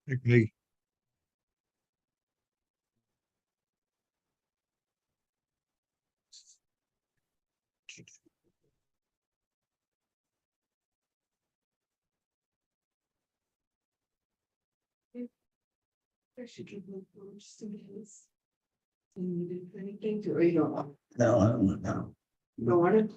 Okay. I should give them just in case. You did anything to, or you don't want, No, I don't know. you don't want it?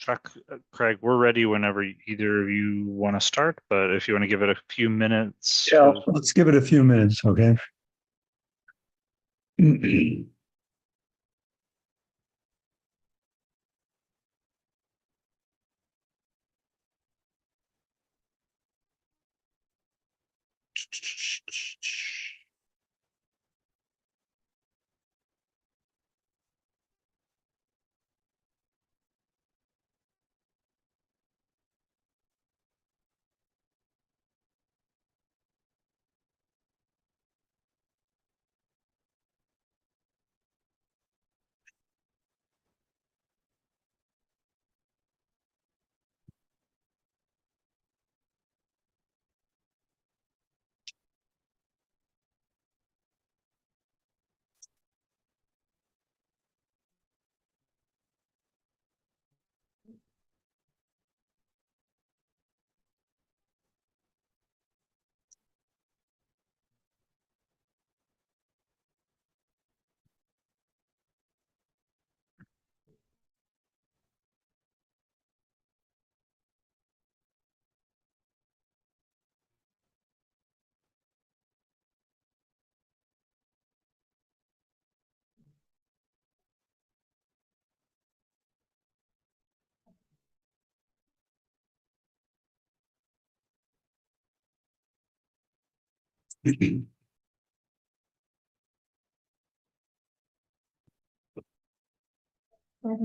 Chuck, Craig, we're ready whenever either of you want to start, but if you want to give it a few minutes. Yeah, let's give it a few minutes, okay?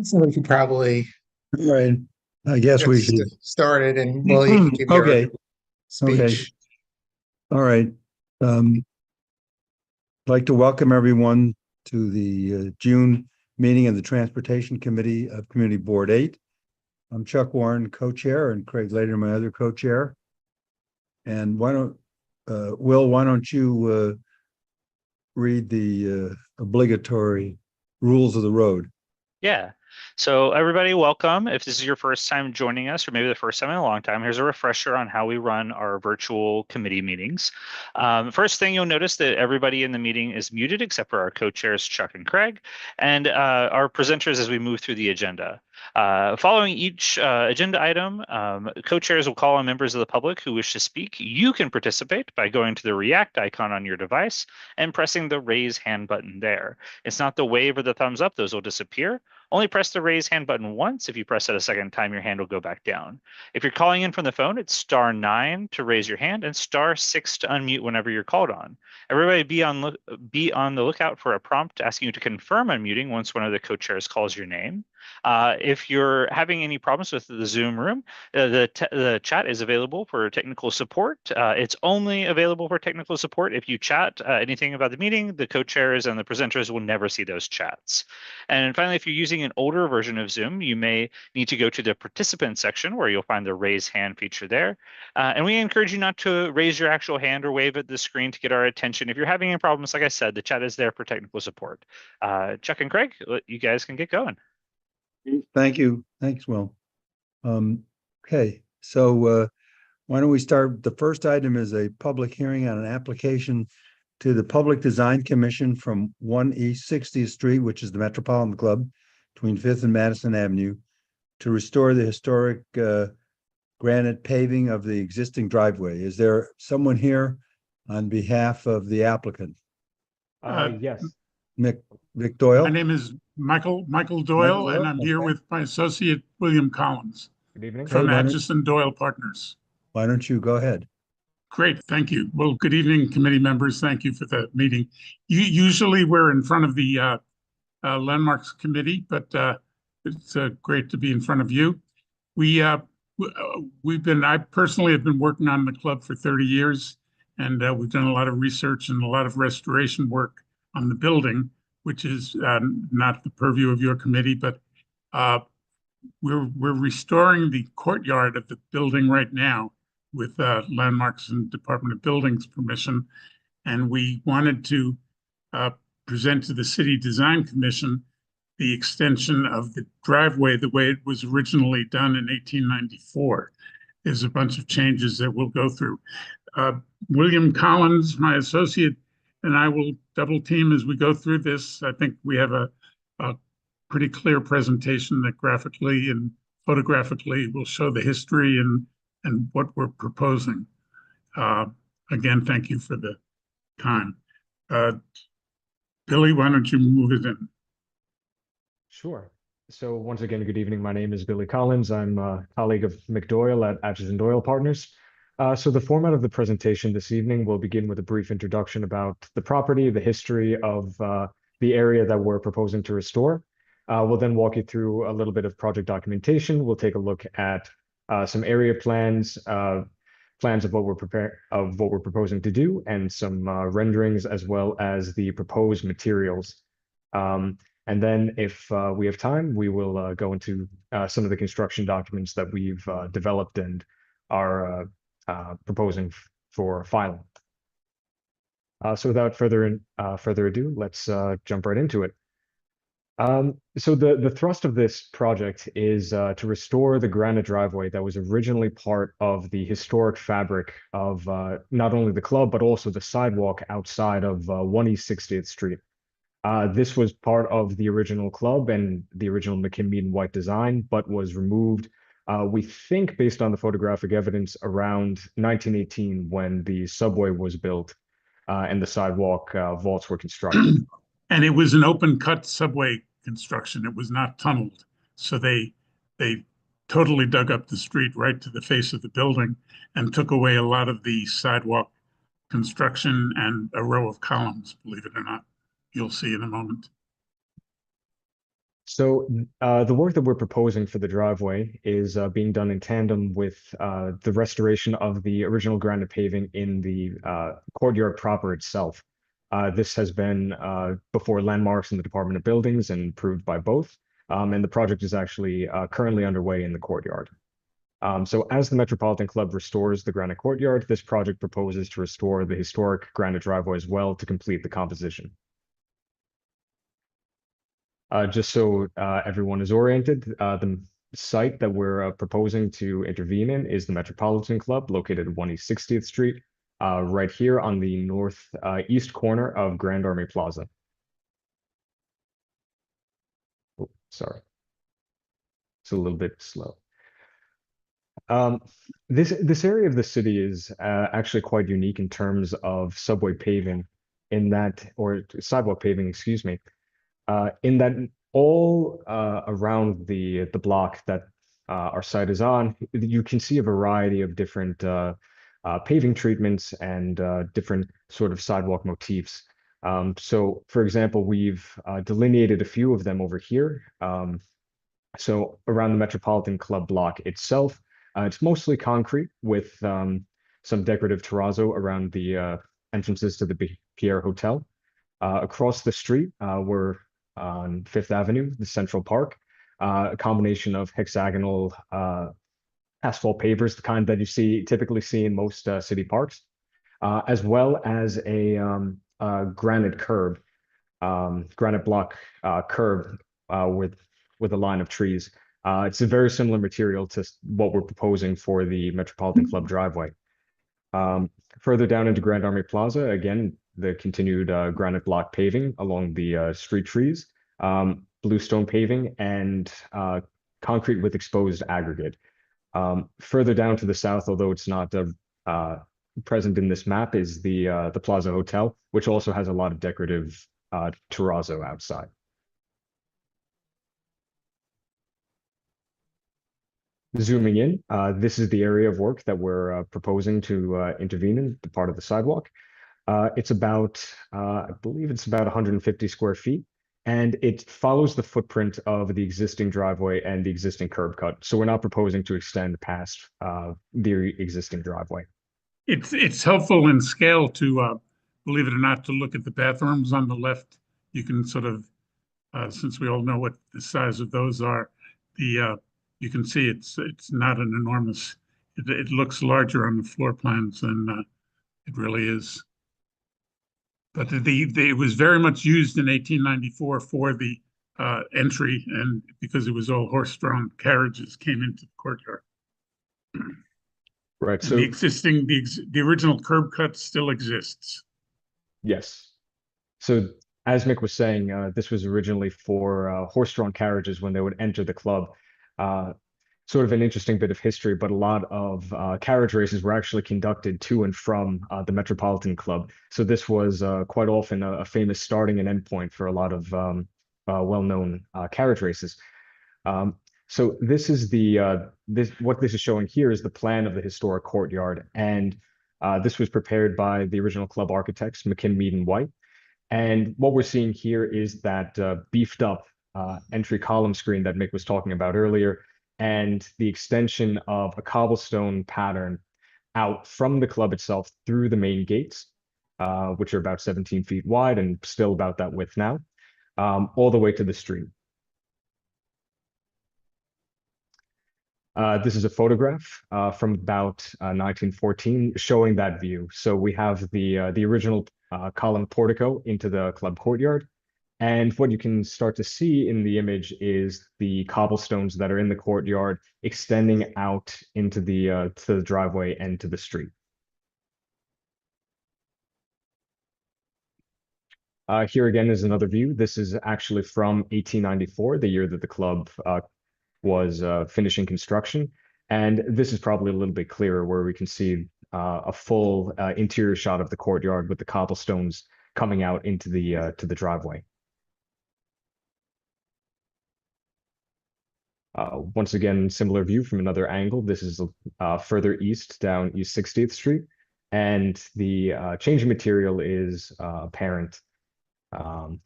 So we could probably Right, I guess get we should. started, and well, you can give your Okay, okay, speech. all right. I'd like to welcome everyone to the June meeting of the Transportation Committee of Community Board 8. I'm Chuck Warren, co-chair, and Craig Lader, my other co-chair. And Will, why don't you read the obligatory rules of the road? Yeah. So everybody, welcome. If this is your first time joining us, or maybe the first time in a long time, here's a refresher on how we run our virtual committee meetings. First thing, you'll notice that everybody in the meeting is muted except for our co-chairs, Chuck and Craig, and our presenters as we move through the agenda. Following each agenda item, co-chairs will call on members of the public who wish to speak. You can participate by going to the react icon on your device and pressing the raise hand button there. It's not the wave or the thumbs up, those will disappear. Only press the raise hand button once. If you press it a second time, your hand will go back down. If you're calling in from the phone, it's *9 to raise your hand and *6 to unmute whenever you're called on. Everybody be on the lookout for a prompt asking you to confirm unmuting once one of the co-chairs calls your name. If you're having any problems with the Zoom room, the chat is available for technical support. It's only available for technical support. If you chat anything about the meeting, the co-chairs and the presenters will never see those chats. And finally, if you're using an older version of Zoom, you may need to go to the participant section where you'll find the raise hand feature there. And we encourage you not to raise your actual hand or wave at the screen to get our attention. If you're having any problems, like I said, the chat is there for technical support. Chuck and Craig, you guys can get going. Thank you. Thanks, Will. Okay, so why don't we start? The first item is a public hearing on an application to the Public Design Commission from 1 East 60th Street, which is the Metropolitan Club, between 5th and Madison Avenue, to restore the historic granite paving of the existing driveway. Is there someone here on behalf of the applicant? Yes. Mick Doyle? My name is Michael Michael Doyle, Doyle, and I'm here okay. with my associate, William Collins, Good evening. from Hey, why don't- Atchison Doyle Partners. Why don't you go ahead? Great, thank you. Well, good evening, committee members. Thank you for the meeting. Usually we're in front of the Landmarks Committee, but it's great to be in front of you. I personally have been working on the club for 30 years, and we've done a lot of research and a lot of restoration work on the building, which is not the purview of your committee, but we're restoring the courtyard of the building right now with Landmarks and Department of Buildings permission. And we wanted to present to the City Design Commission the extension of the driveway the way it was originally done in 1894. There's a bunch of changes that we'll go through. William Collins, my associate, and I will double team as we go through this. I think we have a pretty clear presentation that graphically and photographically will show the history and what we're proposing. Again, thank you for the time. Billy, why don't you move it in? Sure. So once again, good evening. My name is Billy Collins. I'm a colleague of Mick Doyle at Atchison Doyle Partners. So the format of the presentation this evening will begin with a brief introduction about the property, the history of the area that we're proposing to restore. We'll then walk you through a little bit of project documentation. We'll take a look at some area plans, plans of what we're proposing to do, and some renderings, as well as the proposed materials. And then if we have time, we will go into some of the construction documents that we've developed and are proposing for filing. So without further ado, let's jump right into it. So the thrust of this project is to restore the granite driveway that was originally part of the historic fabric of not only the club, but also the sidewalk outside of 1 East 60th Street. This was part of the original club and the original McKim and White design, but was removed, we think, based on the photographic evidence, around 1918 when the subway was built and the sidewalk vaults were constructed. And it was an open cut subway construction. It was not tunneled. So they totally dug up the street right to the face of the building and took away a lot of the sidewalk construction and a row of columns, believe it or not. You'll see in a moment. So the work that we're proposing for the driveway is being done in tandem with the restoration of the original granite paving in the courtyard proper itself. This has been before Landmarks in the Department of Buildings and approved by both. And the project is actually currently underway in the courtyard. So as the Metropolitan Club restores the granite courtyard, this project proposes to restore the historic granite driveway as well to complete the composition. Just so everyone is oriented, the site that we're proposing to intervene in is the Metropolitan Club, located at 1 East 60th Street, right here on the northeast corner of Grand Army Plaza. Oh, sorry. It's a little bit slow. This area of the city is actually quite unique in terms of subway paving, in that, or sidewalk paving, excuse me. In that all around the block that our site is on, you can see a variety of different paving treatments and different sort of sidewalk motifs. So, for example, we've delineated a few of them over here. So around the Metropolitan Club block itself, it's mostly concrete with some decorative terrazzo around the entrances to the Pierre Hotel. Across the street, we're on 5th Avenue, the Central Park, a combination of hexagonal asphalt pavers, the kind that you typically see in most city parks, as well as a granite curb, granite block curb with a line of trees. It's a very similar material to what we're proposing for the Metropolitan Club driveway. Further down into Grand Army Plaza, again, the continued granite block paving along the street trees, bluestone paving, and concrete with exposed aggregate. Further down to the south, although it's not present in this map, is the Plaza Hotel, which also has a lot of decorative terrazzo outside. Zooming in, this is the area of work that we're proposing to intervene in, the part of the sidewalk. It's about, I believe it's about 150 square feet, and it follows the footprint of the existing driveway and the existing curb cut. So we're not proposing to extend past the existing driveway. It's helpful in scale to, believe it or not, to look at the bathrooms on the left. You can sort of, since we all know what the size of those are, you can see it's not an enormous. It looks larger on the floor plans than it really is. But it was very much used in 1894 for the entry, and because it was all horse-drawn carriages came into the courtyard. Right. And So the original curb cut still exists. yes. So as Mick was saying, this was originally for horse-drawn carriages when they would enter the club. Sort of an interesting bit of history, but a lot of carriage races were actually conducted to and from the Metropolitan Club. So this was quite often a famous starting and end point for a lot of well-known carriage races. So this is what this is showing here is the plan of the historic courtyard, and this was prepared by the original club architects, McKim, Mead, and White. And what we're seeing here is that beefed up entry column screen that Mick was talking about earlier, and the extension of a cobblestone pattern out from the club itself through the main gates, which are about 17 feet wide and still about that width now, all the way to the street. This is a photograph from about 1914 showing that view. So we have the original column portico into the club courtyard. And what you can start to see in the image is the cobblestones that are in the courtyard extending out into to the driveway and to the street. Here again is another view. This is actually from 1894, the year that the club was finishing construction. And this is probably a little bit clearer where we can see a full interior shot of the courtyard with the cobblestones coming out into the driveway. Once again, similar view from another angle. This is further east down East 60th Street. And the change in material is apparent,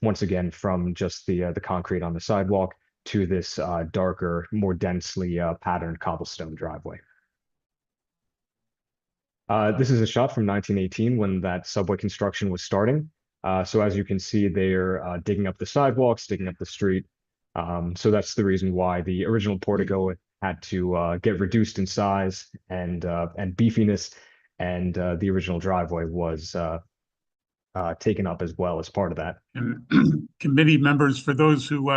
once again, from just the concrete on the sidewalk to this darker, more densely patterned cobblestone driveway. This is a shot from 1918 when that subway construction was starting. So as you can see, they're digging up the sidewalks, digging up the street. So that's the reason why the original portico had to get reduced in size and beefiness, and the original driveway was taken up as well as part of that. And committee members, for those who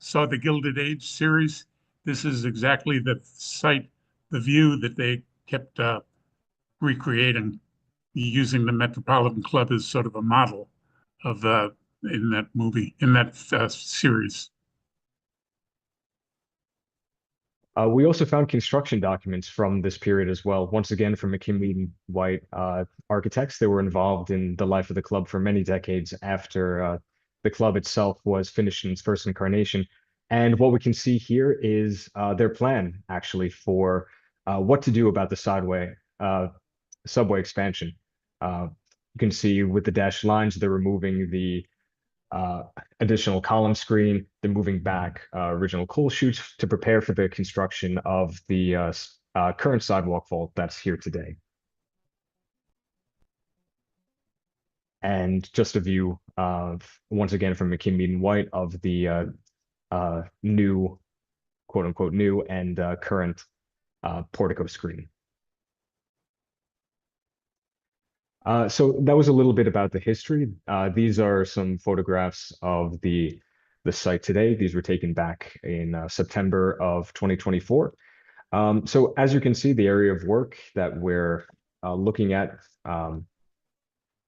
saw the Gilded Age series, this is exactly the site, the view that they kept recreating, using the Metropolitan Club as sort of a model of in that movie, in that series. We also found construction documents from this period as well. Once again, from McKim, Mead, and White architects. They were involved in the life of the club for many decades after the club itself was finished in its first incarnation. And what we can see here is their plan, actually, for what to do about the subway expansion. You can see with the dashed lines, they're removing the additional column screen. They're moving back original coal chutes to prepare for the construction of the current sidewalk vault that's here today. And just a view of, once again, from McKim, Mead, and White of the new, quote unquote, new and current portico screen. So that was a little bit about the history. These are some photographs of the site today. These were taken back in September of 2024. So as you can see, the area of work that we're looking at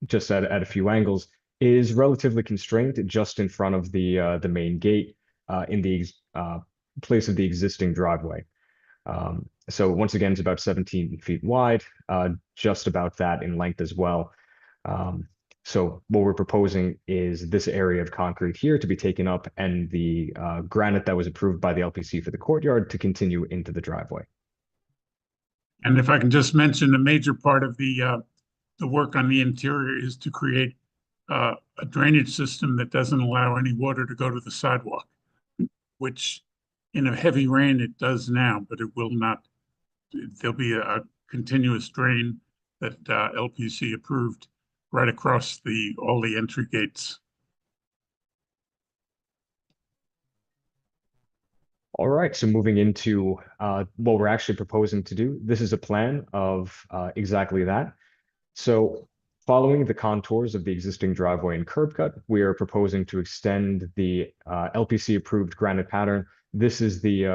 just at a few angles, is relatively constrained just in front of the main gate in the place of the existing driveway. So once again, it's about 17 feet wide, just about that in length as well. So what we're proposing is this area of concrete here to be taken up and the granite that was approved by the LPC for the courtyard to continue into the driveway. And if I can just mention, a major part of the work on the interior is to create a drainage system that doesn't allow any water to go to the sidewalk, which in a heavy rain it does now, but it will not. There'll be a continuous drain that LPC approved right across all the entry gates. All right, so moving into what we're actually proposing to do, this is a plan of exactly that. So following the contours of the existing driveway and curb cut, we are proposing to extend the LPC approved granite pattern. This is the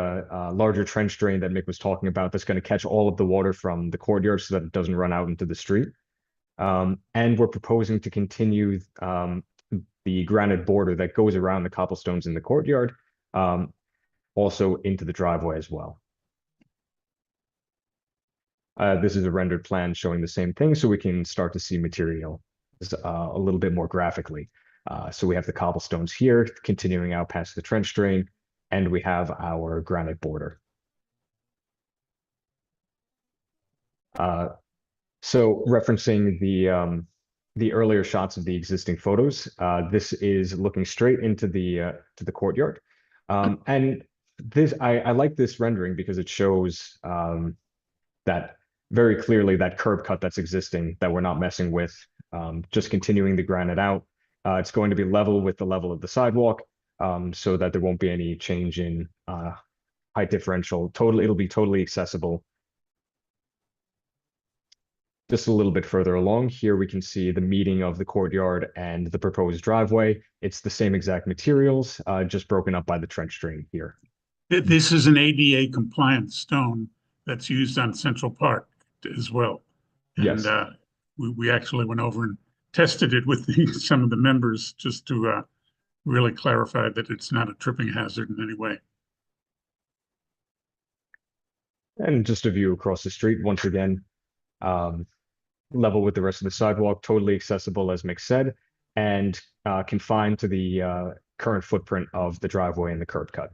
larger trench drain that Mick was talking about that's going to catch all of the water from the courtyard so that it doesn't run out into the street. And we're proposing to continue the granite border that goes around the cobblestones in the courtyard, also into the driveway as well. This is a rendered plan showing the same thing, so we can start to see material a little bit more graphically. So we have the cobblestones here, continuing out past the trench drain, and we have our granite border. So referencing the earlier shots of the existing photos, this is looking straight into the courtyard, and this I like this rendering because it shows that very clearly that curb cut that's existing that we're not messing with, just continuing the granite out. It's going to be level with the level of the sidewalk, so that there won't be any change in height differential. It'll be totally accessible. Just a little bit further along here, we can see the meeting of the courtyard and the proposed driveway. It's the same exact materials, just broken up by the trench drain here. This is an ADA compliant stone that's used on Central Park as well. Yes. And we actually went over and tested it with some of the members just to really clarify that it's not a tripping hazard in any way. And just a view across the street, once again, level with the rest of the sidewalk, totally accessible, as Mick said, and confined to the current footprint of the driveway and the curb cut.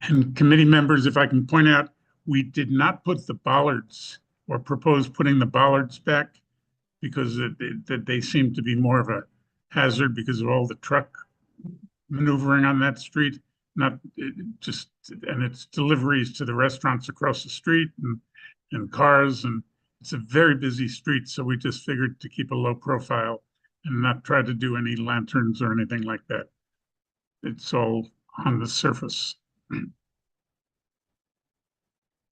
And committee members, if I can point out, we did not put the bollards or propose putting the bollards back because they seem to be more of a hazard because of all the truck maneuvering on that street, and it's deliveries to the restaurants across the street and cars, and it's a very busy street. So we just figured to keep a low profile and not try to do any lanterns or anything like that. It's all on the surface.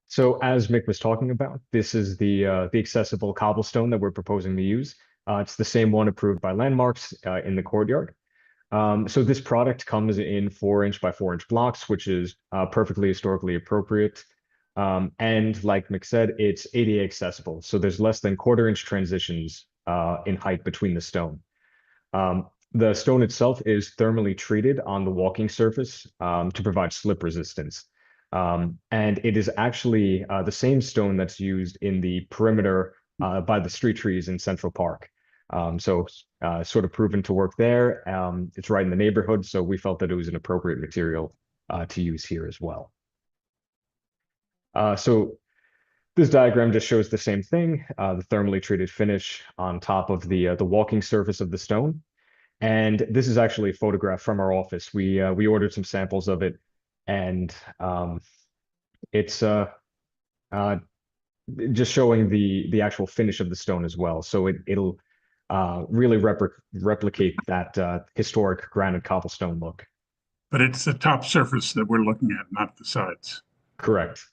So as Mick was talking about, this is the accessible cobblestone that we're proposing to use. It's the same one approved by Landmarks in the courtyard. So this product comes in 4-inch by 4-inch blocks, which is perfectly historically appropriate. And like Mick said, it's ADA accessible. So there's less than 1/4-inch transitions in height between the stone. The stone itself is thermally treated on the walking surface to provide slip resistance. And it is actually the same stone that's used in the perimeter by the street trees in Central Park. So sort of proven to work there. It's right in the neighborhood, so we felt that it was an appropriate material to use here as well. So this diagram just shows the same thing, the thermally treated finish on top of the walking surface of the stone. And this is actually a photograph from our office. We ordered some samples of it, and it's just showing the actual finish of the stone as well. So it'll really replicate that historic granite cobblestone look. But it's the top surface that we're looking at, not the sides. Correct.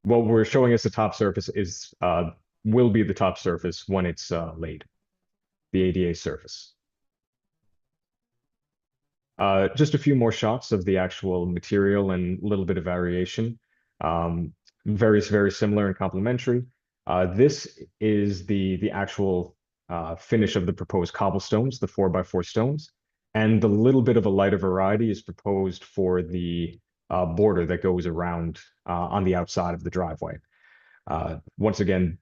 What we're showing as the top surface is will be the top surface when it's laid, the ADA surface. Just a few more shots of the actual material and a little bit of variation. Very, very similar and complementary. This is the actual finish of the proposed cobblestones, the 4x4 stones, and the little bit of a lighter variety is proposed for the border that goes around on the outside of the driveway. Once again,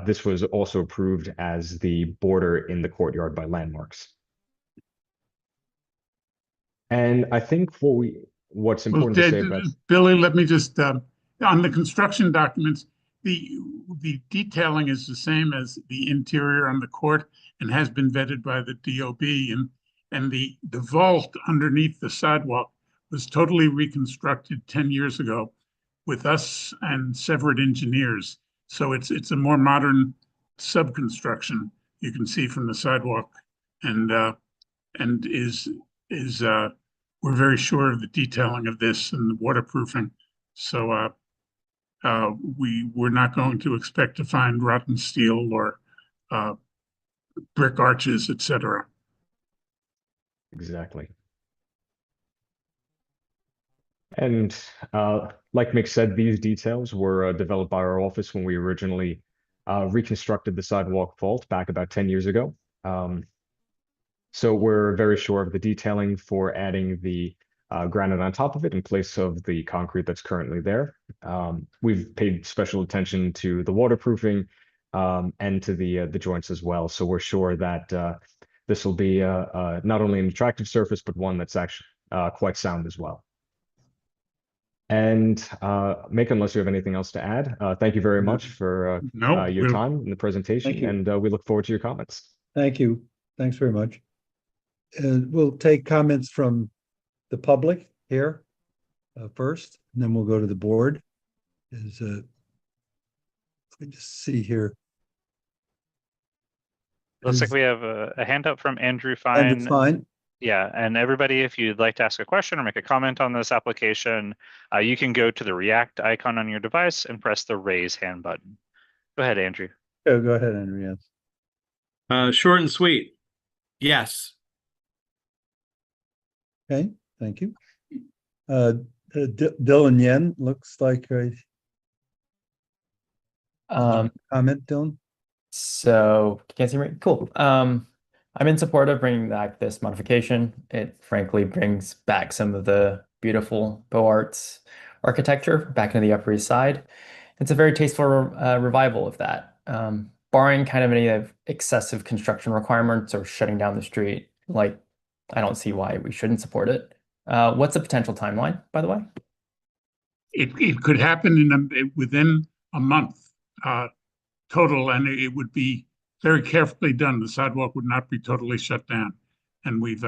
this was also approved as the border in the courtyard by Landmarks. And I think what's Well, important to say about Billy, let me just, on the construction documents, the detailing is the same as the interior on the court and has been vetted by the DOB, and the vault underneath the sidewalk was totally reconstructed 10 years ago with us and separate engineers. So it's a more modern subconstruction you can see from the sidewalk, and we're very sure of the detailing of this and the waterproofing. So we're not going to expect to find rotten steel or brick arches, etc. exactly. And like Mick said, these details were developed by our office when we originally reconstructed the sidewalk vault back about 10 years ago. So we're very sure of the detailing for adding the granite on top of it in place of the concrete that's currently there. We've paid special attention to the waterproofing and to the joints as well. So we're sure that this will be not only an attractive surface, but one that's actually quite sound as well. And Mick, unless you have anything else to add, thank you very much for your time in the presentation, and we look forward to your comments. Thank you. Thanks very much. We'll take comments from the public here first, and then we'll go to the board. Let me just see here. Looks like we have a hand up from Andrew Fine. Andrew Fine. Yeah, and everybody, if you'd like to ask a question or make a comment on this application, you can go to the React icon on your device and press the raise hand button. Go ahead, Andrew. Oh, go ahead, Andrew. Yes. Short and sweet. Yes. Okay, thank you. Dylan Yen looks like comment, Dylan. So you can't see me? Cool. I'm in support of bringing back this modification. It frankly brings back some of the beautiful Beaux Arts architecture back into the Upper East Side. It's a very tasteful revival of that. Barring kind of any excessive construction requirements or shutting down the street, like I don't see why we shouldn't support it. What's the potential timeline, by the way? It could happen within a month total, and it would be very carefully done. The sidewalk would not be totally shut down, and we've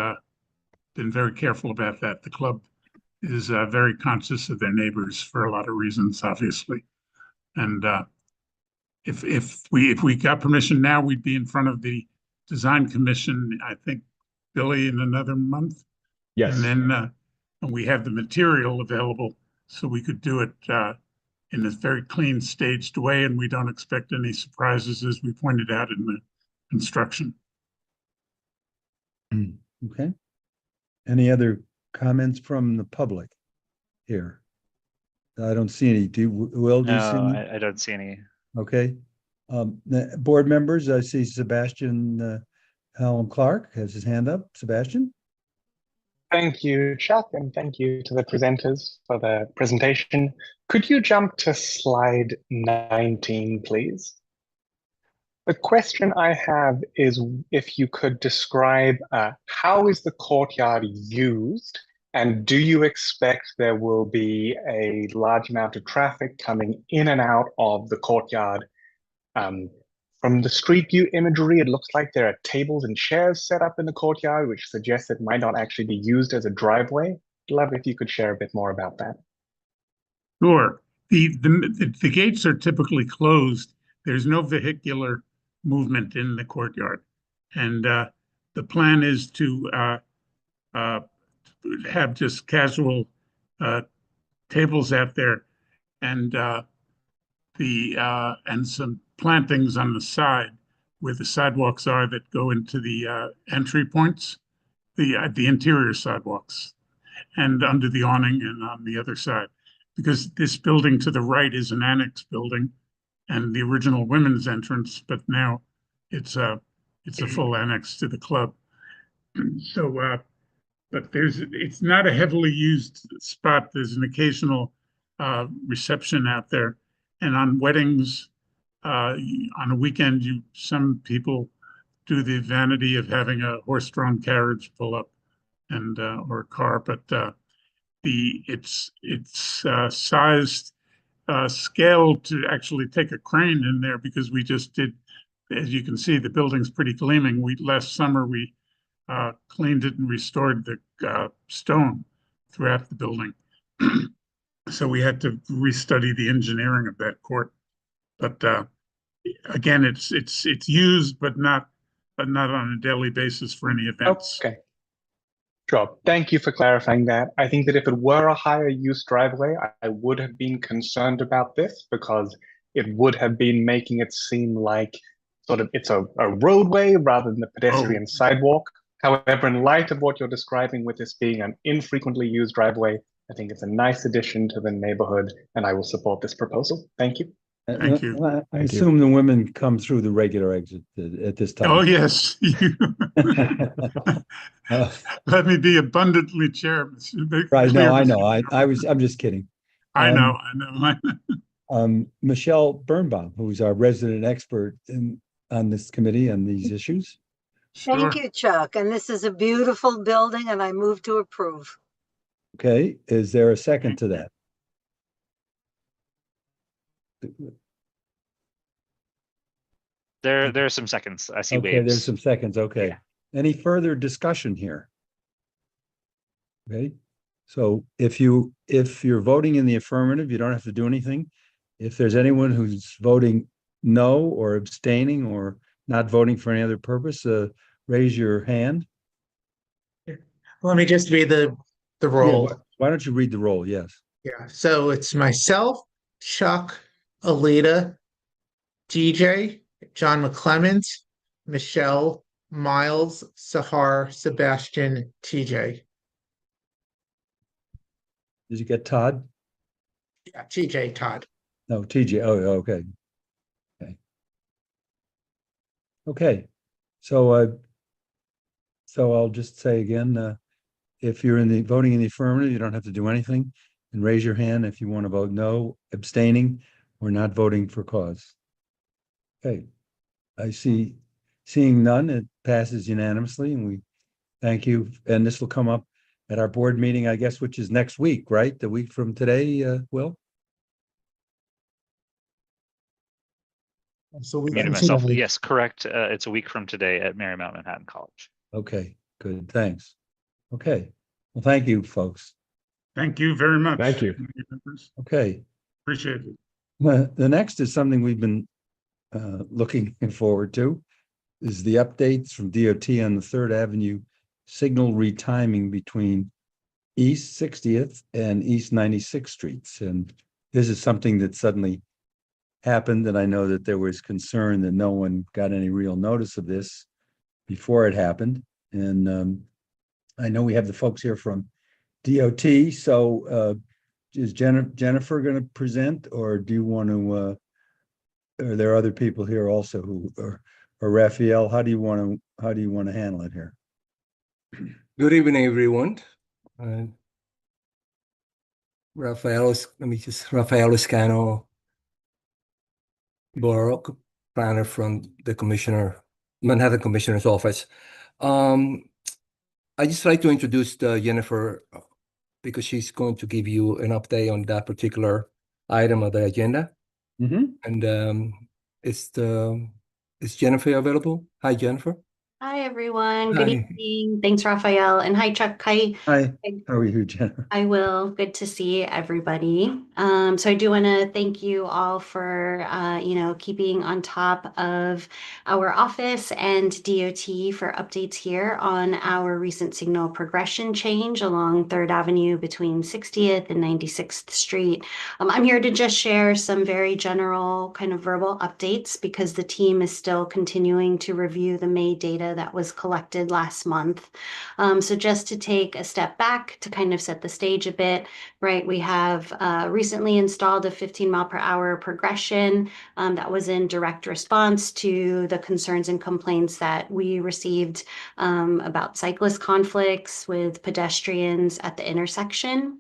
been very careful about that. The club is very conscious of their neighbors for a lot of reasons, obviously. And if we got permission now, we'd be in front of the design commission, I think, Billy, in another month. Yes. And then we have the material available, so we could do it in a very clean, staged way, and we don't expect any surprises, as we pointed out in the construction. Okay. Any other comments from the public here? I don't see any. Will, do you see any? I don't see any. Okay. The board members, I see Sebastian Allen Clark has his hand up. Sebastian? Thank you, Chuck, and thank you to the presenters for the presentation. Could you jump to slide 19, please? The question I have is if you could describe how is the courtyard used, and do you expect there will be a large amount of traffic coming in and out of the courtyard? From the street view imagery, it looks like there are tables and chairs set up in the courtyard, which suggests it might not actually be used as a driveway. I'd love if you could share a bit more about that. Sure. The gates are typically closed. There's no vehicular movement in the courtyard. And the plan is to have just casual tables out there and some plantings on the side where the sidewalks are that go into the entry points, the interior sidewalks, and under the awning and on the other side. Because this building to the right is an annex building and the original women's entrance, but now it's it's a full annex to the club. So, but it's not a heavily used spot. There's an occasional reception out there. And on weddings, on a weekend, some people do the vanity of having a horse-drawn carriage pull up and or a car, but it's sized scale to actually take a crane in there, because we just did, as you can see, the building's pretty gleaming. Last summer we cleaned it and restored the stone throughout the building. So we had to restudy the engineering of that court. But again, it's used, but not on a daily basis for any events. Okay. Sure. Thank you for clarifying that. I think that if it were a higher use driveway, I would have been concerned about this, because it would have been making it seem like sort of it's a roadway rather than a pedestrian sidewalk. However, in light of what you're describing with this being an infrequently used driveway, I think it's a nice addition to the neighborhood, and I will support this proposal. Thank you. Thank you. I Thank you. assume the women come through the regular exit at this time. Oh, yes. Let me be abundantly clear. Right, no, I know. Mr. I'm just kidding. I know. Michelle Birnbaum, who's our resident expert on this committee and these issues. Sure. Thank you, Chuck. And this is a beautiful building, and I move to approve. Okay, is there a second to that? There are some seconds. I see Okay, waves. there's some seconds. Okay. Yeah. Any further discussion here? Okay, so if you're voting in the affirmative, you don't have to do anything. If there's anyone who's voting no or abstaining or not voting for any other purpose, raise your hand. Let me just read the roll. Yeah, why don't you read the roll? Yes. Yeah, so it's myself, Chuck, Alita, DJ, John McClement, Michelle, Miles, Sahar, Sebastian, TJ. Did you get Todd? Yeah, TJ, Todd. No, TJ. Oh, okay. Okay. So I'll just say again, if you're voting in the affirmative, you don't have to do anything, and raise your hand if you want to vote no, abstaining, or not voting for cause. Okay, seeing none, it passes unanimously, and we thank you. And this will come up at our board meeting, I guess, which is next week, right? The week from today, Will? So we Muted myself. Yes, correct. It's a week from today at Marymount Manhattan College. Okay, good, thanks. Okay, well, thank you, folks. Thank you very much. Thank you. Okay. Appreciate it. The next is something we've been looking forward to, is the updates from DOT on the 3rd Avenue signal retiming between East 60th and East 96th Streets. And this is something that suddenly happened, and I know that there was concern that no one got any real notice of this before it happened. And I know we have the folks here from DOT, so is Jennifer going to present, or do you want to, are there other people here also who, or Raphael, how do you want to handle it here? Good evening, everyone. Raphael Escano, Borough Planner from the Manhattan Commissioner's Office. I just like to introduce Jennifer because she's going to give you an update on that particular item of the agenda. And is Jennifer available? Hi, Jennifer. Hi, everyone. Good Hi. evening. Thanks, Raphael. And hi, Chuck. Hi. Hi, how are you, Jennifer? I will. Good to see everybody. So I do want to thank you all for, keeping on top of our office and DOT for updates here on our recent signal progression change along 3rd Avenue between 60th and 96th Street. I'm here to just share some very general kind of verbal updates because the team is still continuing to review the May data data that was collected last month. So just to take a step back to kind of set the stage a bit, right? We have recently installed a 15 mile per hour progression that was in direct response to the concerns and complaints that we received about cyclist conflicts with pedestrians at the intersection.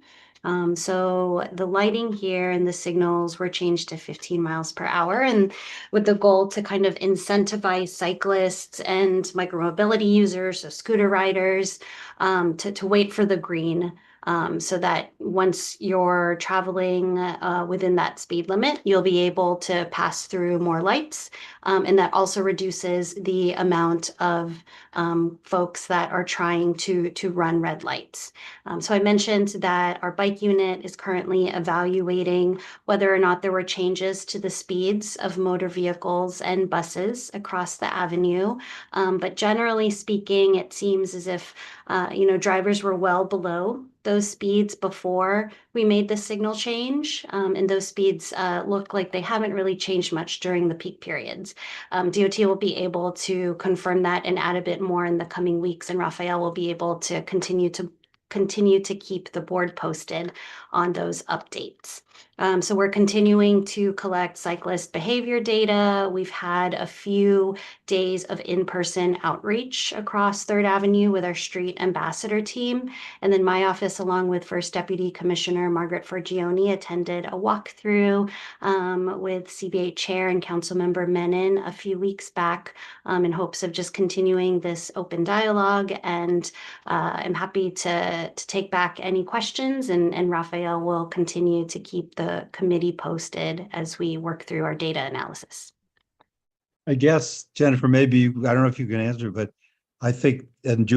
So the lighting here and the signals were changed to 15 miles per hour, and with the goal to kind of incentivize cyclists and micromobility users, so scooter riders, to wait for the green. So that once you're traveling within that speed limit, you'll be able to pass through more lights. And that also reduces the amount of folks that are trying to run red lights. So I mentioned that our bike unit is currently evaluating whether or not there were changes to the speeds of motor vehicles and buses across the avenue. But generally speaking, it seems as if drivers were well below those speeds before we made the signal change. And those speeds look like they haven't really changed much during the peak periods. DOT will be able to confirm that and add a bit more in the coming weeks, and Raphael will be able to continue to keep the board posted on those updates. So we're continuing to collect cyclist behavior data. We've had a few days of in-person outreach across Third Avenue with our street ambassador team. And then my office, along with First Deputy Commissioner Margaret Forgione, attended a walkthrough with CB8 Chair and Councilmember Menon a few weeks back in hopes of just continuing this open dialogue. And I'm happy to take back any questions, and Raphael will continue to keep the committee posted as we work through our data analysis. I guess, Jennifer, maybe, I don't know if you can answer, but I think, and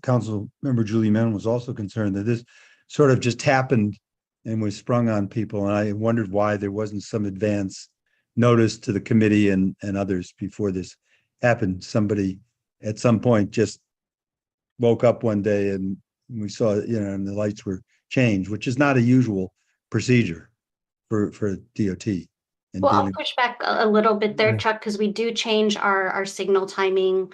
Council Member Julie Menon was also concerned that this sort of just happened and was sprung on people. And I wondered why there wasn't some advance notice to the committee and others before this happened. Somebody at some point just woke up one day and we saw, and the lights were changed, which is not a usual procedure for DOT. Well, I'll push back a little bit there, Chuck, because we do change our signal timing,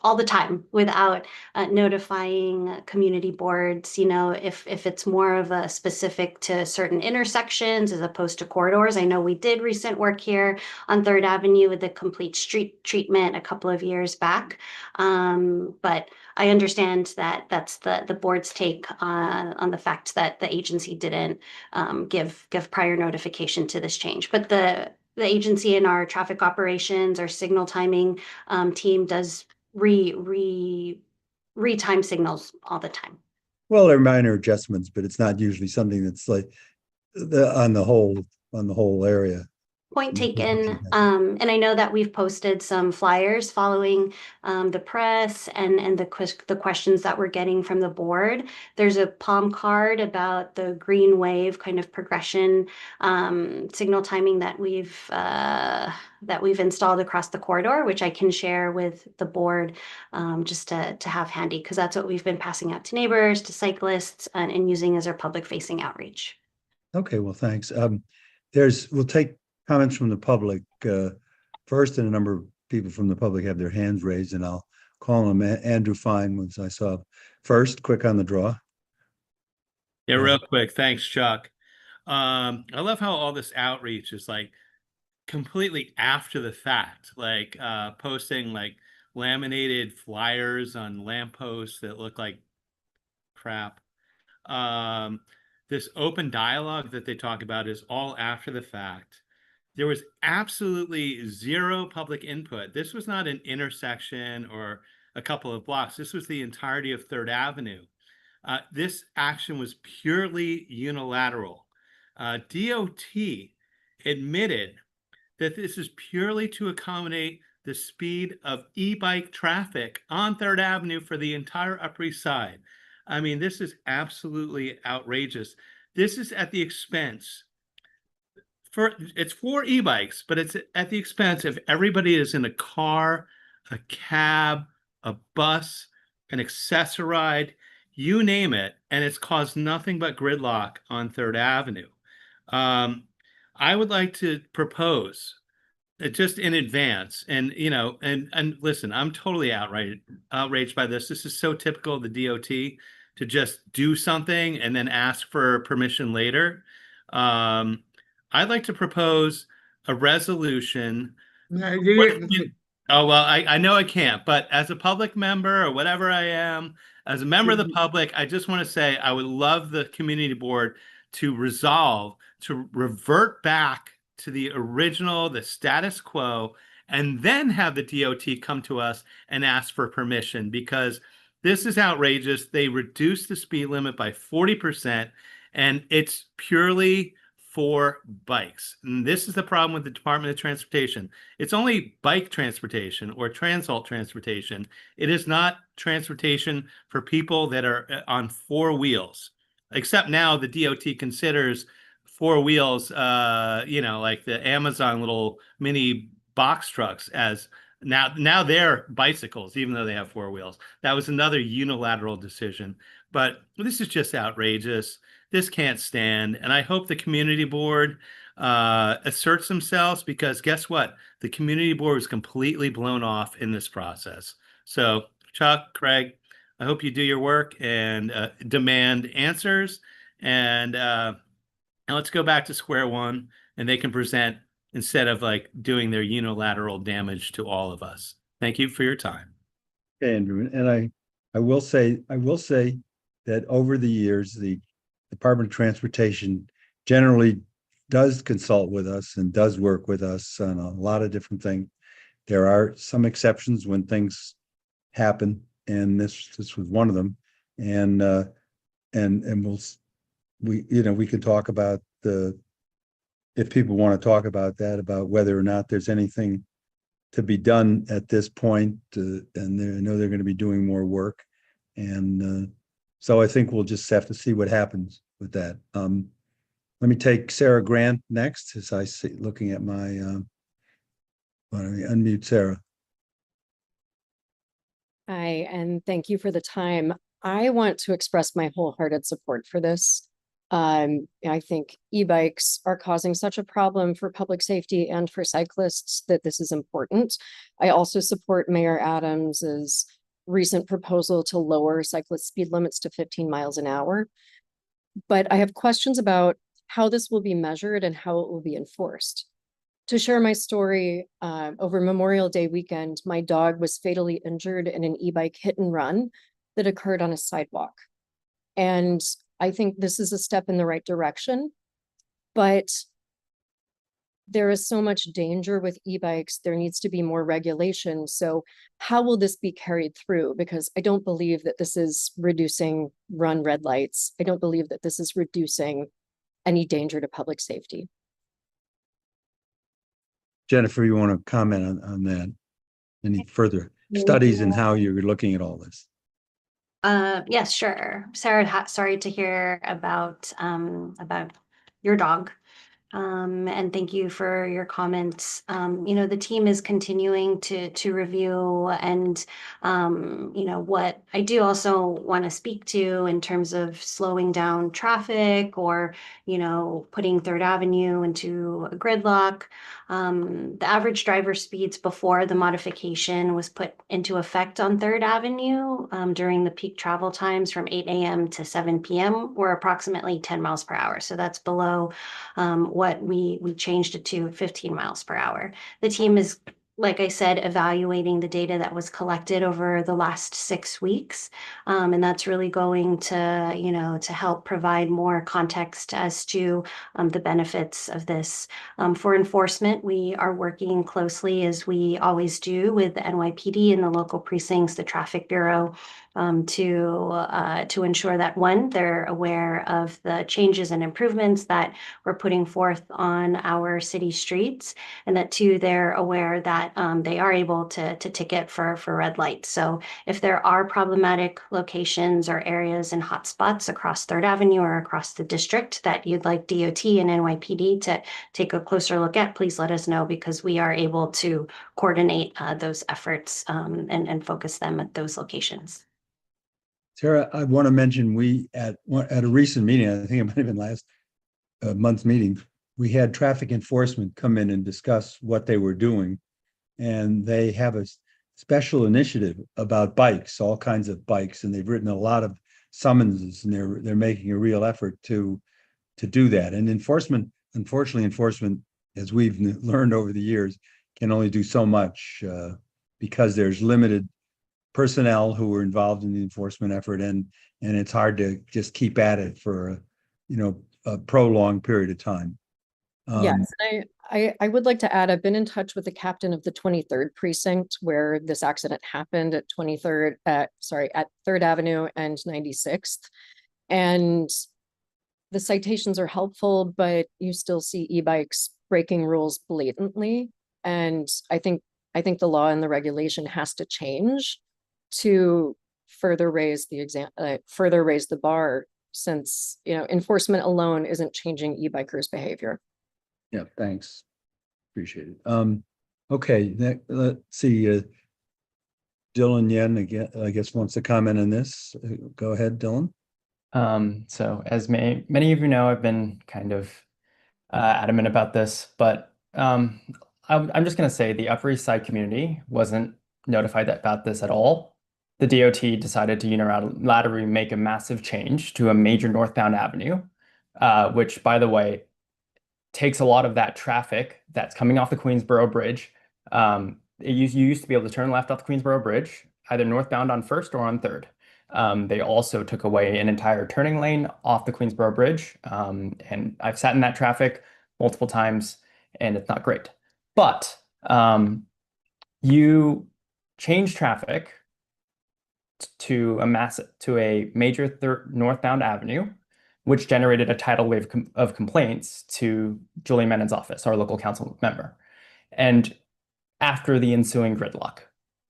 all the time without notifying community boards. If it's more of a specific to certain intersections as opposed to corridors. I know we did recent work here on Third Avenue with the complete street treatment a couple of years back, but I understand that that's the board's take on the fact that the agency didn't give prior notification to this change. But the agency in our traffic operations, our signal timing team does retime signals all the time. Well, they're minor adjustments, but it's not usually something that's like on the whole area. Point taken. And I know that we've posted some flyers following the press and the questions that we're getting from the board. There's a palm card about the green wave kind of progression signal timing that we've installed across the corridor, which I can share with the board just to have handy, because that's what we've been passing out to neighbors, to cyclists, and using as our public facing outreach. Okay, well, thanks. We'll take comments from the public first, and a number of people from the public have their hands raised, and I'll call them. Andrew Fine was I saw first, quick on the draw. Yeah, real quick. Thanks, Chuck. I love how all this outreach is like completely after the fact, like posting like laminated flyers on lampposts that look like crap. This open dialogue that they talk about is all after the fact. There was absolutely zero public input. This was not an intersection or a couple of blocks. This was the entirety of Third Avenue. This action was purely unilateral. DOT admitted that this is purely to accommodate the speed of e-bike traffic on Third Avenue for the entire Upper East Side. I mean, this is absolutely outrageous. This is at the expense it's for e-bikes, but it's at the expense of everybody is in a car, a cab, a bus, an accessoride, you name it, and it's caused nothing but gridlock on Third Avenue. I would like to propose just in advance. And, you know, and listen, I'm totally outraged by this. This is so typical of the DOT to just do something and then ask for permission later. I'd like to propose a resolution. Oh, well, I know I can't, but as a public member or whatever I am, as a member of the public, I just want to say I would love the community board to resolve to revert back to the original, the status quo, and then have the DOT come to us and ask for permission, because this is outrageous. They reduced the speed limit by 40%, and it's purely for bikes. And this is the problem with the Department of Transportation. It's only bike transportation or transit transportation. It is not transportation for people that are on four wheels, except now the DOT considers four wheels, you know, like the Amazon little mini box trucks as now they're bicycles, even though they have four wheels. That was another unilateral decision. But this is just outrageous. This can't stand. And I hope the community board asserts themselves, because guess what? The community board was completely blown off in this process. So Chuck, Craig, I hope you do your work and demand answers. And let's go back to square one, and they can present instead of like doing their unilateral damage to all of us. Thank you for your time. Okay, Andrew, and I will say that over the years, the Department of Transportation generally does consult with us and does work with us on a lot of different things. There are some exceptions when things happen, and this was one of them. And we can talk about if people want to talk about that, about whether or not there's anything to be done at this point, and I know they're going to be doing more work, and so I think we'll just have to see what happens with that. Let me take Sarah Grant next, as I see, looking at my, let me unmute Sarah. Hi, and thank you for the time. I want to express my wholehearted support for this. I think e-bikes are causing such a problem for public safety and for cyclists that this is important. I also support Mayor Adams's recent proposal to lower cyclist speed limits to 15 miles an hour. But I have questions about how this will be measured and how it will be enforced. To share my story, over Memorial Day weekend, my dog was fatally injured in an e-bike hit and run that occurred on a sidewalk. And I think this is a step in the right direction, but there is so much danger with e-bikes. There needs to be more regulation. So how will this be carried through? Because I don't believe that this is reducing run red lights. I don't believe that this is reducing any danger to public safety. Jennifer, you want to comment on that? Any further studies and how you're looking at all this? Yes, sure. Sarah, sorry to hear about your dog. And thank you for your comments. The team is continuing to review, and what I do also want to speak to in terms of slowing down traffic or putting Third Avenue into a gridlock. The average driver speeds before the modification was put into effect on Third Avenue during the peak travel times from 8 a.m. to 7 p.m. were approximately 10 miles per hour. So that's below what we changed it to 15 miles per hour. The team is, like I said, evaluating the data that was collected over the last 6 weeks. And that's really going to help provide more context as to the benefits of this. For enforcement, we are working closely, as we always do, with the NYPD and the local precincts, the Traffic Bureau, to ensure that, one, they're aware of the changes and improvements that we're putting forth on our city streets, and that, two, they're aware that they are able to ticket for red lights. So if there are problematic locations or areas and hotspots across Third Avenue or across the district that you'd like DOT and NYPD to take a closer look at, please let us know, because we are able to coordinate those efforts and focus them at those locations. Sarah, I want to mention we at a recent meeting, I think it might have been last month's meeting, we had traffic enforcement come in and discuss what they were doing. And they have a special initiative about bikes, all kinds of bikes, and they've written a lot of summonses, and they're making a real effort to do that. And enforcement, unfortunately, as we've learned over the years, can only do so much because there's limited personnel who are involved in the enforcement effort, and it's hard to just keep at it for a prolonged period of time. Yes, I would like to add, I've been in touch with the captain of the 23rd precinct where this accident happened at 23rd, at 3rd Avenue and 96th. And the citations are helpful, but you still see e-bikes breaking rules blatantly. And I think the law and the regulation has to change to further raise the bar, since enforcement alone isn't changing e-bikers' behavior. Yeah, thanks. Appreciate it. Okay, let's see. Dylan Yen again, I guess, wants to comment on this. Go ahead, Dylan. So as many of you know, I've been kind of adamant about this, but I'm just going to say the Upper East Side community wasn't notified about this at all. The DOT decided to unilaterally make a massive change to a major northbound avenue, which, by the way, takes a lot of that traffic that's coming off the Queensboro Bridge. You used to be able to turn left off the Queensboro Bridge, either northbound on 1st or on 3rd. They also took away an entire turning lane off the Queensboro Bridge. And I've sat in that traffic multiple times, and it's not great. But you change traffic to a major northbound avenue, which generated a tidal wave of complaints to Julie Mennon's office, our local council member. And after the ensuing gridlock,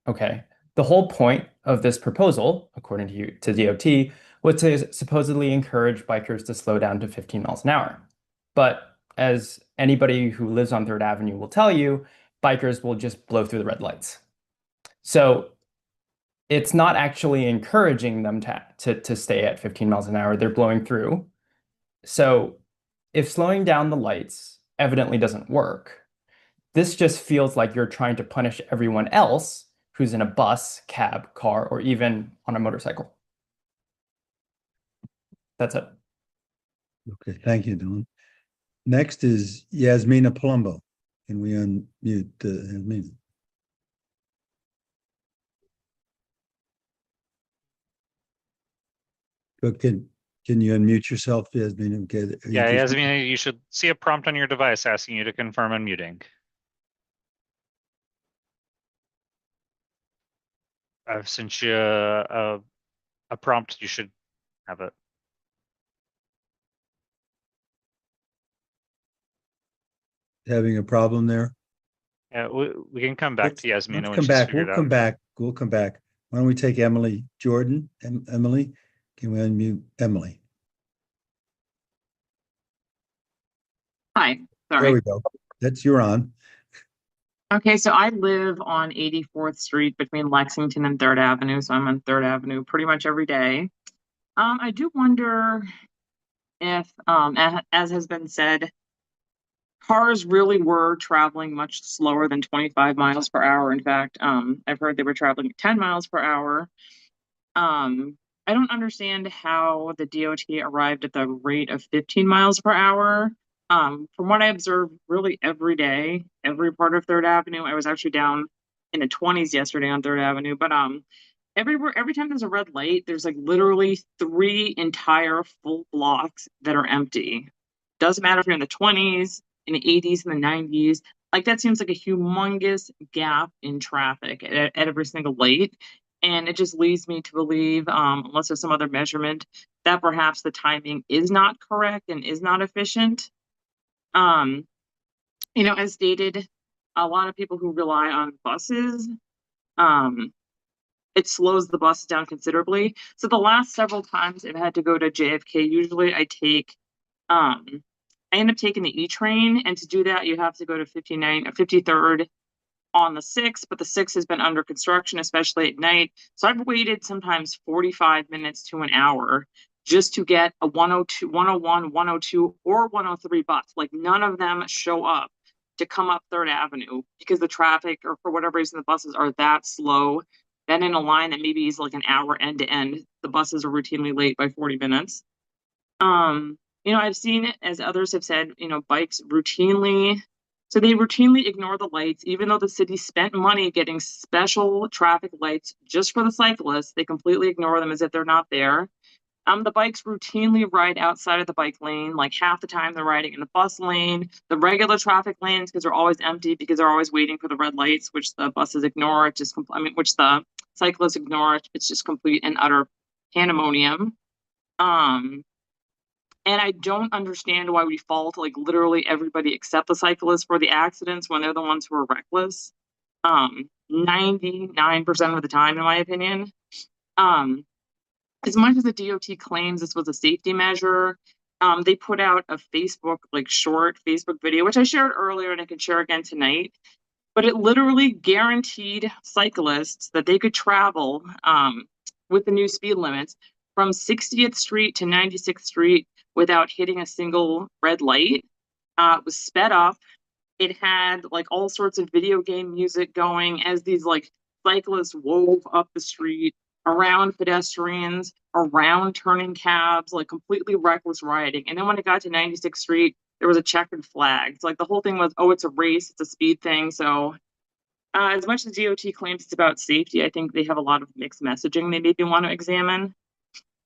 okay, the whole point of this proposal, according to DOT, was to supposedly encourage bikers to slow down to 15 miles an hour. But as anybody who lives on 3rd Avenue will tell you, bikers will just blow through the red lights. So it's not actually encouraging them to stay at 15 miles an hour. They're blowing through. So if slowing down the lights evidently doesn't work, this just feels like you're trying to punish everyone else who's in a bus, cab, car, or even on a motorcycle. That's it. Okay, thank you, Dylan. Next is Yasmina Palumbo. Can we unmute Yasmina? Can you unmute yourself, Yasmina? Okay, Yeah, Yasmina, you should see a prompt on your device asking you to confirm unmuting. I've sent you a prompt. You should have it. Having a problem there? Yeah, we can come back to Yasmina when come she's back. figured We'll out. come back. We'll come back. Why don't we take Emily Jordan? Emily, can we unmute Emily? Hi, There sorry. we go. You're on. Okay, so I live on 84th Street between Lexington and 3rd Avenue, so I'm on 3rd Avenue pretty much every day. I do wonder if, as has been said, cars really were traveling much slower than 25 miles per hour. In fact, I've heard they were traveling at 10 miles per hour. I don't understand how the DOT arrived at the rate of 15 miles per hour. From what I observed really every day, every part of 3rd Avenue, I was actually down in the 20s yesterday on 3rd Avenue, but every time there's a red light, there's like literally 3 entire full blocks that are empty. Doesn't matter if you're in the 20s, in the 80s, in the 90s. Like that seems like a humongous gap in traffic at every single light. And it just leads me to believe, unless there's some other measurement, that perhaps the timing is not correct and is not efficient. As stated, a lot of people who rely on buses, it slows the buses down considerably. So the last several times I've had to go to JFK, usually I end up taking the E train, and to do that, you have to go to 53rd on the 6th, but the 6th has been under construction, especially at night. So I've waited sometimes 45 minutes to an hour just to get a 102, 101, 102, or 103 bus. Like none of them show up to come up Third Avenue because the traffic or for whatever reason the buses are that slow. Then in a line that maybe is like an hour end to end, the buses are routinely late by 40 minutes. I've seen it, as others have said, bikes routinely, so they routinely ignore the lights, even though the city spent money getting special traffic lights just for the cyclists. They completely ignore them as if they're not there. The bikes routinely ride outside of the bike lane, like half the time they're riding in the bus lane, the regular traffic lanes, because they're always empty because they're always waiting for the red lights, which the buses ignore. It's just, which the cyclists ignore. It's just complete and utter pandemonium. And I don't understand why we fault like literally everybody except the cyclists for the accidents when they're the ones who are reckless. 99% of the time, in my opinion. As much as the DOT claims this was a safety measure, they put out a Facebook, like short Facebook video, which I shared earlier and I can share again tonight. But it literally guaranteed cyclists that they could travel with the new speed limits from 60th Street to 96th Street without hitting a single red light. It was sped up. It had like all sorts of video game music going as these like cyclists wove up the street, around pedestrians, around turning cabs, like completely reckless riding. And then when it got to 96th Street, there was a checkered flag. It's like the whole thing was, oh, it's a race, it's a speed thing. So as much as DOT claims it's about safety, I think they have a lot of mixed messaging they maybe want to examine.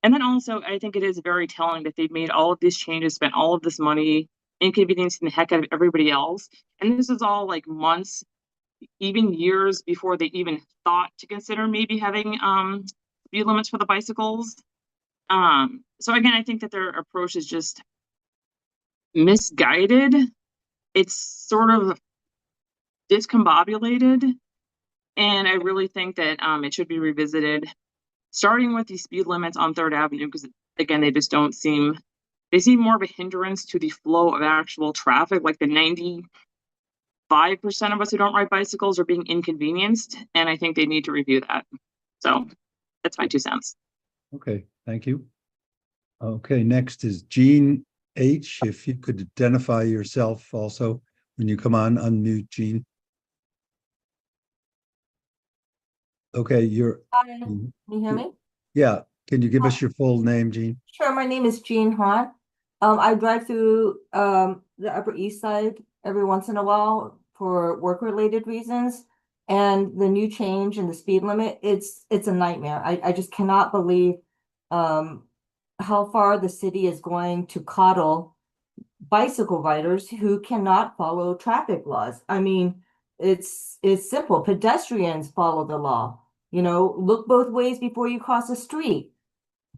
And then also, I think it is very telling that they've made all of these changes, spent all of this money, inconveniencing the heck out of everybody else. And this is all like months, even years before they even thought to consider maybe having speed limits for the bicycles. So again, I think that their approach is just misguided. It's sort of discombobulated. And I really think that it should be revisited, starting with these speed limits on Third Avenue, because again, they just don't seem, they seem more of a hindrance to the flow of actual traffic. Like the 95% of us who don't ride bicycles are being inconvenienced, and I think they need to review that. So that's my 2 cents. Okay, thank you. Okay, next is Jean H. If you could identify yourself also when you come on, unmute Jean. Okay, you're. Hi, can you hear me? Yeah, can you give us your full name, Jean? Sure, my name is Jean Han. I drive through the Upper East Side every once in a while for work-related reasons. And the new change in the speed limit, it's a nightmare. I just cannot believe how far the city is going to coddle bicycle riders who cannot follow traffic laws. I mean, it's simple. Pedestrians follow the law. Look both ways before you cross the street.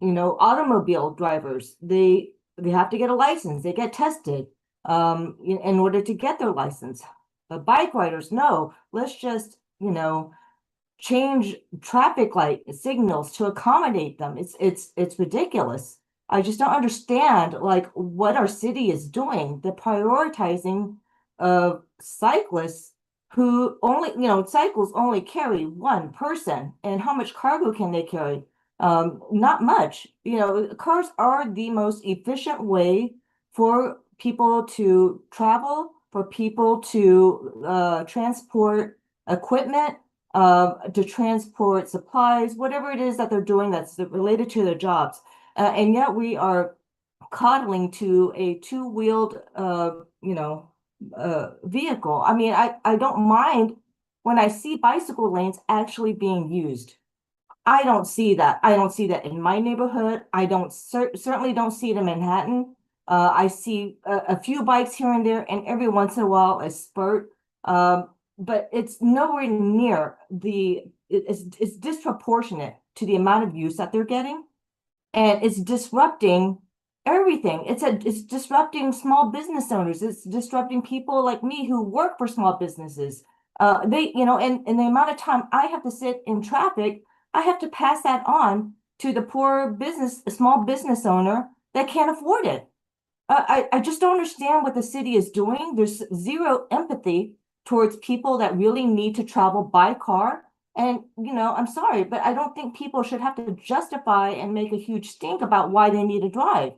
Automobile drivers, they have to get a license. They get tested in order to get their license. But bike riders, no, let's just, change traffic light signals to accommodate them. It's ridiculous. I just don't understand like what our city is doing. The prioritizing of cyclists who only, cycles only carry one person, and how much cargo can they carry? Not much. Cars are the most efficient way for people to travel, for people to transport equipment, to transport supplies, whatever it is that they're doing that's related to their jobs. And yet we are coddling to a two-wheeled, vehicle. I mean, I don't mind when I see bicycle lanes actually being used. I don't see that. I don't see that in my neighborhood. I don't certainly don't see it in Manhattan. I see a few bikes here and there, and every once in a while a spurt. But it's nowhere near it's disproportionate to the amount of use that they're getting, and it's disrupting everything. It's disrupting small business owners. It's disrupting people like me who work for small businesses. And the amount of time I have to sit in traffic, I have to pass that on to the poor small business owner that can't afford it. I just don't understand what the city is doing. There's zero empathy towards people that really need to travel by car. And, I'm sorry, but I don't think people should have to justify and make a huge stink about why they need to drive.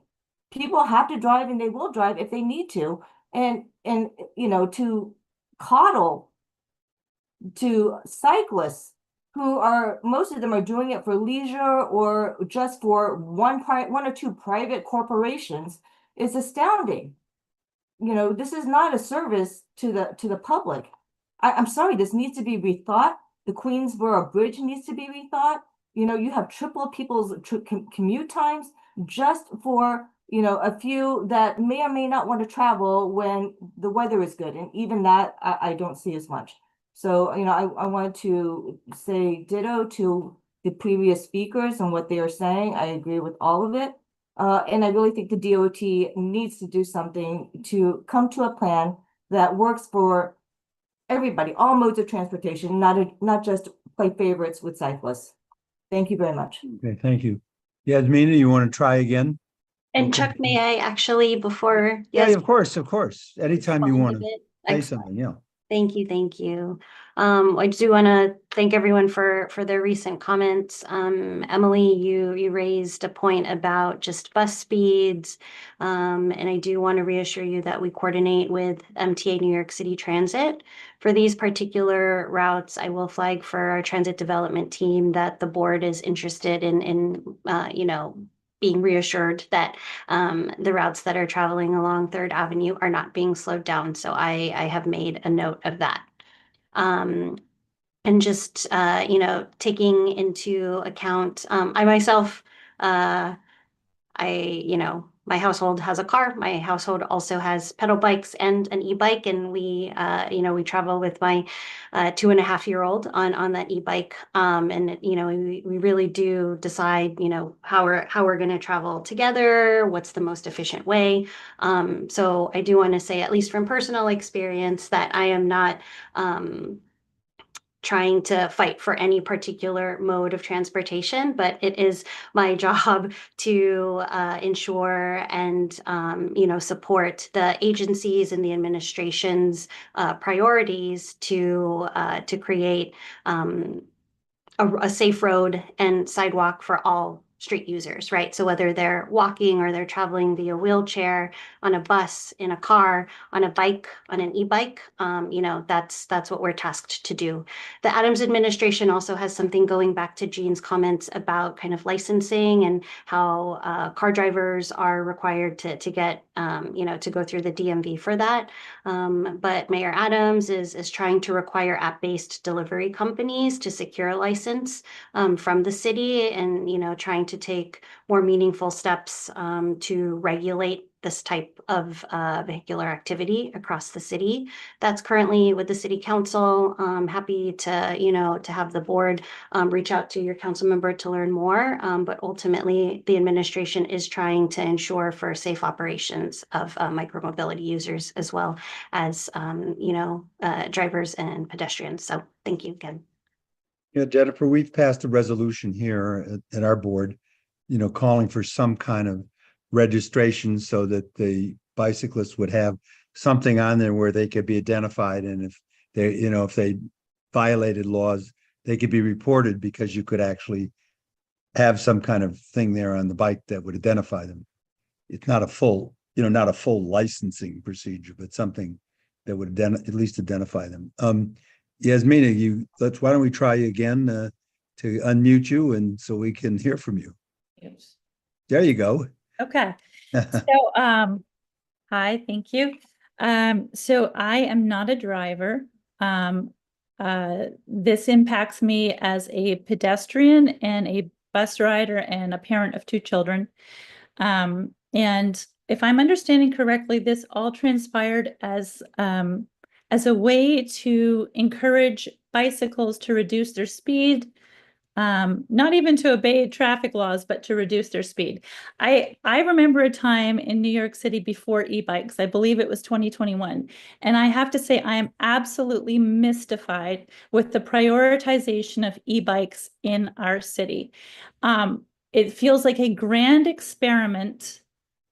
People have to drive and they will drive if they need to. And to coddle to cyclists who are, most of them are doing it for leisure or just for one or two private corporations is astounding. This is not a service to the public. I'm sorry, this needs to be rethought. The Queensboro Bridge needs to be rethought. You have triple people's commute times just for, a few that may or may not want to travel when the weather is good. And even that, I don't see as much. So, I wanted to say ditto to the previous speakers and what they are saying. I agree with all of it. And I really think the DOT needs to do something to come to a plan that works for everybody, all modes of transportation, not just play favorites with cyclists. Thank you very much. Okay, thank you. Yasmina, you want to try again? And Okay. Chuck, may I actually before? Yeah, Yes, of course. Anytime you want to say excellent. something, yeah. Thank you, thank you. I do want to thank everyone for their recent comments. Emily, you raised a point about just bus speeds, and I do want to reassure you that we coordinate with MTA New York City Transit for these particular routes. I will flag for our transit development team that the board is interested in being reassured that the routes that are traveling along Third Avenue are not being slowed down. So I have made a note of that. And just, taking into account, I myself, my household has a car. My household also has pedal bikes and an e-bike, and we travel with my 2.5-year-old on that e-bike. And we really do decide, how we're going to travel together. What's the most efficient way? So I do want to say, at least from personal experience, that I am not trying to fight for any particular mode of transportation, but it is my job to ensure and support the agencies and the administration's priorities to create a safe road and sidewalk for all street users, right? So whether they're walking or they're traveling via wheelchair, on a bus, in a car, on a bike, on an e-bike, that's what we're tasked to do. The Adams administration also has something, going back to Jean's comments about kind of licensing and how car drivers are required to get, to go through the DMV for that. But Mayor Adams is trying to require app-based delivery companies to secure a license from the city, and trying to take more meaningful steps to regulate this type of vehicular activity across the city. That's currently with the city council. Happy to have the board reach out to your council member to learn more. But ultimately, the administration is trying to ensure for safe operations of micromobility users, as well as drivers and pedestrians. So thank you again. Yeah, Jennifer, we've passed a resolution here at our board, calling for some kind of registration so that the bicyclists would have something on there where they could be identified. And if they violated laws, they could be reported, because you could actually have some kind of thing there on the bike that would identify them. It's not a full licensing procedure, but something that would at least identify them. Yasmina, why don't we try again to unmute you, and so we can hear from you. Oops. There you go. Okay. So, hi, thank you. So I am not a driver. This impacts me as a pedestrian and a bus rider and a parent of 2 children. And if I'm understanding correctly, this all transpired as a way to encourage bicycles to reduce their speed, not even to obey traffic laws, but to reduce their speed. I remember a time in New York City before e-bikes. I believe it was 2021. And I have to say, I am absolutely mystified with the prioritization of e-bikes in our city. It feels like a grand experiment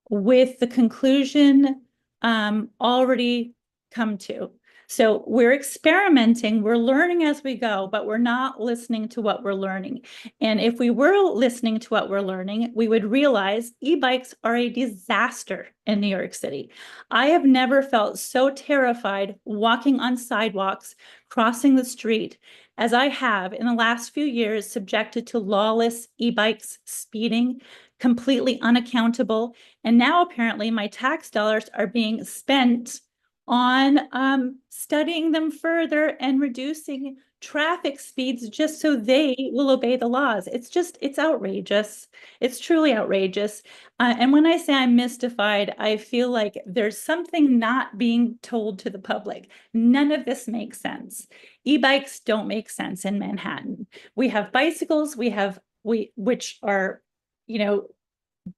with the conclusion already come to. So we're experimenting, we're learning as we go, but we're not listening to what we're learning. And if we were listening to what we're learning, we would realize e-bikes are a disaster in New York City. I have never felt so terrified walking on sidewalks, crossing the street, as I have in the last few years, subjected to lawless e-bikes, speeding, completely unaccountable. And now apparently my tax dollars are being spent on studying them further and reducing traffic speeds just so they will obey the laws. It's outrageous. It's truly outrageous. And when I say I'm mystified, I feel like there's something not being told to the public. None of this makes sense. E-bikes don't make sense in Manhattan. We have bicycles, which are,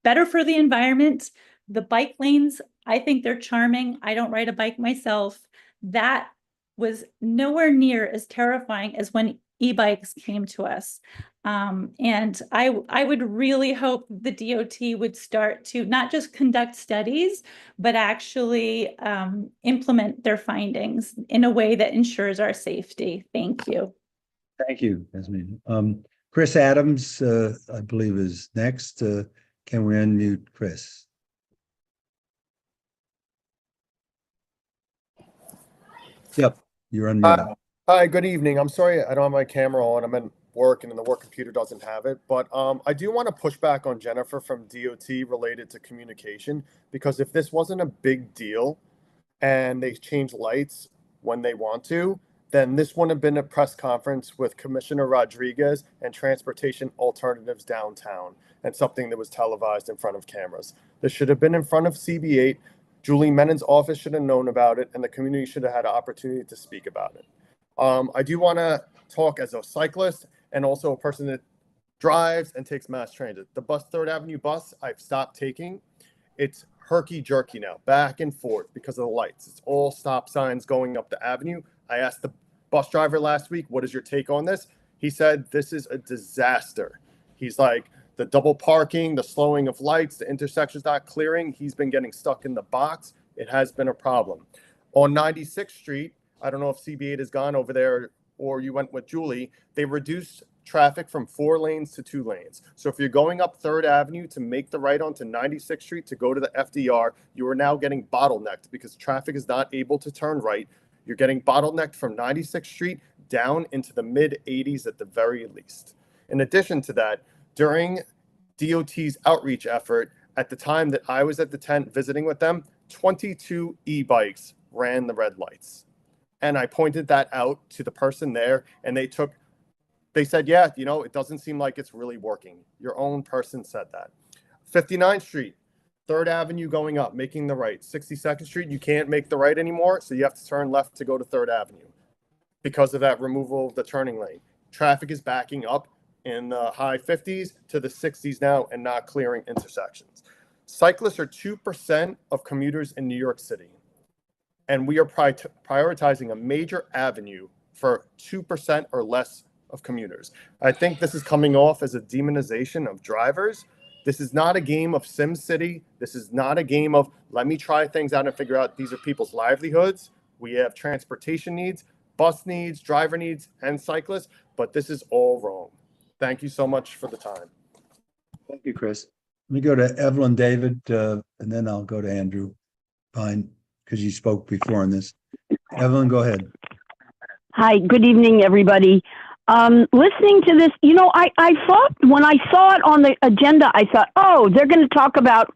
better for the environment. The bike lanes, I think they're charming. I don't ride a bike myself. That was nowhere near as terrifying as when e-bikes came to us. And I would really hope the DOT would start to not just conduct studies, but actually implement their findings in a way that ensures our safety. Thank you. Thank you, Yasmin. Chris Adams, I believe, is next. Can we unmute Chris? Yep, you're unmuted. Hi, good evening. I'm sorry I don't have my camera on. I'm at work and the work computer doesn't have it. But I do want to push back on Jennifer from DOT related to communication, because if this wasn't a big deal and they change lights when they want to, then this wouldn't have been a press conference with Commissioner Rodriguez and Transportation Alternatives downtown and something that was televised in front of cameras. This should have been in front of CB8. Julie Menon's office should have known about it, and the community should have had an opportunity to speak about it. I do want to talk as a cyclist and also a person that drives and takes mass transit. The bus, 3rd Avenue bus, I've stopped taking. It's herky-jerky now, back and forth because of the lights. It's all stop signs going up the avenue. I asked the bus driver last week, what is your take on this? He said, this is a disaster. He's like, the double parking, the slowing of lights, the intersections not clearing. He's been getting stuck in the box. It has been a problem. On 96th Street, I don't know if CB8 has gone over there or you went with Julie, they reduced traffic from 4 lanes to 2 lanes. So if you're going up 3rd Avenue to make the right onto 96th Street to go to the FDR, you are now getting bottlenecked because traffic is not able to turn right. You're getting bottlenecked from 96th Street down into the mid-80s at the very least. In addition to that, during DOT's outreach effort, at the time that I was at the tent visiting with them, 22 e-bikes ran the red lights. And I pointed that out to the person there, and they said, yeah, it doesn't seem like it's really working. Your own person said that. 59th Street, 3rd Avenue going up, making the right. 62nd Street, you can't make the right anymore, so you have to turn left to go to 3rd Avenue because of that removal of the turning lane. Traffic is backing up in the high 50s to the 60s now and not clearing intersections. Cyclists are 2% of commuters in New York City. And we are prioritizing a major avenue for 2% or less of commuters. I think this is coming off as a demonization of drivers. This is not a game of Sim City. This is not a game of let me try things out and figure out these are people's livelihoods. We have transportation needs, bus needs, driver needs, and cyclists, but this is all wrong. Thank you so much for the time. Thank you, Chris. Let me go to Evelyn David, and then I'll go to Andrew Pine, because you spoke before on this. Evelyn, go ahead. Hi, good evening, everybody. Listening to this, I thought when I saw it on the agenda, I thought, oh, they're going to talk about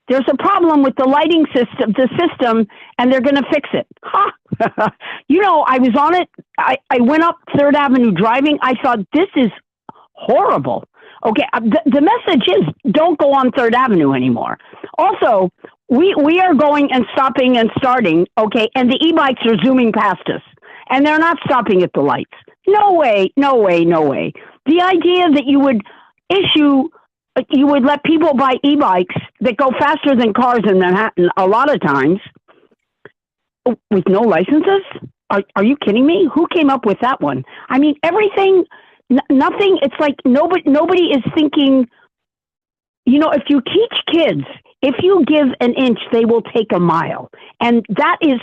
there's a problem with the lighting system, and they're going to fix it. Huh. I was on it. I went up 3rd Avenue driving. I thought, this is horrible. Okay, the message is don't go on 3rd Avenue anymore. Also, we are going and stopping and starting, okay, and the e-bikes are zooming past us, and they're not stopping at the lights. No way, no way, no way. The idea that you would let people buy e-bikes that go faster than cars in Manhattan a lot of times with no licenses? Are you kidding me? Who came up with that one? I mean, everything, nothing, it's like nobody is thinking, if you teach kids if you give an inch, they will take a mile. And that is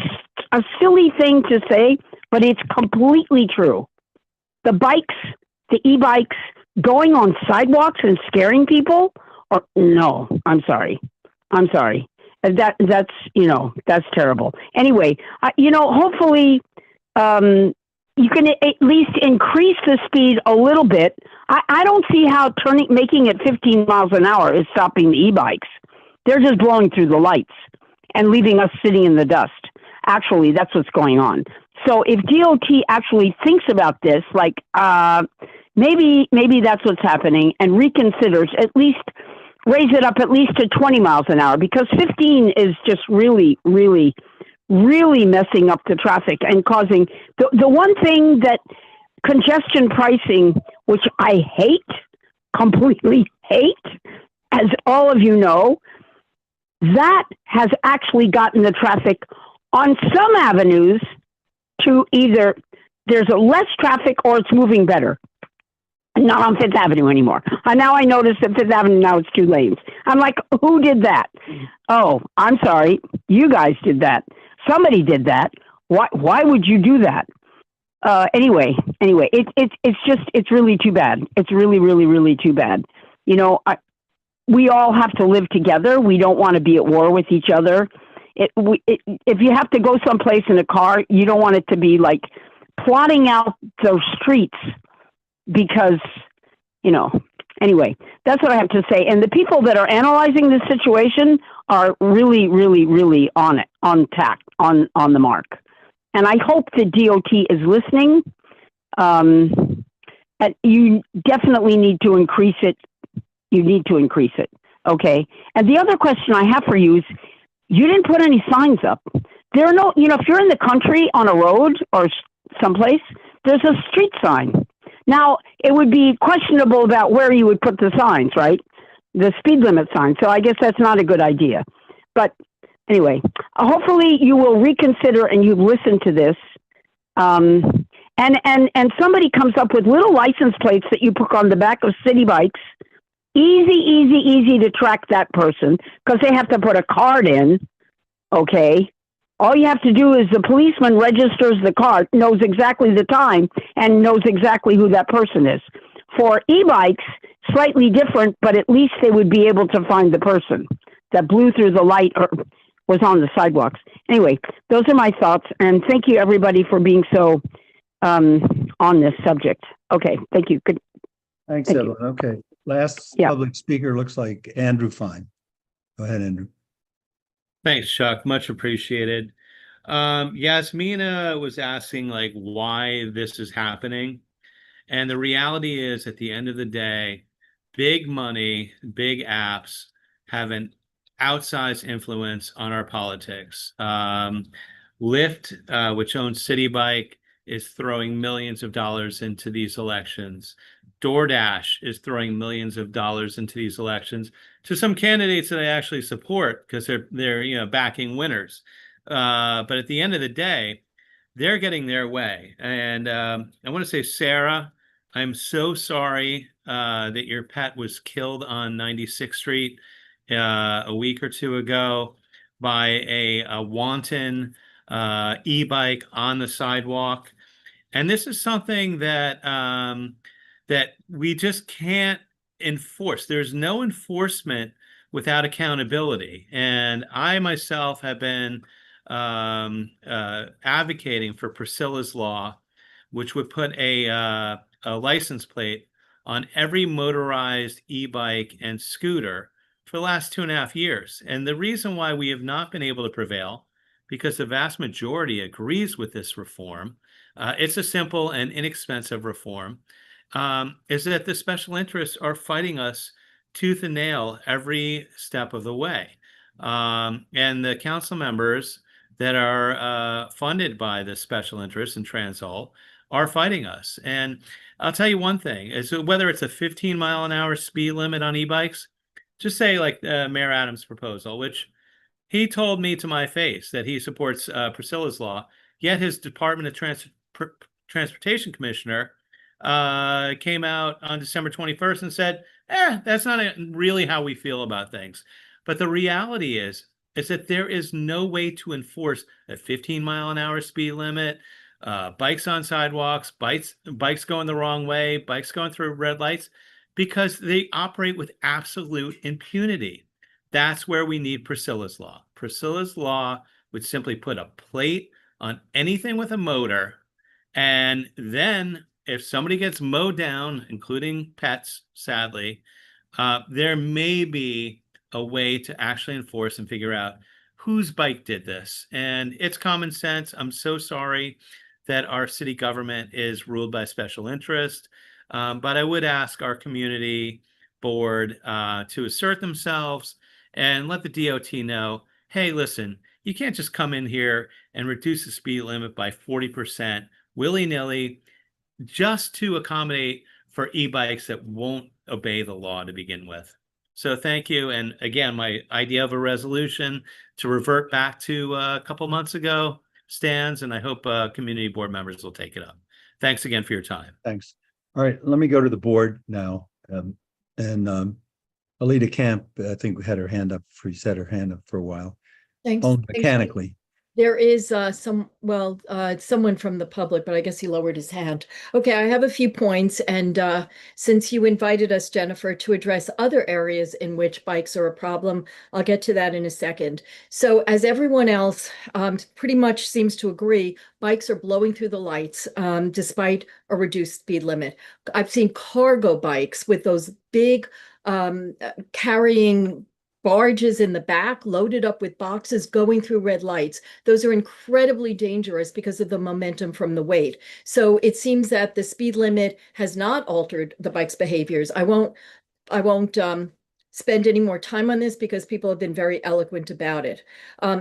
a silly thing to say, but it's completely true. The bikes, the e-bikes, going on sidewalks and scaring people, or no, I'm sorry. That's, you know, that's terrible. Anyway, you know, hopefully, you can at least increase the speed a little bit. I don't see how making it 15 miles an hour is stopping the e-bikes. They're just blowing through the lights and leaving us sitting in the dust. Actually, that's what's going on. So if DOT actually thinks about this, like, maybe that's what's happening, and reconsiders, at least raise it up at least to 20 miles an hour, because 15 is just really, really, really messing up the traffic and causing the one thing that congestion pricing, which I hate, completely hate, as all of you know, that has actually gotten the traffic on some avenues to either there's a less traffic or it's moving better. Not on Fifth Avenue anymore. And now I notice that Fifth Avenue, now it's 2 lanes. I'm like, who did that? Oh, I'm sorry. You guys did that. Somebody did that. Why would you do that? Anyway, it's really too bad. It's really, really, really too bad. You know, we all have to live together. We don't want to be at war with each other. If you have to go someplace in a car, you don't want it to be like plotting out those streets because, you know, anyway, that's what I have to say. And the people that are analyzing this situation are really, really, really on it, on the mark. And I hope the DOT is listening. And you definitely need to increase it. You need to increase it. Okay. And the other question I have for you is, you didn't put any signs up. There are no, you know, if you're in the country on a road or someplace, there's a street sign. Now, it would be questionable about where you would put the signs, right? The speed limit sign. So I guess that's not a good idea. But anyway, hopefully you will reconsider and you listen to this. And somebody comes up with little license plates that you put on the back of city bikes. Easy to track that person because they have to put a card in. Okay. All you have to do is the policeman registers the card, knows exactly the time, and knows exactly who that person is. For e-bikes, slightly different, but at least they would be able to find the person that blew through the light or was on the sidewalks. Anyway, those are my thoughts, and thank you everybody for being so on this subject. Okay, thank you. Good. Thanks, Thank Evelyn. you. Okay, last public speaker looks like Andrew Fine. Go ahead, Andrew. Thanks, Chuck. Much appreciated. Yasmina was asking like why this is happening. And the reality is at the end of the day, big money, big apps have an outsized influence on our politics. Lyft, which owns City Bike, is throwing millions of dollars into these elections. DoorDash is throwing millions of dollars into these elections to some candidates that I actually support because they're you know backing winners. But at the end of the day, they're getting their way. And I want to say, Sarah, I'm so sorry that your pet was killed on 96th Street a week or two ago by a wanton e-bike on the sidewalk. And this is something that that we just can't enforce. There's no enforcement without accountability. And I myself have been advocating for Priscilla's Law, which would put a license plate on every motorized e-bike and scooter for the last 2.5 years. And the reason why we have not been able to prevail, because the vast majority agrees with this reform, it's a simple and inexpensive reform, is that the special interests are fighting us tooth and nail every step of the way. And the council members that are funded by the special interests in Transall are fighting us. And I'll tell you one thing, is whether it's a 15-mile-an-hour speed limit on e-bikes, just say like Mayor Adams' proposal, which he told me to my face that he supports Priscilla's Law, yet his Department of Transportation Commissioner came out on December 21st and said, that's not really how we feel about things. But the reality is that there is no way to enforce a 15-mile-an-hour speed limit, bikes on sidewalks, bikes going the wrong way, bikes going through red lights, because they operate with absolute impunity. That's where we need Priscilla's law. Priscilla's law would simply put a plate on anything with a motor, and then if somebody gets mowed down, including pets, sadly, there may be a way to actually enforce and figure out whose bike did this. And it's common sense. I'm so sorry that our city government is ruled by special interest. But I would ask our community board to assert themselves and let the DOT know, hey, listen, you can't just come in here and reduce the speed limit by 40% willy-nilly just to accommodate for e-bikes that won't obey the law to begin with. So thank you. And again, my idea of a resolution to revert back to a couple months ago stands, and I hope community board members will take it up. Thanks again for your time. Thanks. All right, let me go to the board now. Alita Camp, I think we had her hand up, set her hand up for a while. Thanks. Oh, mechanically. There is someone from the public, but I guess he lowered his hand. Okay, I have a few points, and since you invited us, Jennifer, to address other areas in which bikes are a problem, I'll get to that in a second. So as everyone else pretty much seems to agree, bikes are blowing through the lights despite a reduced speed limit. I've seen cargo bikes with those big carrying barges in the back loaded up with boxes going through red lights. Those are incredibly dangerous because of the momentum from the weight. So it seems that the speed limit has not altered the bike's behaviors. I won't spend any more time on this because people have been very eloquent about it.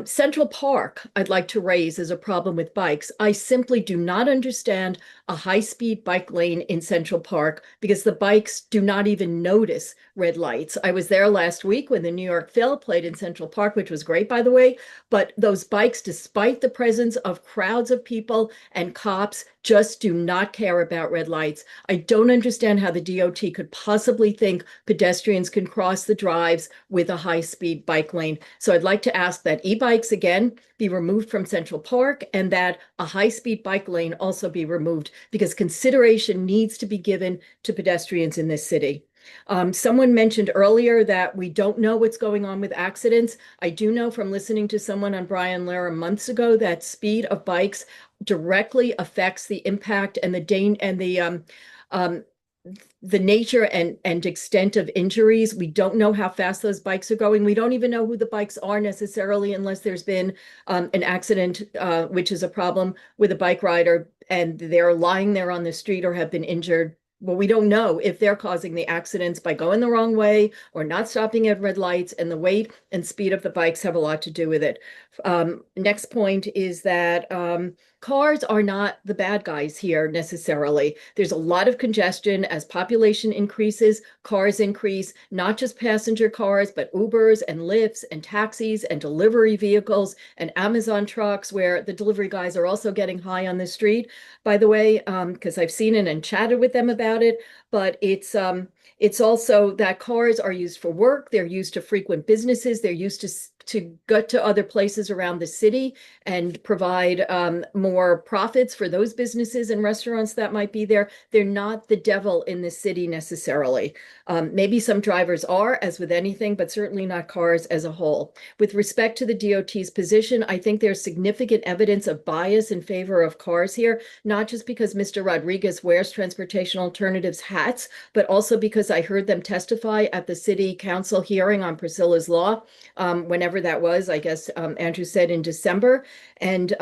Central Park, I'd like to raise as a problem with bikes. I simply do not understand a high-speed bike lane in Central Park because the bikes do not even notice red lights. I was there last week when the New York Phil played in Central Park, which was great, by the way, but those bikes, despite the presence of crowds of people and cops, just do not care about red lights. I don't understand how the DOT could possibly think pedestrians can cross the drives with a high-speed bike lane. So I'd like to ask that e-bikes, again, be removed from Central Park and that a high-speed bike lane also be removed because consideration needs to be given to pedestrians in this city. Someone mentioned earlier that we don't know what's going on with accidents. I do know from listening to someone on Brian Lara months ago that speed of bikes directly affects the impact and the nature and extent of injuries. We don't know how fast those bikes are going. We don't even know who the bikes are necessarily unless there's been an accident, which is a problem with a bike rider and they're lying there on the street or have been injured. Well, we don't know if they're causing the accidents by going the wrong way or not stopping at red lights, and the weight and speed of the bikes have a lot to do with it. Next point is that cars are not the bad guys here necessarily. There's a lot of congestion as population increases, cars increase, not just passenger cars, but Ubers and Lyfts and taxis and delivery vehicles and Amazon trucks where the delivery guys are also getting high on the street, by the way, because I've seen it and chatted with them about it, but it's also that cars are used for work, they're used to frequent businesses, they're used to get to other places around the city and provide more profits for those businesses and restaurants that might be there. They're not the devil in the city necessarily. Maybe some drivers are, as with anything, but certainly not cars as a whole. With respect to the DOT's position, I think there's significant evidence of bias in favor of cars here, not just because Mr. Rodriguez wears transportation alternatives hats, but also because I heard them testify at the city council hearing on Priscilla's law, whenever that was, I guess Andrew said in December. And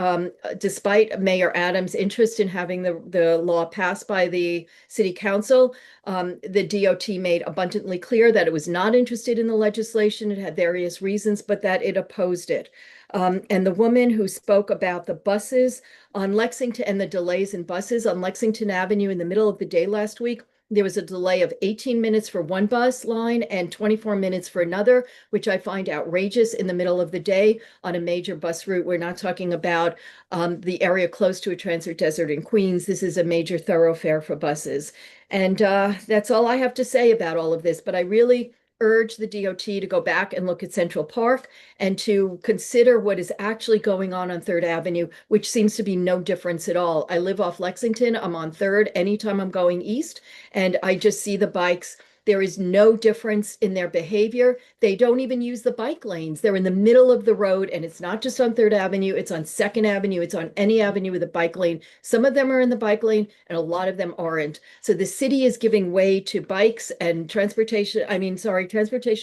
despite Mayor Adams' interest in having the law passed by the city council, the DOT made abundantly clear that it was not interested in the legislation. It had various reasons, but that it opposed it. And the woman who spoke about the buses on Lexington and the delays in buses on Lexington Avenue in the middle of the day last week, there was a delay of 18 minutes for one bus line and 24 minutes for another, which I find outrageous in the middle of the day on a major bus route. We're not talking about the area close to a transit desert in Queens. This is a major thoroughfare for buses. And that's all I have to say about all of this. But I really urge the DOT to go back and look at Central Park and to consider what is actually going on 3rd Avenue, which seems to be no difference at all. I live off Lexington. I'm on 3rd anytime I'm going east, and I just see the bikes. There is no difference in their behavior. They don't even use the bike lanes. They're in the middle of the road, and it's not just on 3rd Avenue, it's on 2nd Avenue, it's on any avenue with a bike lane. Some of them are in the bike lane, and a lot of them aren't. So the city is giving way to bikes and transportation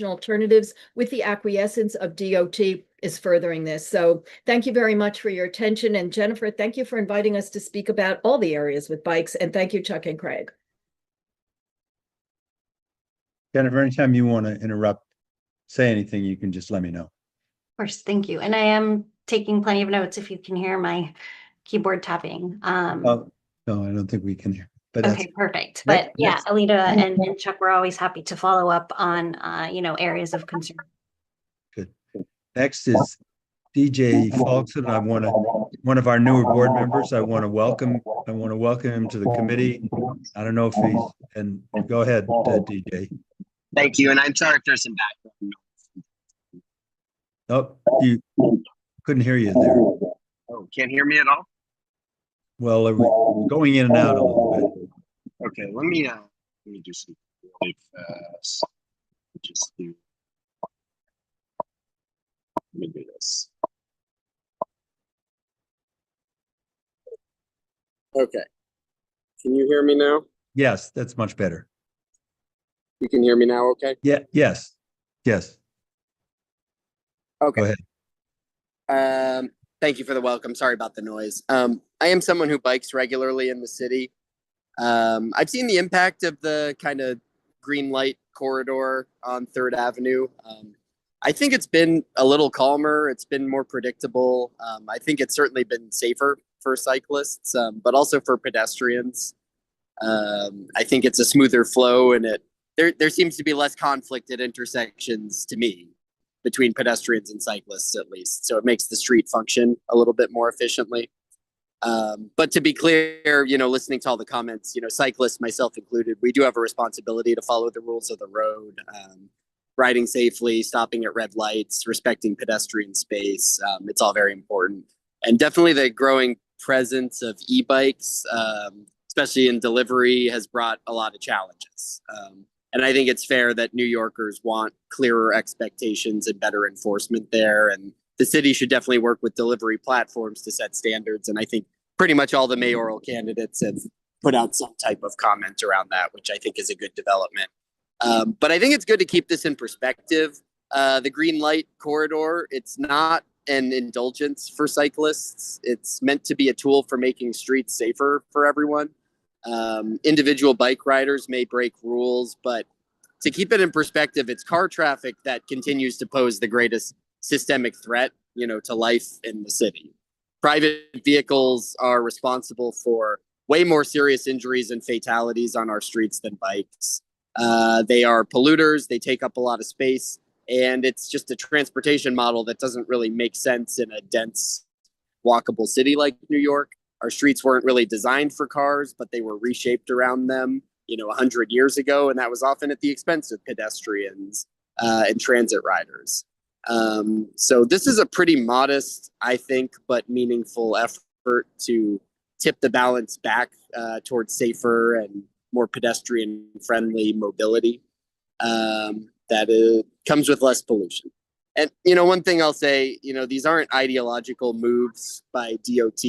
alternatives with the acquiescence of DOT is furthering this. So thank you very much for your attention. And Jennifer, thank you for inviting us to speak about all the areas with bikes. And thank you, Chuck and Craig. Jennifer, anytime you want to interrupt, say anything, you can just let me know. Of course, thank you. And I am taking plenty of notes if you can hear my keyboard tapping. Oh, no, I don't think we can hear. But okay, perfect. But yeah, Alita and Chuck, we're always happy to follow up on areas of concern. Good. Next is DJ Falkson. One of our newer board members. I want to welcome him to the committee. I don't know if he's, and go ahead, DJ. Thank you, and I'm sorry if there's some background noise. Oh, you couldn't hear you there. Oh, can't hear me at all? Well, we're going in and out a little bit. Okay, let me do some really fast. Let me do this. Okay. Can you hear me now? Yes, that's much better. You can hear me now, okay? Yeah, yes. Okay. Go ahead. Thank you for the welcome. Sorry about the noise. I am someone who bikes regularly in the city. I've seen the impact of the kind of green light corridor on 3rd Avenue. I think it's been a little calmer. It's been more predictable. I think it's certainly been safer for cyclists, but also for pedestrians. I think it's a smoother flow, and there seems to be less conflict at intersections, to me, between pedestrians and cyclists, at least. So it makes the street function a little bit more efficiently. But to be clear, listening to all the comments, cyclists, myself included, we do have a responsibility to follow the rules of the road, riding safely, stopping at red lights, respecting pedestrian space. It's all very important. And definitely the growing presence of e-bikes, especially in delivery, has brought a lot of challenges. And I think it's fair that New Yorkers want clearer expectations and better enforcement there. And the city should definitely work with delivery platforms to set standards. And I think pretty much all the mayoral candidates have put out some type of comment around that, which I think is a good development. But I think it's good to keep this in perspective. The green light corridor, it's not an indulgence for cyclists. It's meant to be a tool for making streets safer for everyone. Individual bike riders may break rules, but to keep it in perspective, it's car traffic that continues to pose the greatest systemic threat, to life in the city. Private vehicles are responsible for way more serious injuries and fatalities on our streets than bikes. They are polluters, they take up a lot of space, and it's just a transportation model that doesn't really make sense in a dense, walkable city like New York. Our streets weren't really designed for cars, but they were reshaped around them, 100 years ago, and that was often at the expense of pedestrians and transit riders. So this is a pretty modest, I think, but meaningful effort to tip the balance back towards safer and more pedestrian-friendly mobility that comes with less pollution. And, one thing I'll say, these aren't ideological moves by DOT.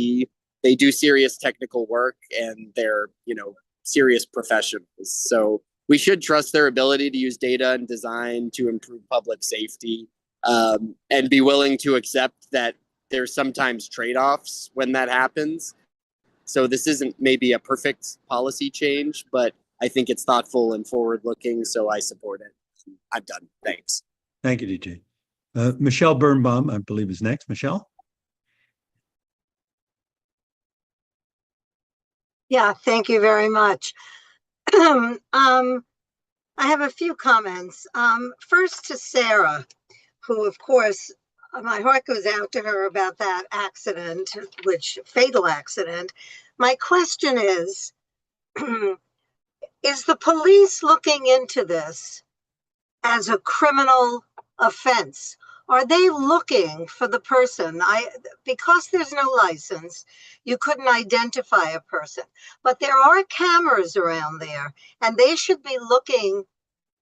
They do serious technical work, and they're, serious professionals. So we should trust their ability to use data and design to improve public safety, and be willing to accept that there's sometimes trade-offs when that happens. So this isn't maybe a perfect policy change, but I think it's thoughtful and forward-looking, so I support it. I'm done. Thanks. Thank you, DJ. Michelle Birnbaum, I believe, is next. Michelle? Yeah, thank you very much. I have a few comments. First to Sarah, who, of course, my heart goes out to her about that accident, fatal accident. My question is the police looking into this as a criminal offense? Are they looking for the person? Because there's no license, you couldn't identify a person, but there are cameras around there, and they should be looking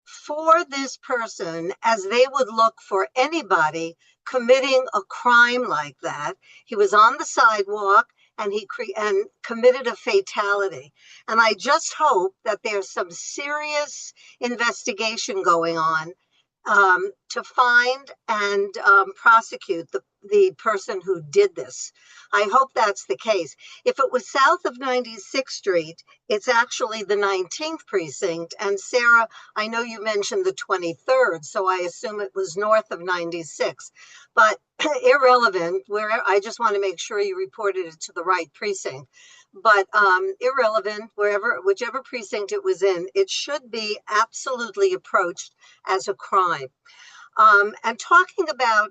for this person as they would look for anybody committing a crime like that. He was on the sidewalk and and committed a fatality. And I just hope that there's some serious investigation going on to find and prosecute the person who did this. I hope that's the case. If it was south of 96th Street, it's actually the 19th precinct. And Sarah, I know you mentioned the 23rd, so I assume it was north of 96. But irrelevant, I just want to make sure you reported it to the right precinct. But irrelevant, whichever precinct it was in, it should be absolutely approached as a crime. And talking about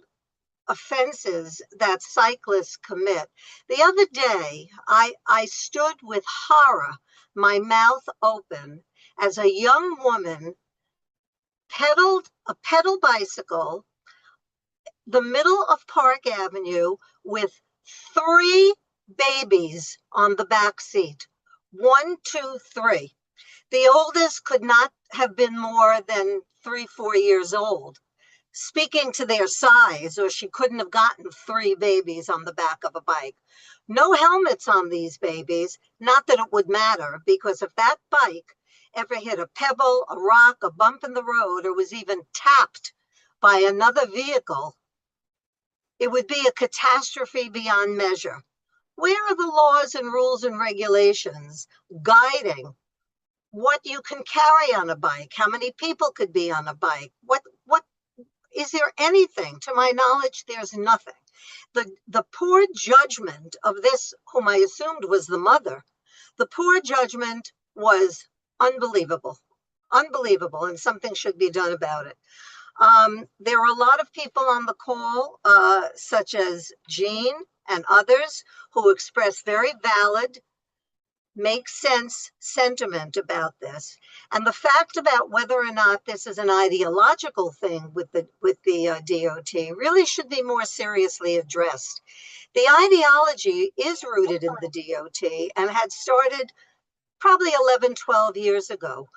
offenses that cyclists commit, the other day I stood with horror, my mouth open, as a young woman pedaled a pedal bicycle the middle of Park Avenue with 3 babies on the back seat. 1, 2, 3. The oldest could not have been more than 3, 4 years old. Speaking to their size, or she couldn't have gotten 3 babies on the back of a bike. No helmets on these babies, not that it would matter, because if that bike ever hit a pebble, a rock, a bump in the road, or was even tapped by another vehicle, it would be a catastrophe beyond measure. Where are the laws and rules and regulations guiding what you can carry on a bike? How many people could be on a bike? What is there anything? To my knowledge, there's nothing. The poor judgment of this, whom I assumed was the mother, the poor judgment was unbelievable, unbelievable, and something should be done about it. There were a lot of people on the call, such as Jean and others, who expressed very valid, make sense sentiment about this. And the fact about whether or not this is an ideological thing with the DOT really should be more seriously addressed. The ideology is rooted in the DOT and had started probably 11, 12 years ago,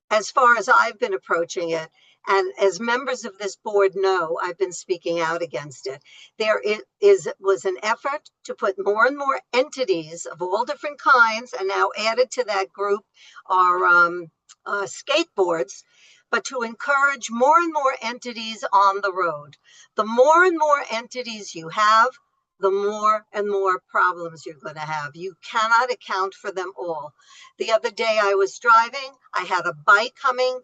as far as I've been approaching it. And as members of this board know, I've been speaking out against it. There was an effort to put more and more entities of all different kinds, and now added to that group are skateboards, but to encourage more and more entities on the road. The more and more entities you have, the more and more problems you're going to have. You cannot account for them all. The other day I was driving, I had a bike coming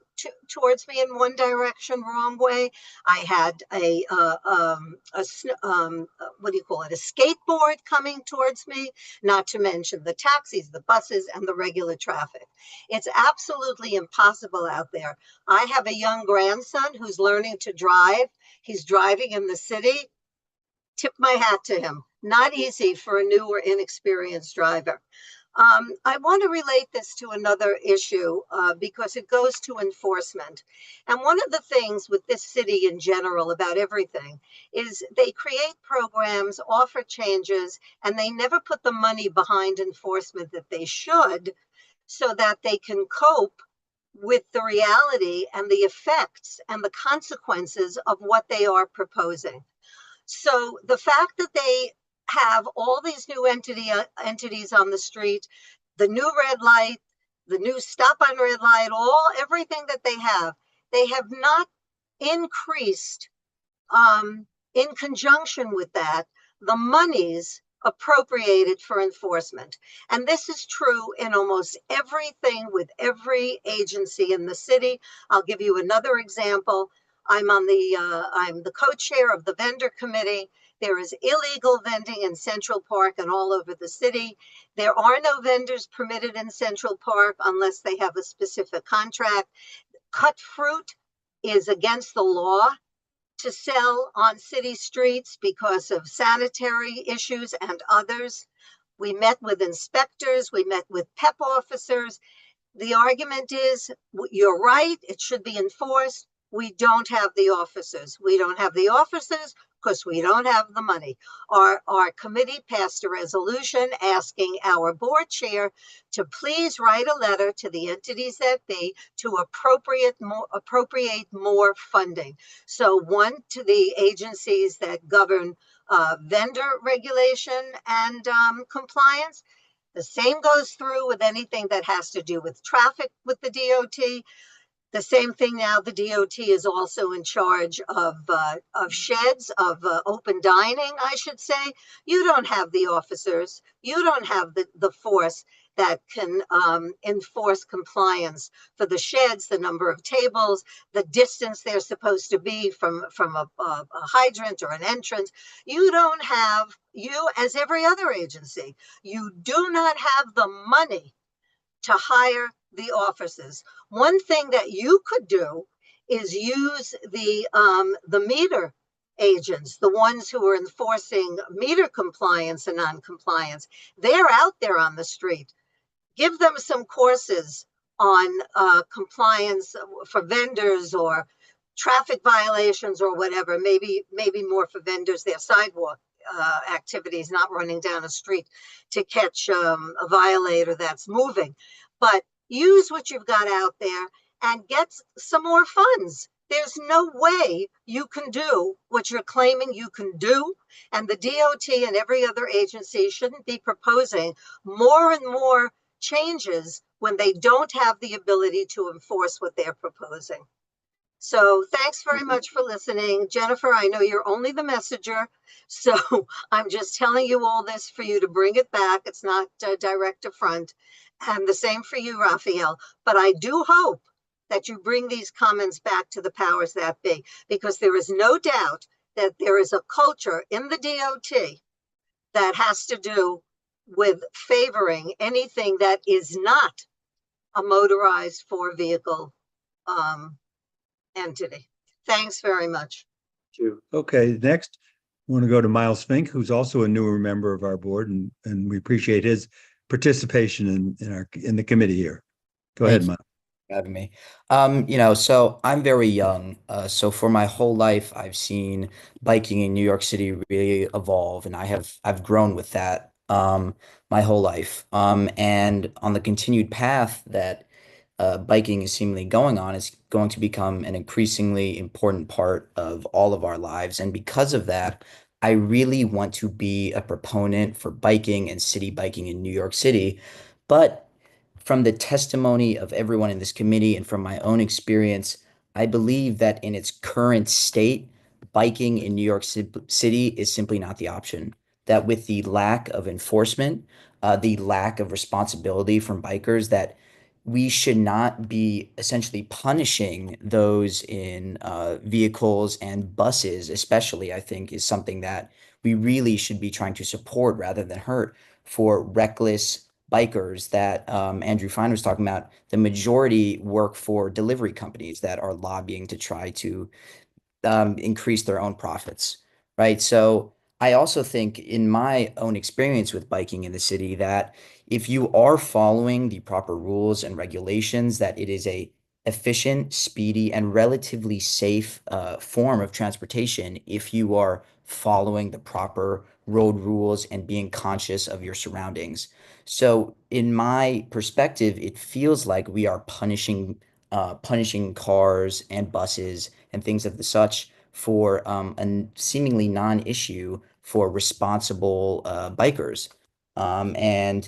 towards me in one direction, wrong way. I had a skateboard coming towards me, not to mention the taxis, the buses, and the regular traffic. It's absolutely impossible out there. I have a young grandson who's learning to drive. He's driving in the city. Tip my hat to him. Not easy for a new or inexperienced driver. I want to relate this to another issue because it goes to enforcement. And one of the things with this city in general about everything is they create programs, offer changes, and they never put the money behind enforcement that they should, so that they can cope with the reality and the effects and the consequences of what they are proposing. So the fact that they have all these new entities on the street, the new red light, the new stop on red light, everything that they have not increased in conjunction with that, the monies appropriated for enforcement. And this is true in almost everything with every agency in the city. I'll give you another example. I'm the co-chair of the vendor committee. There is illegal vending in Central Park and all over the city. There are no vendors permitted in Central Park unless they have a specific contract. Cut fruit is against the law to sell on city streets because of sanitary issues and others. We met with inspectors, we met with PEP officers. The argument is, you're right, it should be enforced, we don't have the officers. We don't have the officers because we don't have the money. Our committee passed a resolution asking our board chair to please write a letter to the entities that be to appropriate more funding. So one, to the agencies that govern vendor regulation and compliance. The same goes through with anything that has to do with traffic with the DOT. The same thing now, the DOT is also in charge of sheds, of open dining, I should say. You don't have the officers. You don't have the force that can enforce compliance for the sheds, the number of tables, the distance they're supposed to be from a hydrant or an entrance. You don't have, you as every other agency, you do not have the money to hire the officers. One thing that you could do is use the meter agents, the ones who are enforcing meter compliance and non-compliance. They're out there on the street. Give them some courses on compliance for vendors or traffic violations or whatever. Maybe more for vendors, their sidewalk activities, not running down a street to catch a violator that's moving. But use what you've got out there and get some more funds. There's no way you can do what you're claiming you can do. And the DOT and every other agency shouldn't be proposing more and more changes when they don't have the ability to enforce what they're proposing. So thanks very much for listening. Jennifer, I know you're only the messenger, so I'm just telling you all this for you to bring it back. It's not direct to front. And the same for you, Raphael. But I do hope that you bring these comments back to the powers that be, because there is no doubt that there is a culture in the DOT that has to do with favoring anything that is not a motorized four-vehicle entity. Thanks very much. Okay, next, I want to go to Miles Fink, who's also a newer member of our board, and we appreciate his participation in the committee here. Go ahead, Miles. Having me. So I'm very young. So for my whole life, I've seen biking in New York City really evolve, and I've grown with that my whole life. And on the continued path that biking is seemingly going on, is going to become an increasingly important part of all of our lives. And because of that, I really want to be a proponent for biking and city biking in New York City. But from the testimony of everyone in this committee and from my own experience, I believe that in its current state, biking in New York City is simply not the option. That with the lack of enforcement, the lack of responsibility from bikers, that we should not be essentially punishing those in vehicles, and buses especially, I think, is something that we really should be trying to support rather than hurt for reckless bikers that Andrew Fine was talking about. The majority work for delivery companies that are lobbying to try to increase their own profits, right? So I also think, in my own experience with biking in the city, that if you are following the proper rules and regulations, that it is a efficient, speedy, and relatively safe form of transportation if you are following the proper road rules and being conscious of your surroundings. So in my perspective, it feels like we are punishing cars and buses and things of the such for a seemingly non-issue for responsible bikers. And